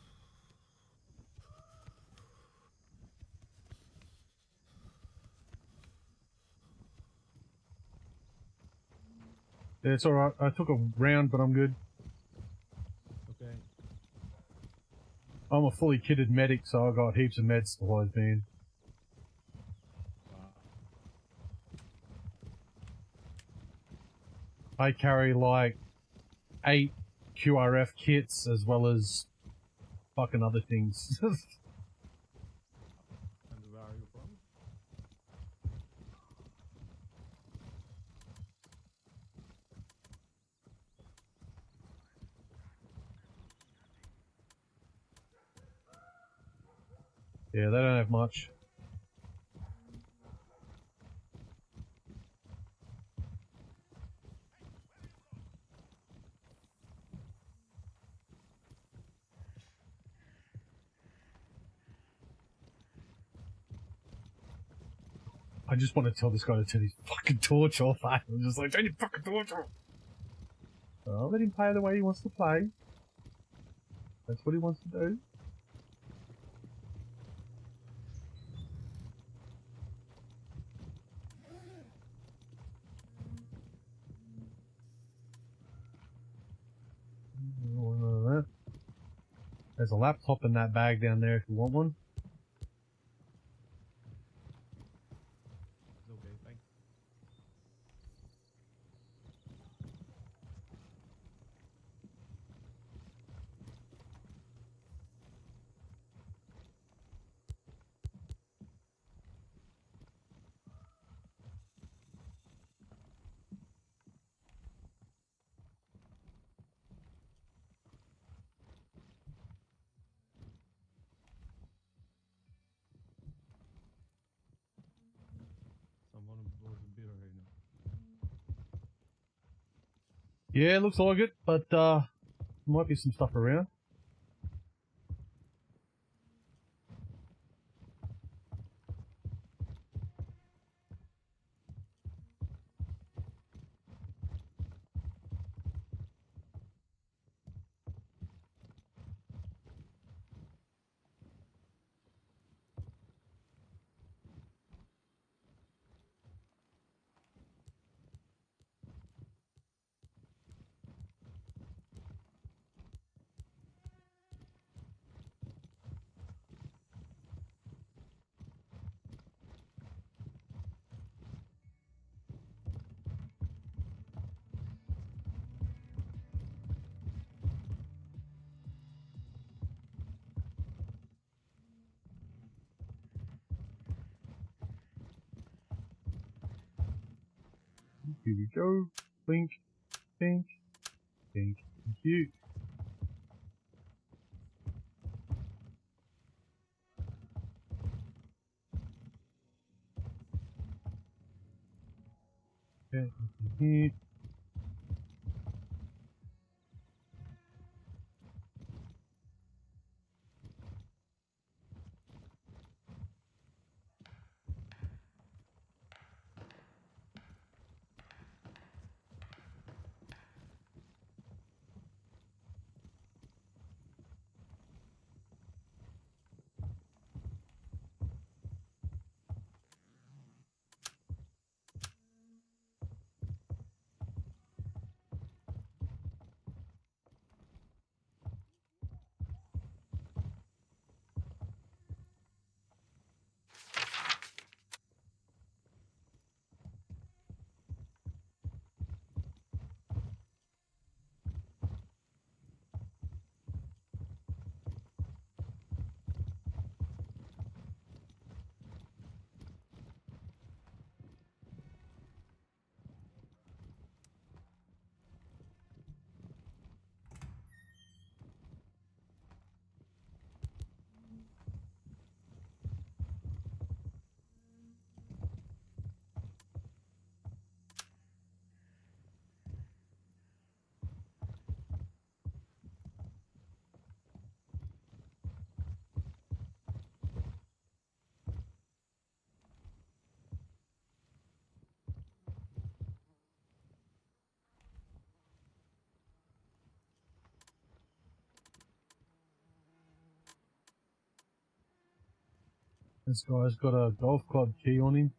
Yeah, it's alright. I took a round, but I'm good. Okay. I'm a fully kitted medic, so I got heaps of med supplies, man. I carry like 8 QRF kits as well as fucking other things. Yeah, they don't have much. I just want to tell this guy to turn his fucking torch off. I'm just like, turn your fucking torch off. I'll let him play the way he wants to play. That's what he wants to do. There's a laptop in that bag down there if you want one. It's okay, thanks. Someone blows a beer right now. Yeah, looks like it, but might be some stuff around. Here we go. Blink, think, think. Thank you. Okay, here. This guy's got a golf club key on him.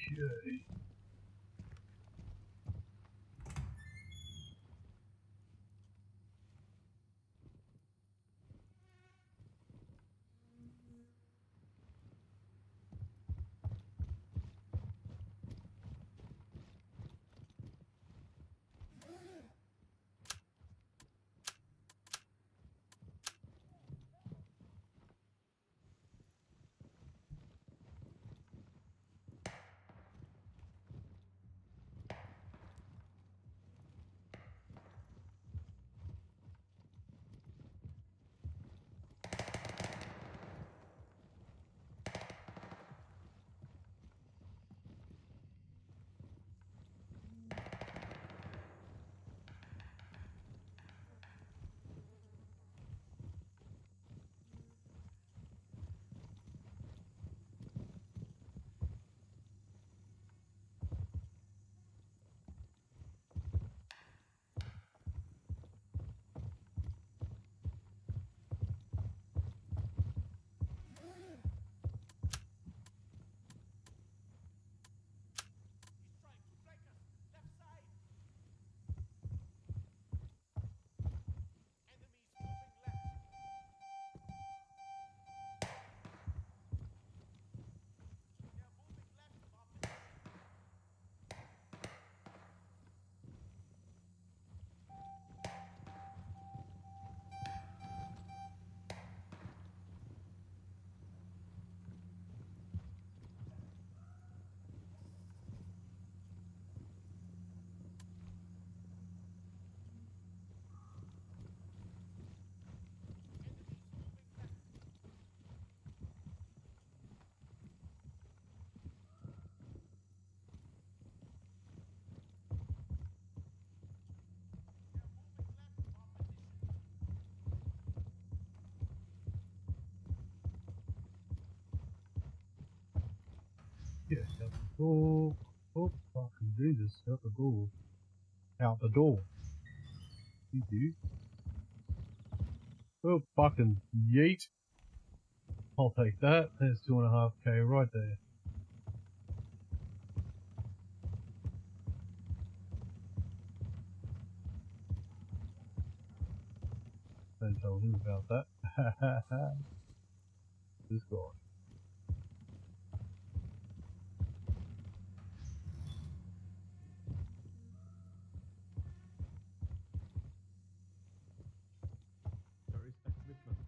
Okay. Yeah, out the door. Oh, fucking Jesus, out the door. Out the door. Thank you. Oh, fucking yeet. I'll take that. There's 2.5k right there. Don't tell him about that. This guy. There is equipment.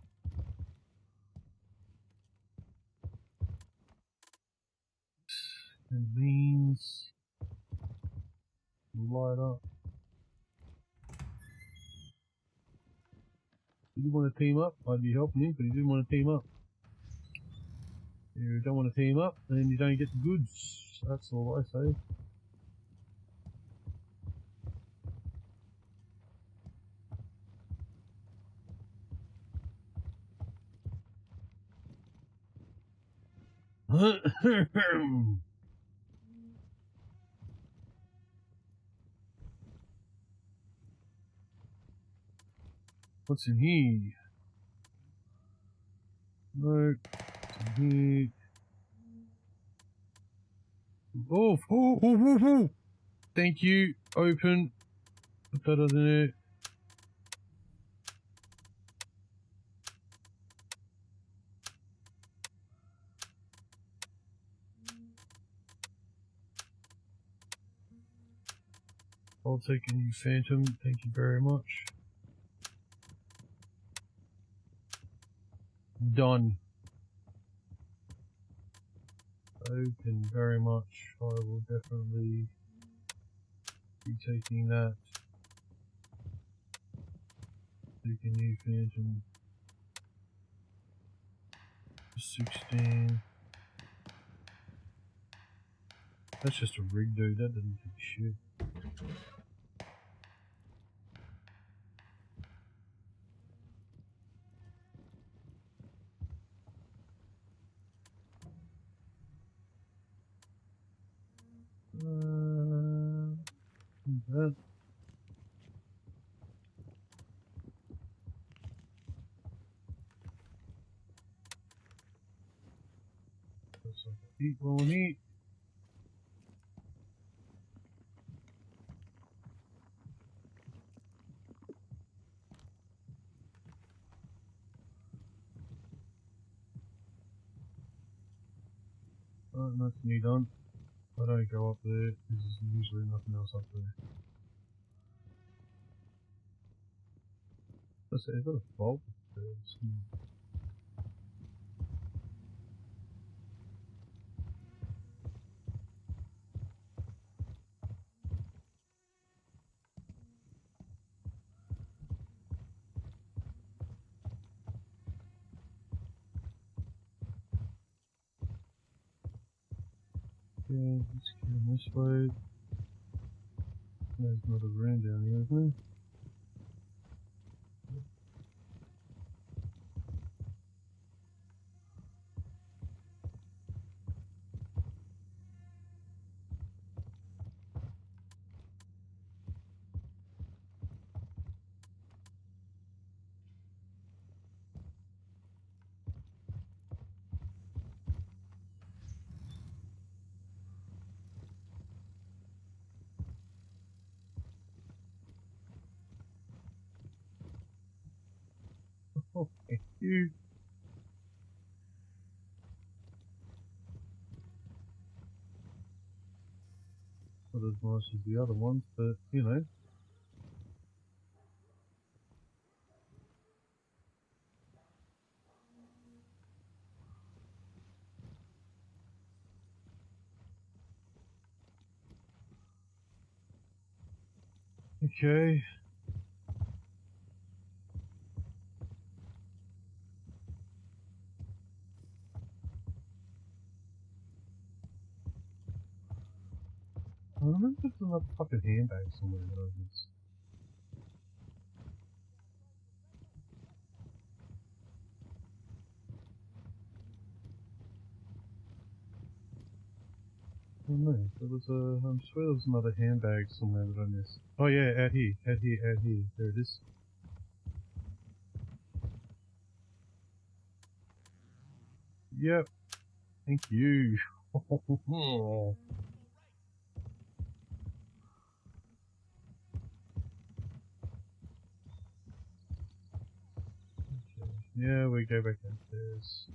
And beans. Light up. If you want to team up, I'd be helping him, but he didn't want to team up. If you don't want to team up, then you don't get the goods. That's all I say. What's in here? No. What's in here? Oh, oh, oh, oh, oh. Thank you. Open. Put that on there. I'll take a new Phantom. Thank you very much. Done. Open very much. I will definitely be taking that. Take a new Phantom. 16. That's just a rig, dude. That doesn't take shit. That. That's like eat, roll and eat. Alright, that's me done. I don't go up there, because there's usually nothing else up there. Let's say, is that a vault? Okay, let's go this way. There's another room down here, isn't there? Oh, thank you. Not as nice as the other ones, but you know. Okay. I remember there's another fucking handbag somewhere that I missed. There was a. I'm sure there was another handbag somewhere that I missed. Oh yeah, out here, out here, out here. There it is. Yep. Thank you. Yeah, we go back downstairs.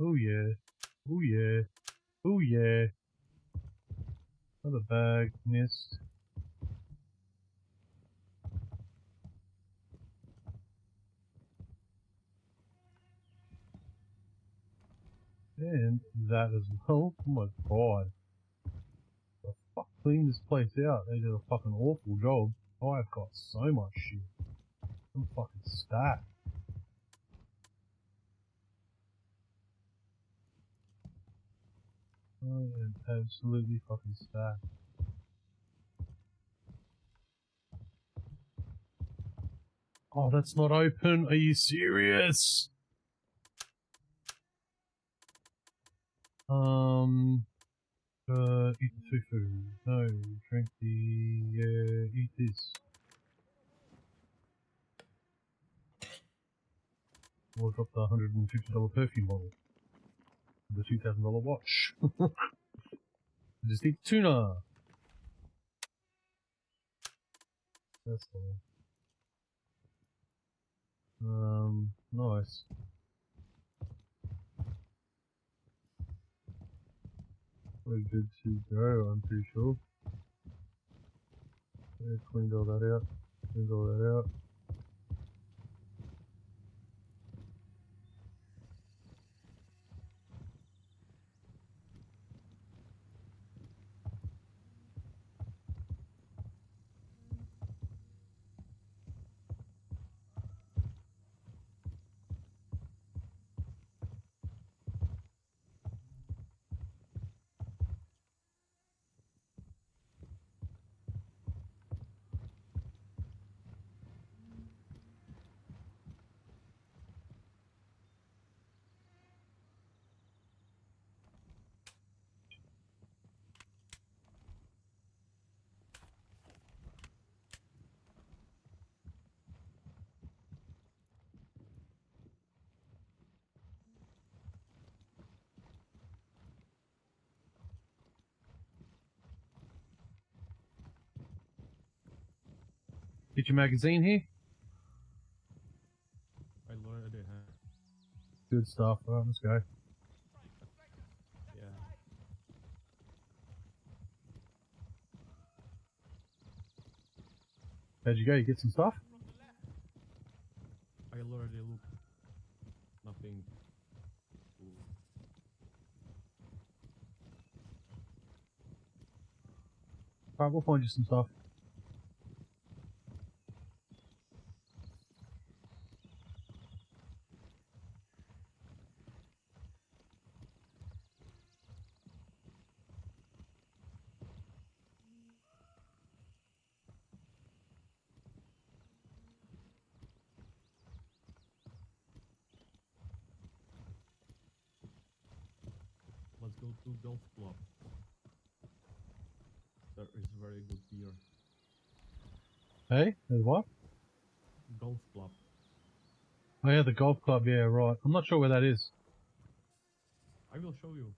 Oh yeah. Oh yeah. Oh yeah. Another bag missed. And that as well. Oh my god. The fuck cleaned this place out. They did a fucking awful job. I've got so much shit. I'm fucking stacked. I am absolutely fucking stacked. Oh, that's not open. Are you serious? Eat the tofu. No, drink the, eat this. Or drop the $150 perfume bottle. The $2,000 watch. Just eat tuna. That's all. Nice. We're good to go, I'm pretty sure. Yeah, cleaned all that out. Cleaned all that out. Get your magazine here. I already have. Good stuff. Alright, let's go. Yeah. How'd you go? You get some stuff? I already looked. Nothing. Alright, we'll find you some stuff. Let's go to golf club. There is very good beer. Hey, there's what? Golf club. Oh yeah, the golf club, yeah, right. I'm not sure where that is. I will show you.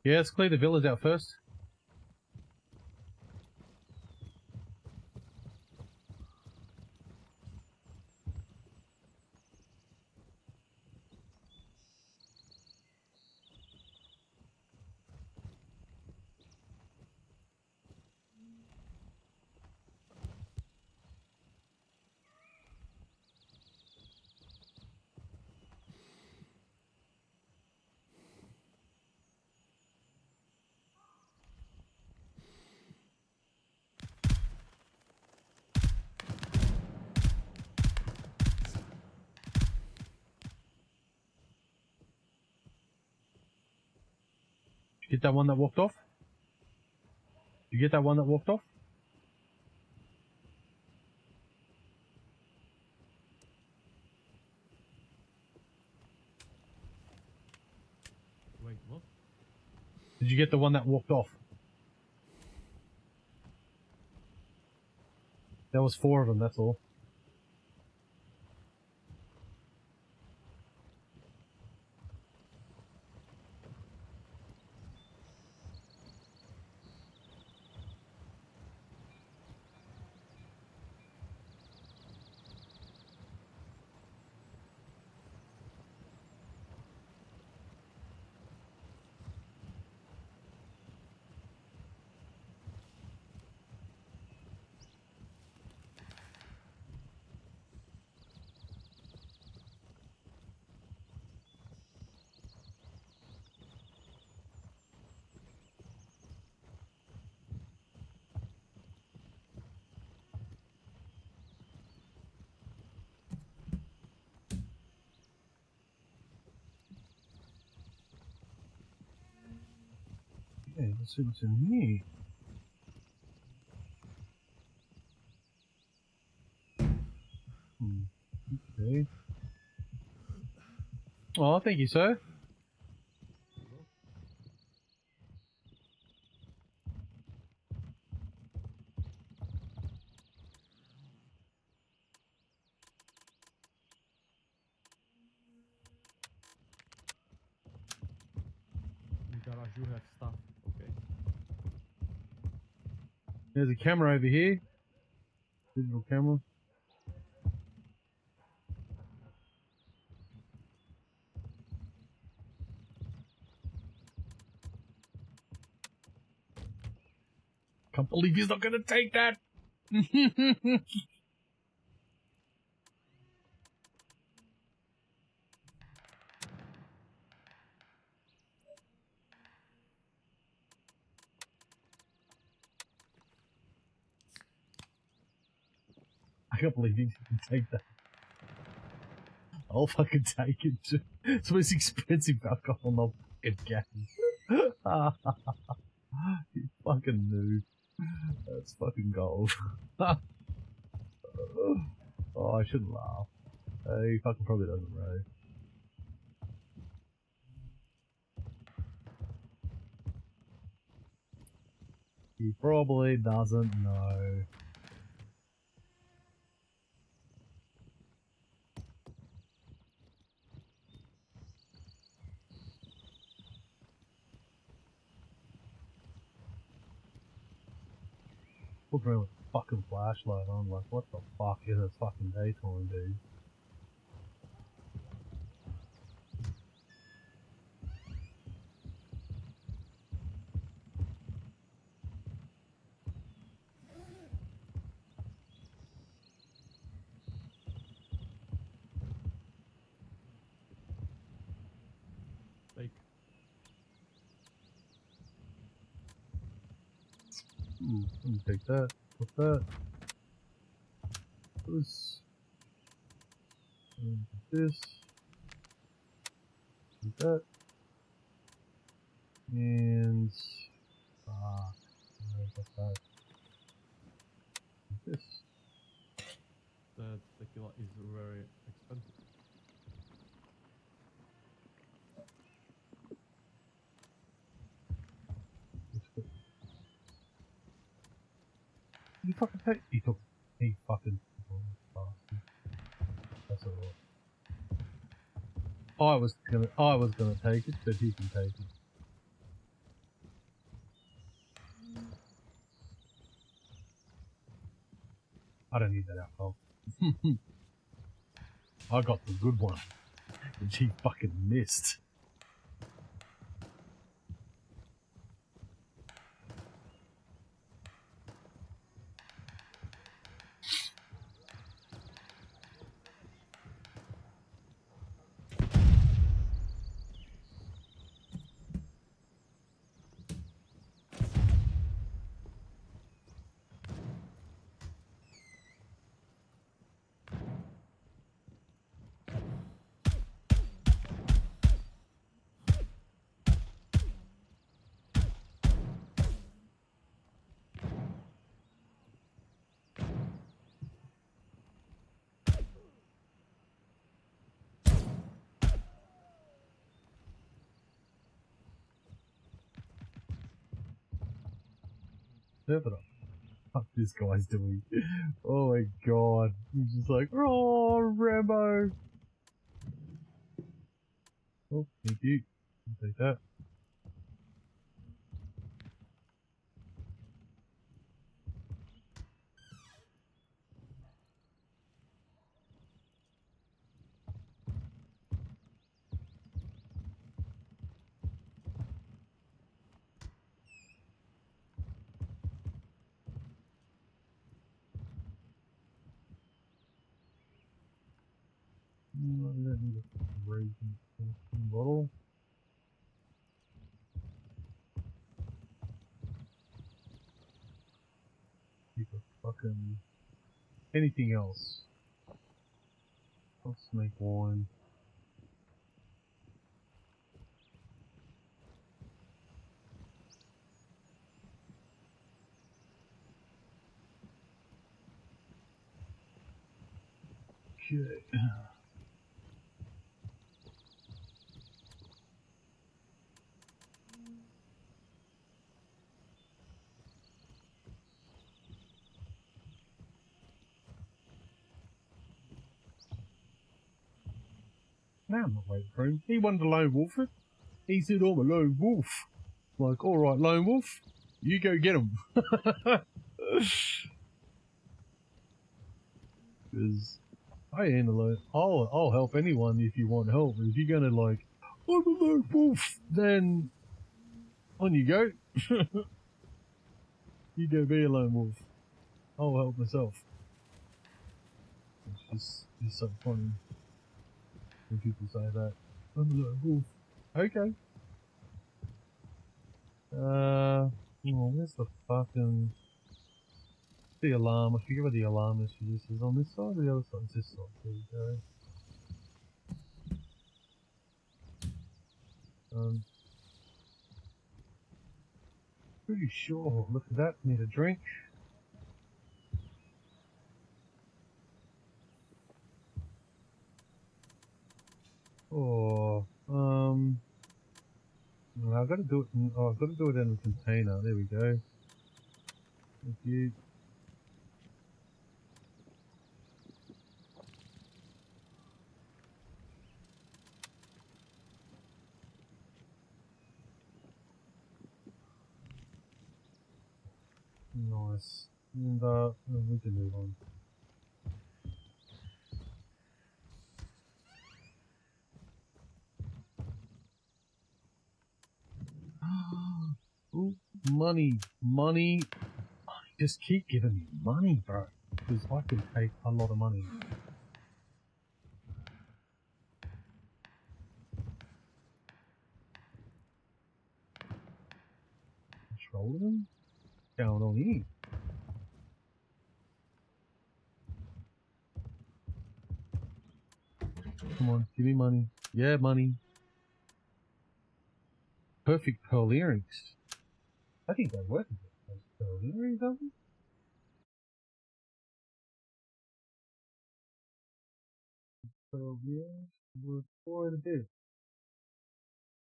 Yeah, let's clear the villas out first. Get that one that walked off? You get that one that walked off? Wait, what? Did you get the one that walked off? There was 4 of them, that's all. Okay, let's see what's in here. Okay. Oh, thank you, sir. In garage you have stuff. Okay. There's a camera over here. Digital camera. Can't believe he's not gonna take that. I can't believe he didn't take that. I'll fucking take it too. It's the most expensive alcohol in the fucking game. You fucking noob. That's fucking gold. Oh, I shouldn't laugh. He fucking probably doesn't know. He probably doesn't know. Look around with a fucking flashlight on, like, what the fuck is a fucking daytime, dude? Like, Let me take that. What's that? This. And this. And that. And. What's that? And this. the tequila is very expensive. You fucking take. He took. He fucking. Bastard. That's alright. I was gonna take it, but he can take it. I don't need that alcohol. I got the good one, and she fucking missed. interpreter. What this guy's doing. Oh my god. He's just like, oh, Rambo. Oh, thank you. I'll take that. I don't need a raisin bottle. Keep a fucking anything else. Let's make wine. Okay. Now I'm not waiting for him. He wanted to lone wolf it. He said, I'm a lone wolf. I'm like, alright, lone wolf, you go get him. Because I ain't alone. I'll help anyone if you want help. But if you're gonna like, I'm a lone wolf, then on you go. You go be a lone wolf. I'll help myself. It's so funny when people say that. I'm a lone wolf. Okay. Oh, where's the fucking the alarm? I forget where the alarm is for this. Is on this side or the other side? It's this side. There we go. Pretty sure. Look at that. Need a drink. Oh, well, I've got to do it. I've got to do it in a container. There we go. Thank you. Nice. And we can move on. Ooh, money. Just keep giving me money, bro. Because I can take a lot of money. Control them? What's going on here? Come on, give me money. Yeah, money. Perfect pearl earrings. I think they're worth it. Those pearl earrings, aren't they? Pearl earrings worth quite a bit.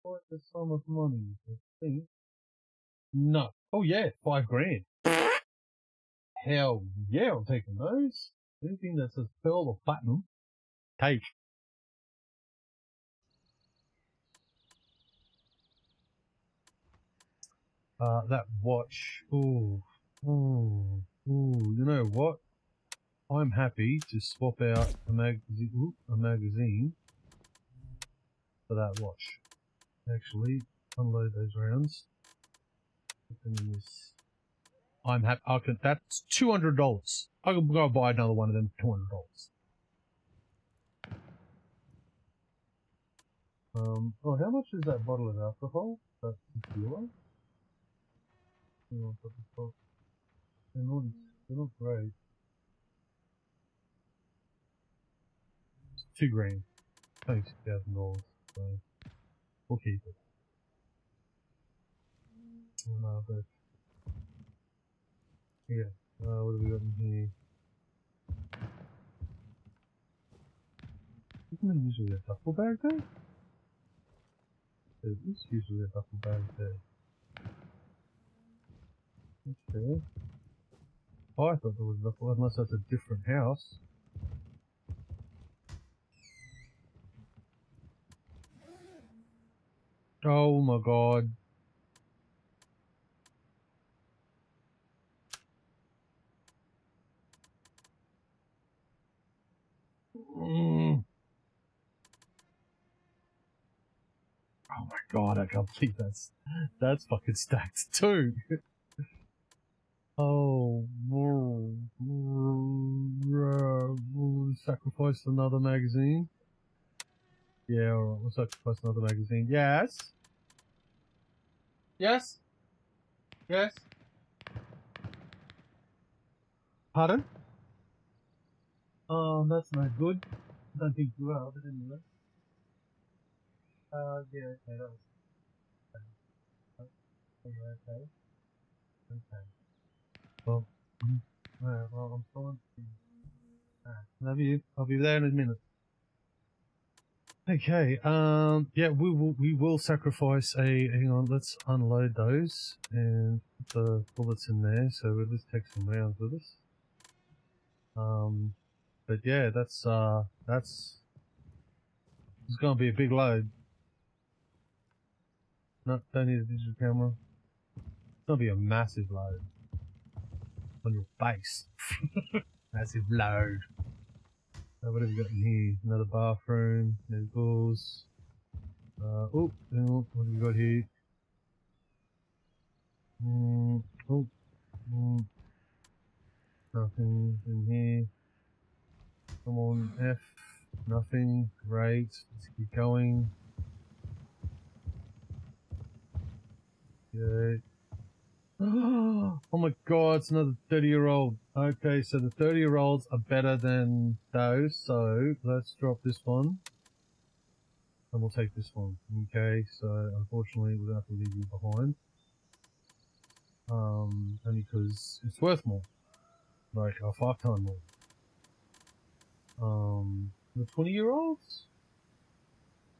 Quite a sum of money, I think. No. Oh yeah, $5 grand. Hell yeah, I'm taking those. Anything that says pearl or platinum, take. That watch. Ooh. You know what? I'm happy to swap out a magazine for that watch. Actually, unload those rounds. I'm happy. That's $200. I can go buy another one of them for $200. Oh, how much is that bottle of alcohol? That's €6. They're not great. It's $2 grand. $26,000. So we'll keep it. But yeah. What have we got in here? Isn't there usually a duffel bag there? There is usually a duffel bag there. Okay. Oh, I thought there was enough, unless that's a different house. Oh my god. Mm. Oh my god, I can't believe that's fucking stacked too. Oh, sacrifice another magazine. Yeah, alright, we'll sacrifice another magazine. Yes? Yes? Yes? Pardon? Oh, that's not good. I don't think you are, but anyway. Yeah, okay, that was okay. Okay. Well, well, I'm fine. Love you. I'll be there in a minute. Okay, yeah, we will sacrifice hang on, let's unload those and put the bullets in there, so we'll just take some rounds with us. But yeah, it's gonna be a big load. No, don't need a digital camera. It's gonna be a massive load on your base. Massive load. So what have we got in here? Another bathroom, there's balls. Oh, what have we got here? Nothing in here. Come on, F. Nothing. Great. Let's keep going. Good. Oh my god, it's another 30-year-old. Okay, so the 30-year-olds are better than those, so let's drop this one. And we'll take this one. Okay, so unfortunately we're gonna have to leave you behind. Only because it's worth more. Like, 5 times more. The 20-year-olds?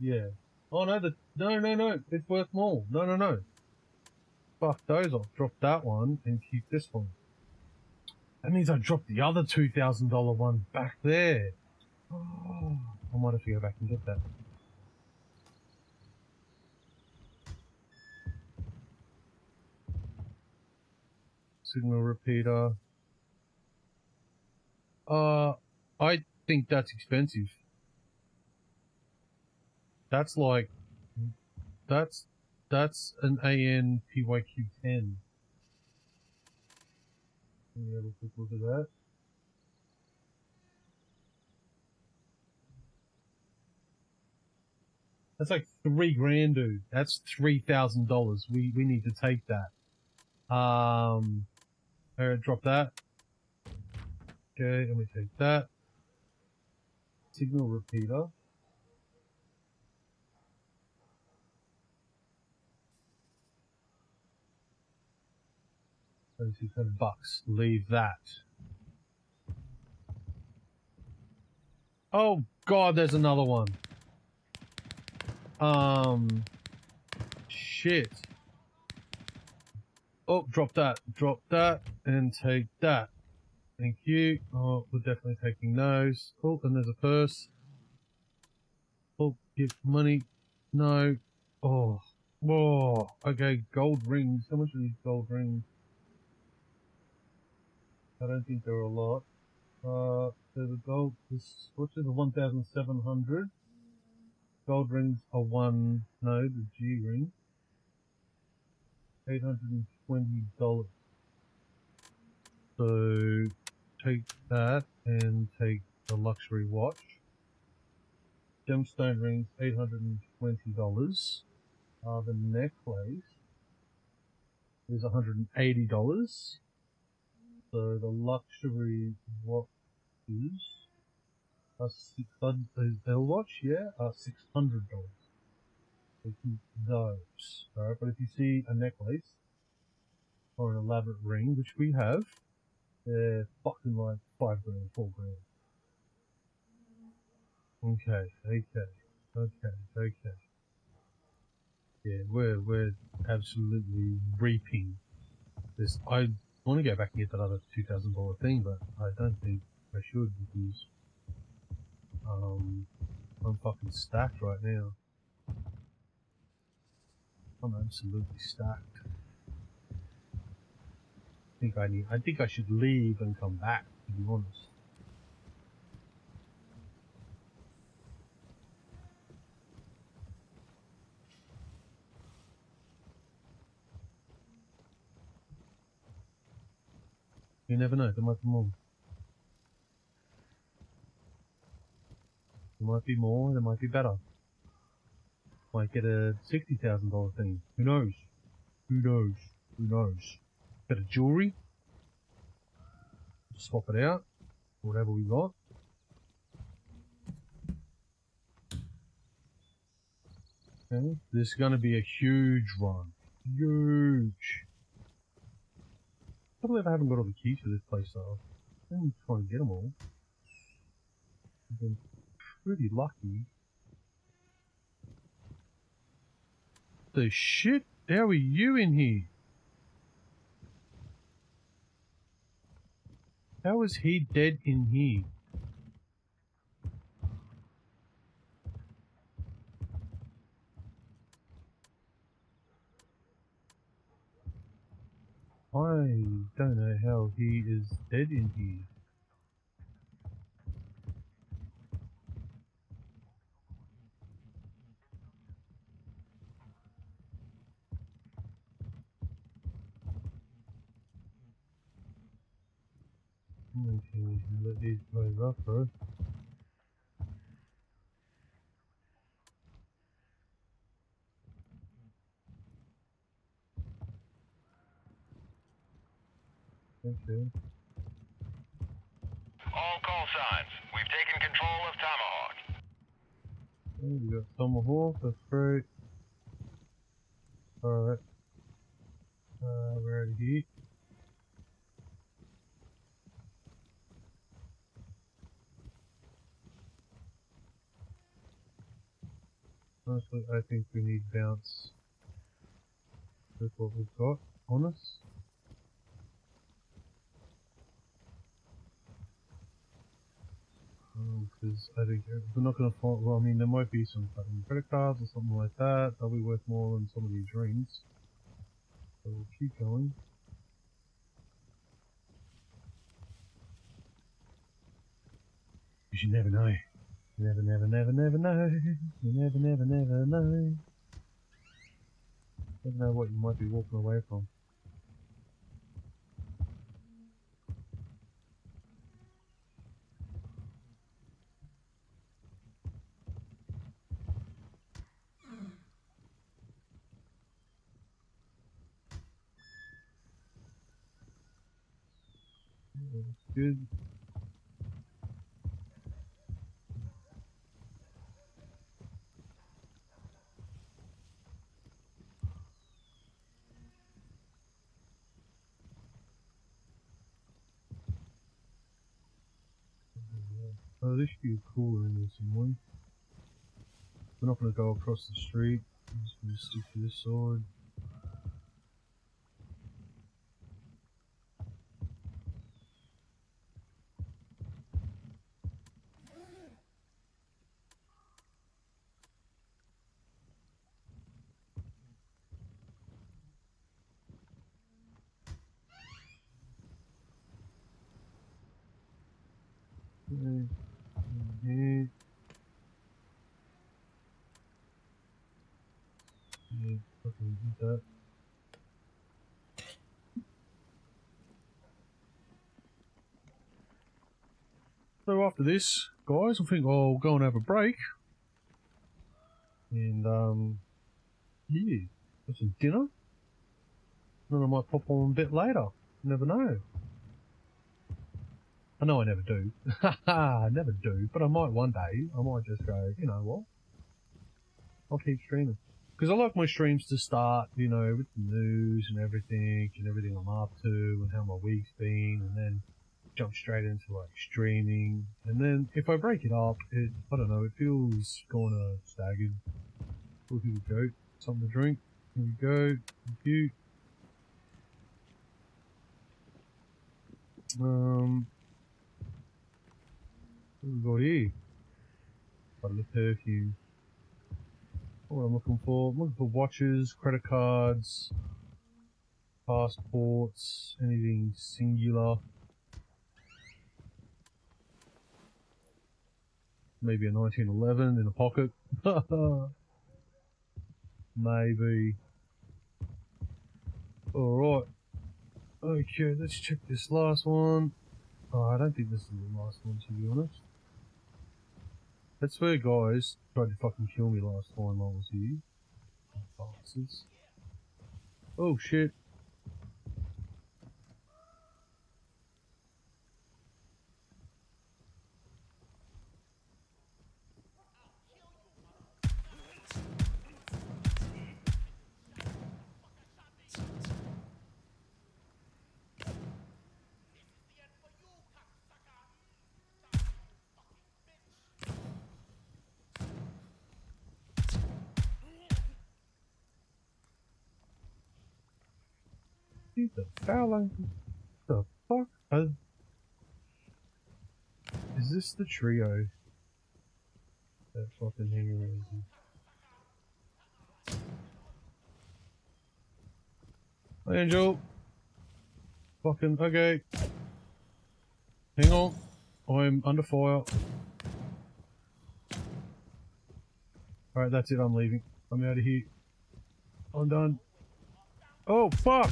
Yeah. Oh no, no, it's worth more. No. Fuck those off. Drop that one and keep this one. That means I dropped the other $2,000 one back there. Oh, I might have to go back and get that. Signal repeater. I think that's expensive. That's like, that's an AN PYQ10. Let me have a quick look at that. That's like $3,000, dude. That's $3,000. We need to take that. Drop that. Okay, and we take that. Signal repeater. $600. Leave that. Oh god, there's another one. Shit. Oh, drop that, and take that. Thank you. Oh, we're definitely taking those. Oh, and there's a purse. Oh, give money. No. Oh. Whoa. Okay, gold rings. How much are these gold rings? I don't think there are a lot. So the gold is, what's it, the 1,700? Gold rings are the G ring. $820. So take that and take the luxury watch. Gemstone rings, $820. The necklace is $180. So the luxury watches are they'll watch, yeah, are $600. So keep those. Alright, but if you see a necklace or an elaborate ring, which we have, they're fucking like $5,000, $4,000. Okay. Yeah, we're absolutely reaping this. I want to go back and get that other $2,000 thing, but I don't think I should because I'm fucking stacked right now. I'm absolutely stacked. I think I should leave and come back, to be honest. You never know, there might be more. There might be more, there might be better. Might get a $60,000 thing. Who knows? Who knows? Who knows? Bit of jewelry. Swap it out. Whatever we got. Okay. This is going to be a huge run. Huge. I can't believe I haven't got all the keys for this place though. I'm trying to get them all. I've been pretty lucky. The shit? How are you in here? How is he dead in here? I don't know how he is dead in here. Okay, let these guys up, bro. Okay. All call signs. We've taken control of Tomahawk. Okay, we got Tomahawk, that's great. Alright. We're out of here. Honestly, I think we need bounce with what we've got on us. Because I think we're not going to find, well, I mean, there might be some fucking credit cards or something like that. They'll be worth more than some of these rings. So we'll keep going. Because you never know. You never know. You never know. Never know what you might be walking away from. That's good. Oh, this should be a cooler in there somewhere. We're not going to go across the street. I'm just going to stick to this sword. Okay. Okay. Yeah, fucking eat that. So after this, guys, I think I'll go and have a break. And, yeah, have some dinner. Then I might pop on a bit later. You never know. I know I never do. I never do, but I might one day. I might just go, you know what? I'll keep streaming. Because I like my streams to start, you know, with the news and everything I'm up to and how my week's been, and then jump straight into like streaming. And then if I break it up, I don't know, it feels kind of staggered. Oh, here we go. Something to drink. Here we go. Thank you. What have we got here? Bottle of perfume. What I'm looking for? I'm looking for watches, credit cards, passports, anything singular. Maybe a 1911 in a pocket. Maybe. Alright. Okay, let's check this last one. Oh, I don't think this is the last one, to be honest. That's where guys tried to fucking kill me last time I was here. Bastards. Oh shit. What the foul? The fuck? Is this the trio? That fucking hanging around here. Angel! Fucking, okay. Hang on. I'm under fire. Alright, that's it, I'm leaving. I'm out of here. I'm done. Oh, fuck!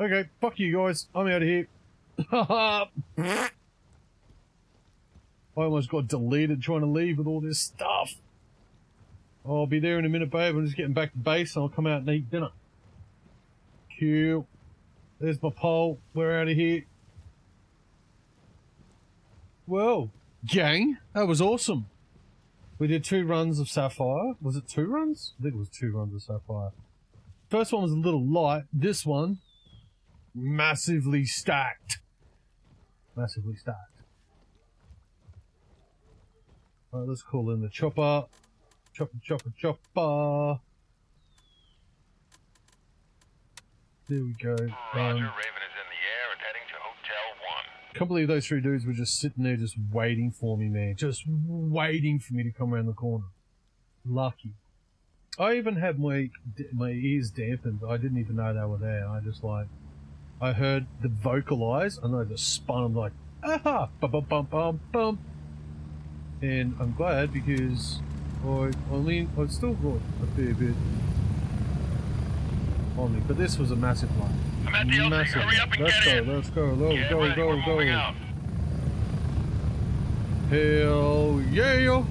Okay, fuck you guys. I'm out of here. I almost got deleted trying to leave with all this stuff. I'll be there in a minute, babe. I'm just getting back to base and I'll come out and eat dinner. Cool. There's my pole. We're out of here. Well, gang, that was awesome. We did 2 runs of Sapphire. Was it 2 runs? I think it was 2 runs of Sapphire. First one was a little light. This one, massively stacked. Massively stacked. Alright, let's call in the chopper. Chopper, chopper, chopper. There we go. Roger, Raven is in the air and heading to Hotel 1. Can't believe those 3 dudes were just sitting there just waiting for me, man. Just waiting for me to come around the corner. Lucky. I even had my ears dampened. I didn't even know they were there. I heard the vocalize and I just spun. I'm like, aha, bum bum bum bum bum. And I'm glad because I've still got a fair bit on me, but this was a massive one. I'm at the LZ. Hurry up and Let's get go, in. let's go, go, Get go, ready. go, We're go. moving out. Hell yeah!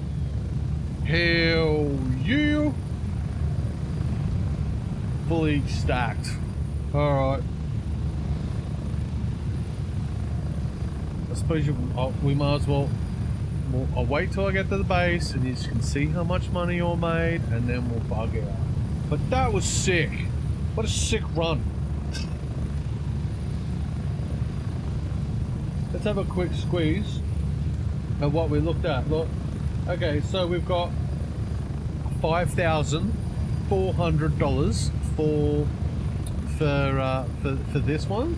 Hell yeah! Fully stacked. Alright. I suppose we might as well... I'll wait till I get to the base and you can see how much money I made and then we'll bug out. But that was sick. What a sick run. Let's have a quick squeeze at what we looked at. Look. Okay, so we've got $5,400 for this one.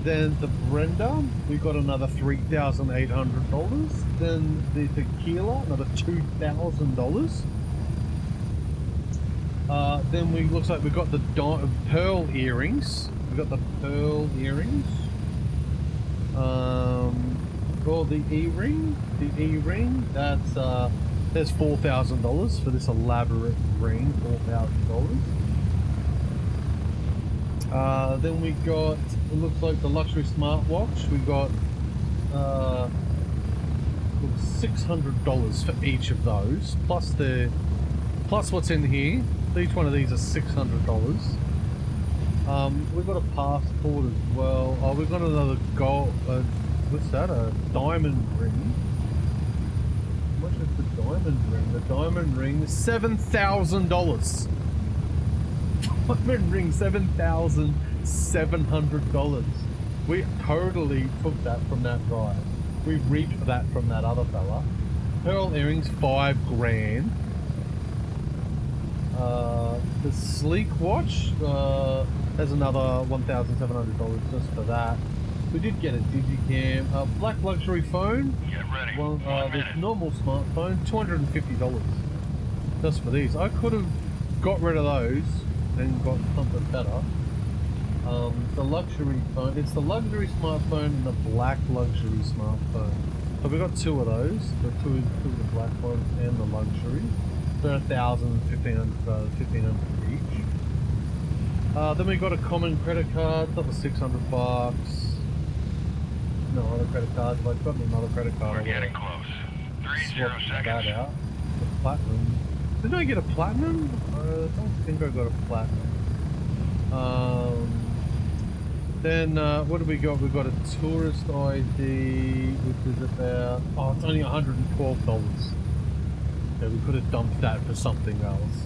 Then the Brenda, we got another $3,800. Then the tequila, another $2,000. Then looks like we got the pearl earrings. We got the pearl earrings. Or the e-ring. The e-ring. There's $4,000 for this elaborate ring. $4,000. Then we got, it looks like the luxury smartwatch. We got $600 for each of those, plus what's in here. Each one of these are $600. We've got a passport as well. Oh, we've got another gold. What's that? A diamond ring. How much is the diamond ring? The diamond ring is $7,000. Diamond ring, $7,700. We totally took that from that guy. We reaped that from that other fella. Pearl earrings, $5,000. The Sleek Watch has another $1,700 just for that. We did get a Digicam. Black luxury phone. Get ready. Well, 1 the minute. normal smartphone, $250 just for these. I could have got rid of those and got something better. The luxury phone, it's the luxury smartphone and the black luxury smartphone. So we got two of those, the two of the black ones and the luxury. They're $1,000, $1,500 each. Then we got a common credit card, that was $600. No other credit cards, but I've got another credit card. We're getting close. 30 Swap that seconds. out. The platinum. Didn't I get a platinum? I don't think I got a platinum. Then what do we got? We got a tourist ID, which is about it's only $112. Okay, we could have dumped that for something else.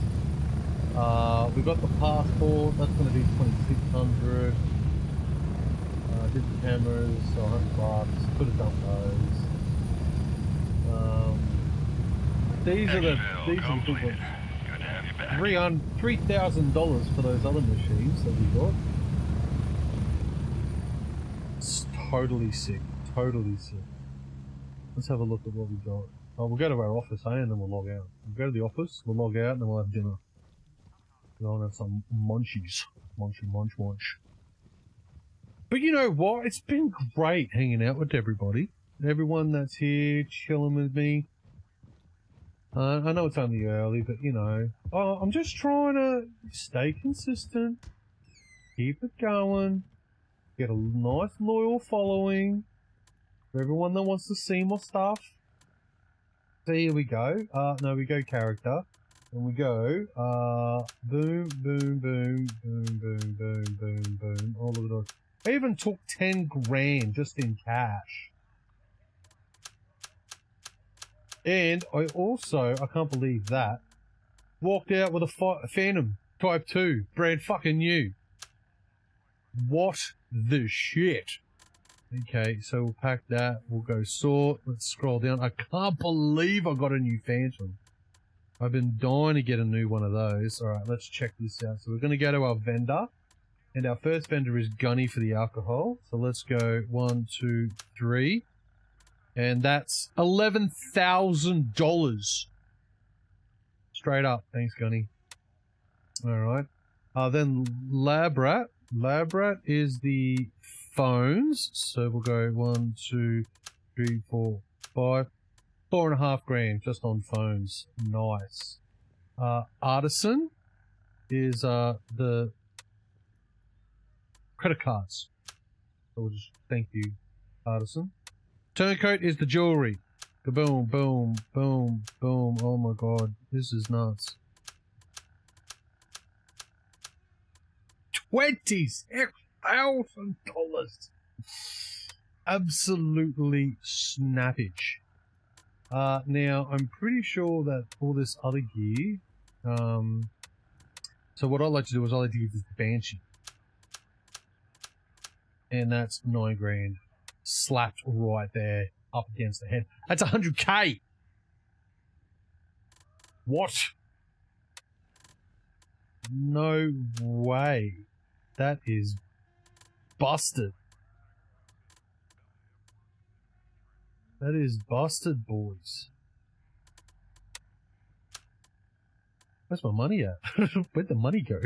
We got the passport. That's going to be $2,600. Did the cameras, so $100. Could have dumped those. These are the big ones. Good to have you back. $3,000 for those other machines that we got. It's totally sick. Totally sick. Let's have a look at what we got. Oh, we'll go to our office, and then we'll log out. We'll go to the office, we'll log out, and then we'll have dinner. We'll have some munchies. Munch. But you know what? It's been great hanging out with everybody. Everyone that's here, chilling with me. I know it's only early, but you know. I'm just trying to stay consistent. Keep it going. Get a nice loyal following. For everyone that wants to see more stuff. So here we go. No, we go character. And we go, boom, boom, boom, boom, boom, boom, boom, boom. Oh, look at those. I even took 10 grand just in cash. And I also, I can't believe that, walked out with a Phantom Type 2, brand fucking new. What the shit? Okay, so we'll pack that. We'll go sort. Let's scroll down. I can't believe I got a new Phantom. I've been dying to get a new one of those. Alright, let's check this out. So we're going to go to our vendor. And our first vendor is Gunny for the alcohol. So let's go 1, 2, 3. And that's $11,000. Straight up. Thanks, Gunny. Alright. Then Labrat. Labrat is the phones. So we'll go 1, 2, 3, 4, 5. $4.5 grand just on phones. Nice. Artisan is the credit cards. So we'll just thank you, Artisan. Turncoat is the jewelry. Boom, boom, boom, boom. Oh my god, this is nuts. $26,000. Absolutely snappage. Now, I'm pretty sure that all this other gear, so what I like to do is I like to use this Banshee. And that's 9 grand. Slapped right there, up against the head. That's 100K! What? No way. That is busted. That is busted, boys. Where's my money at? Where'd the money go?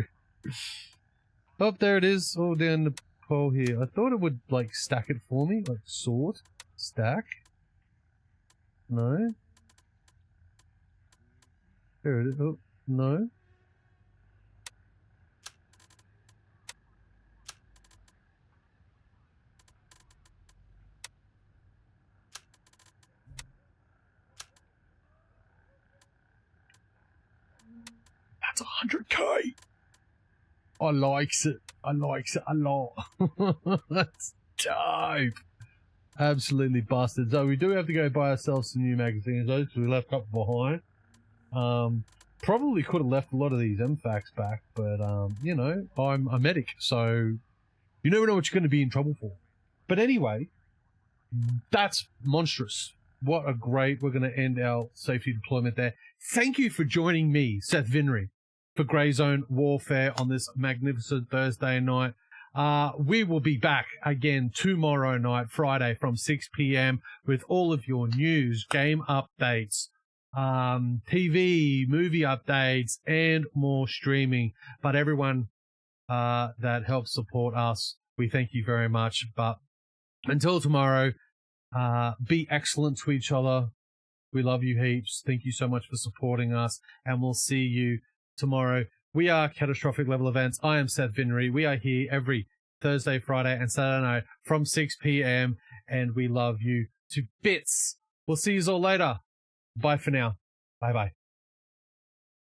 Oh, there it is, all down the pole here. I thought it would, like, stack it for me, like, sort, stack. No. There it is. Oh, no. That's 100K. I likes it. I likes it a lot. That's dope. Absolutely busted. So we do have to go buy ourselves some new magazines though, because we left a couple behind. Probably could have left a lot of these MFACs back, but you know, I'm a medic, so you never know what you're going to be in trouble for. But anyway, that's monstrous. What a great, we're going to end our safety deployment there. Thank you for joining me, Seth Vinree. for GrayZone Warfare on this magnificent Thursday night. We will be back again tomorrow night, Friday, from 6 p.m. with all of your news, game updates, TV, movie updates, and more streaming. But everyone that helps support us, we thank you very much. But until tomorrow, be excellent to each other. We love you heaps. Thank you so much for supporting us, and we'll see you tomorrow. We are Catastrophic Level Events. I am Seth Vinree. We are here every Thursday, Friday, and Saturday night from 6 p.m., and we love you to bits. We'll see you all later. Bye for now. Bye-bye.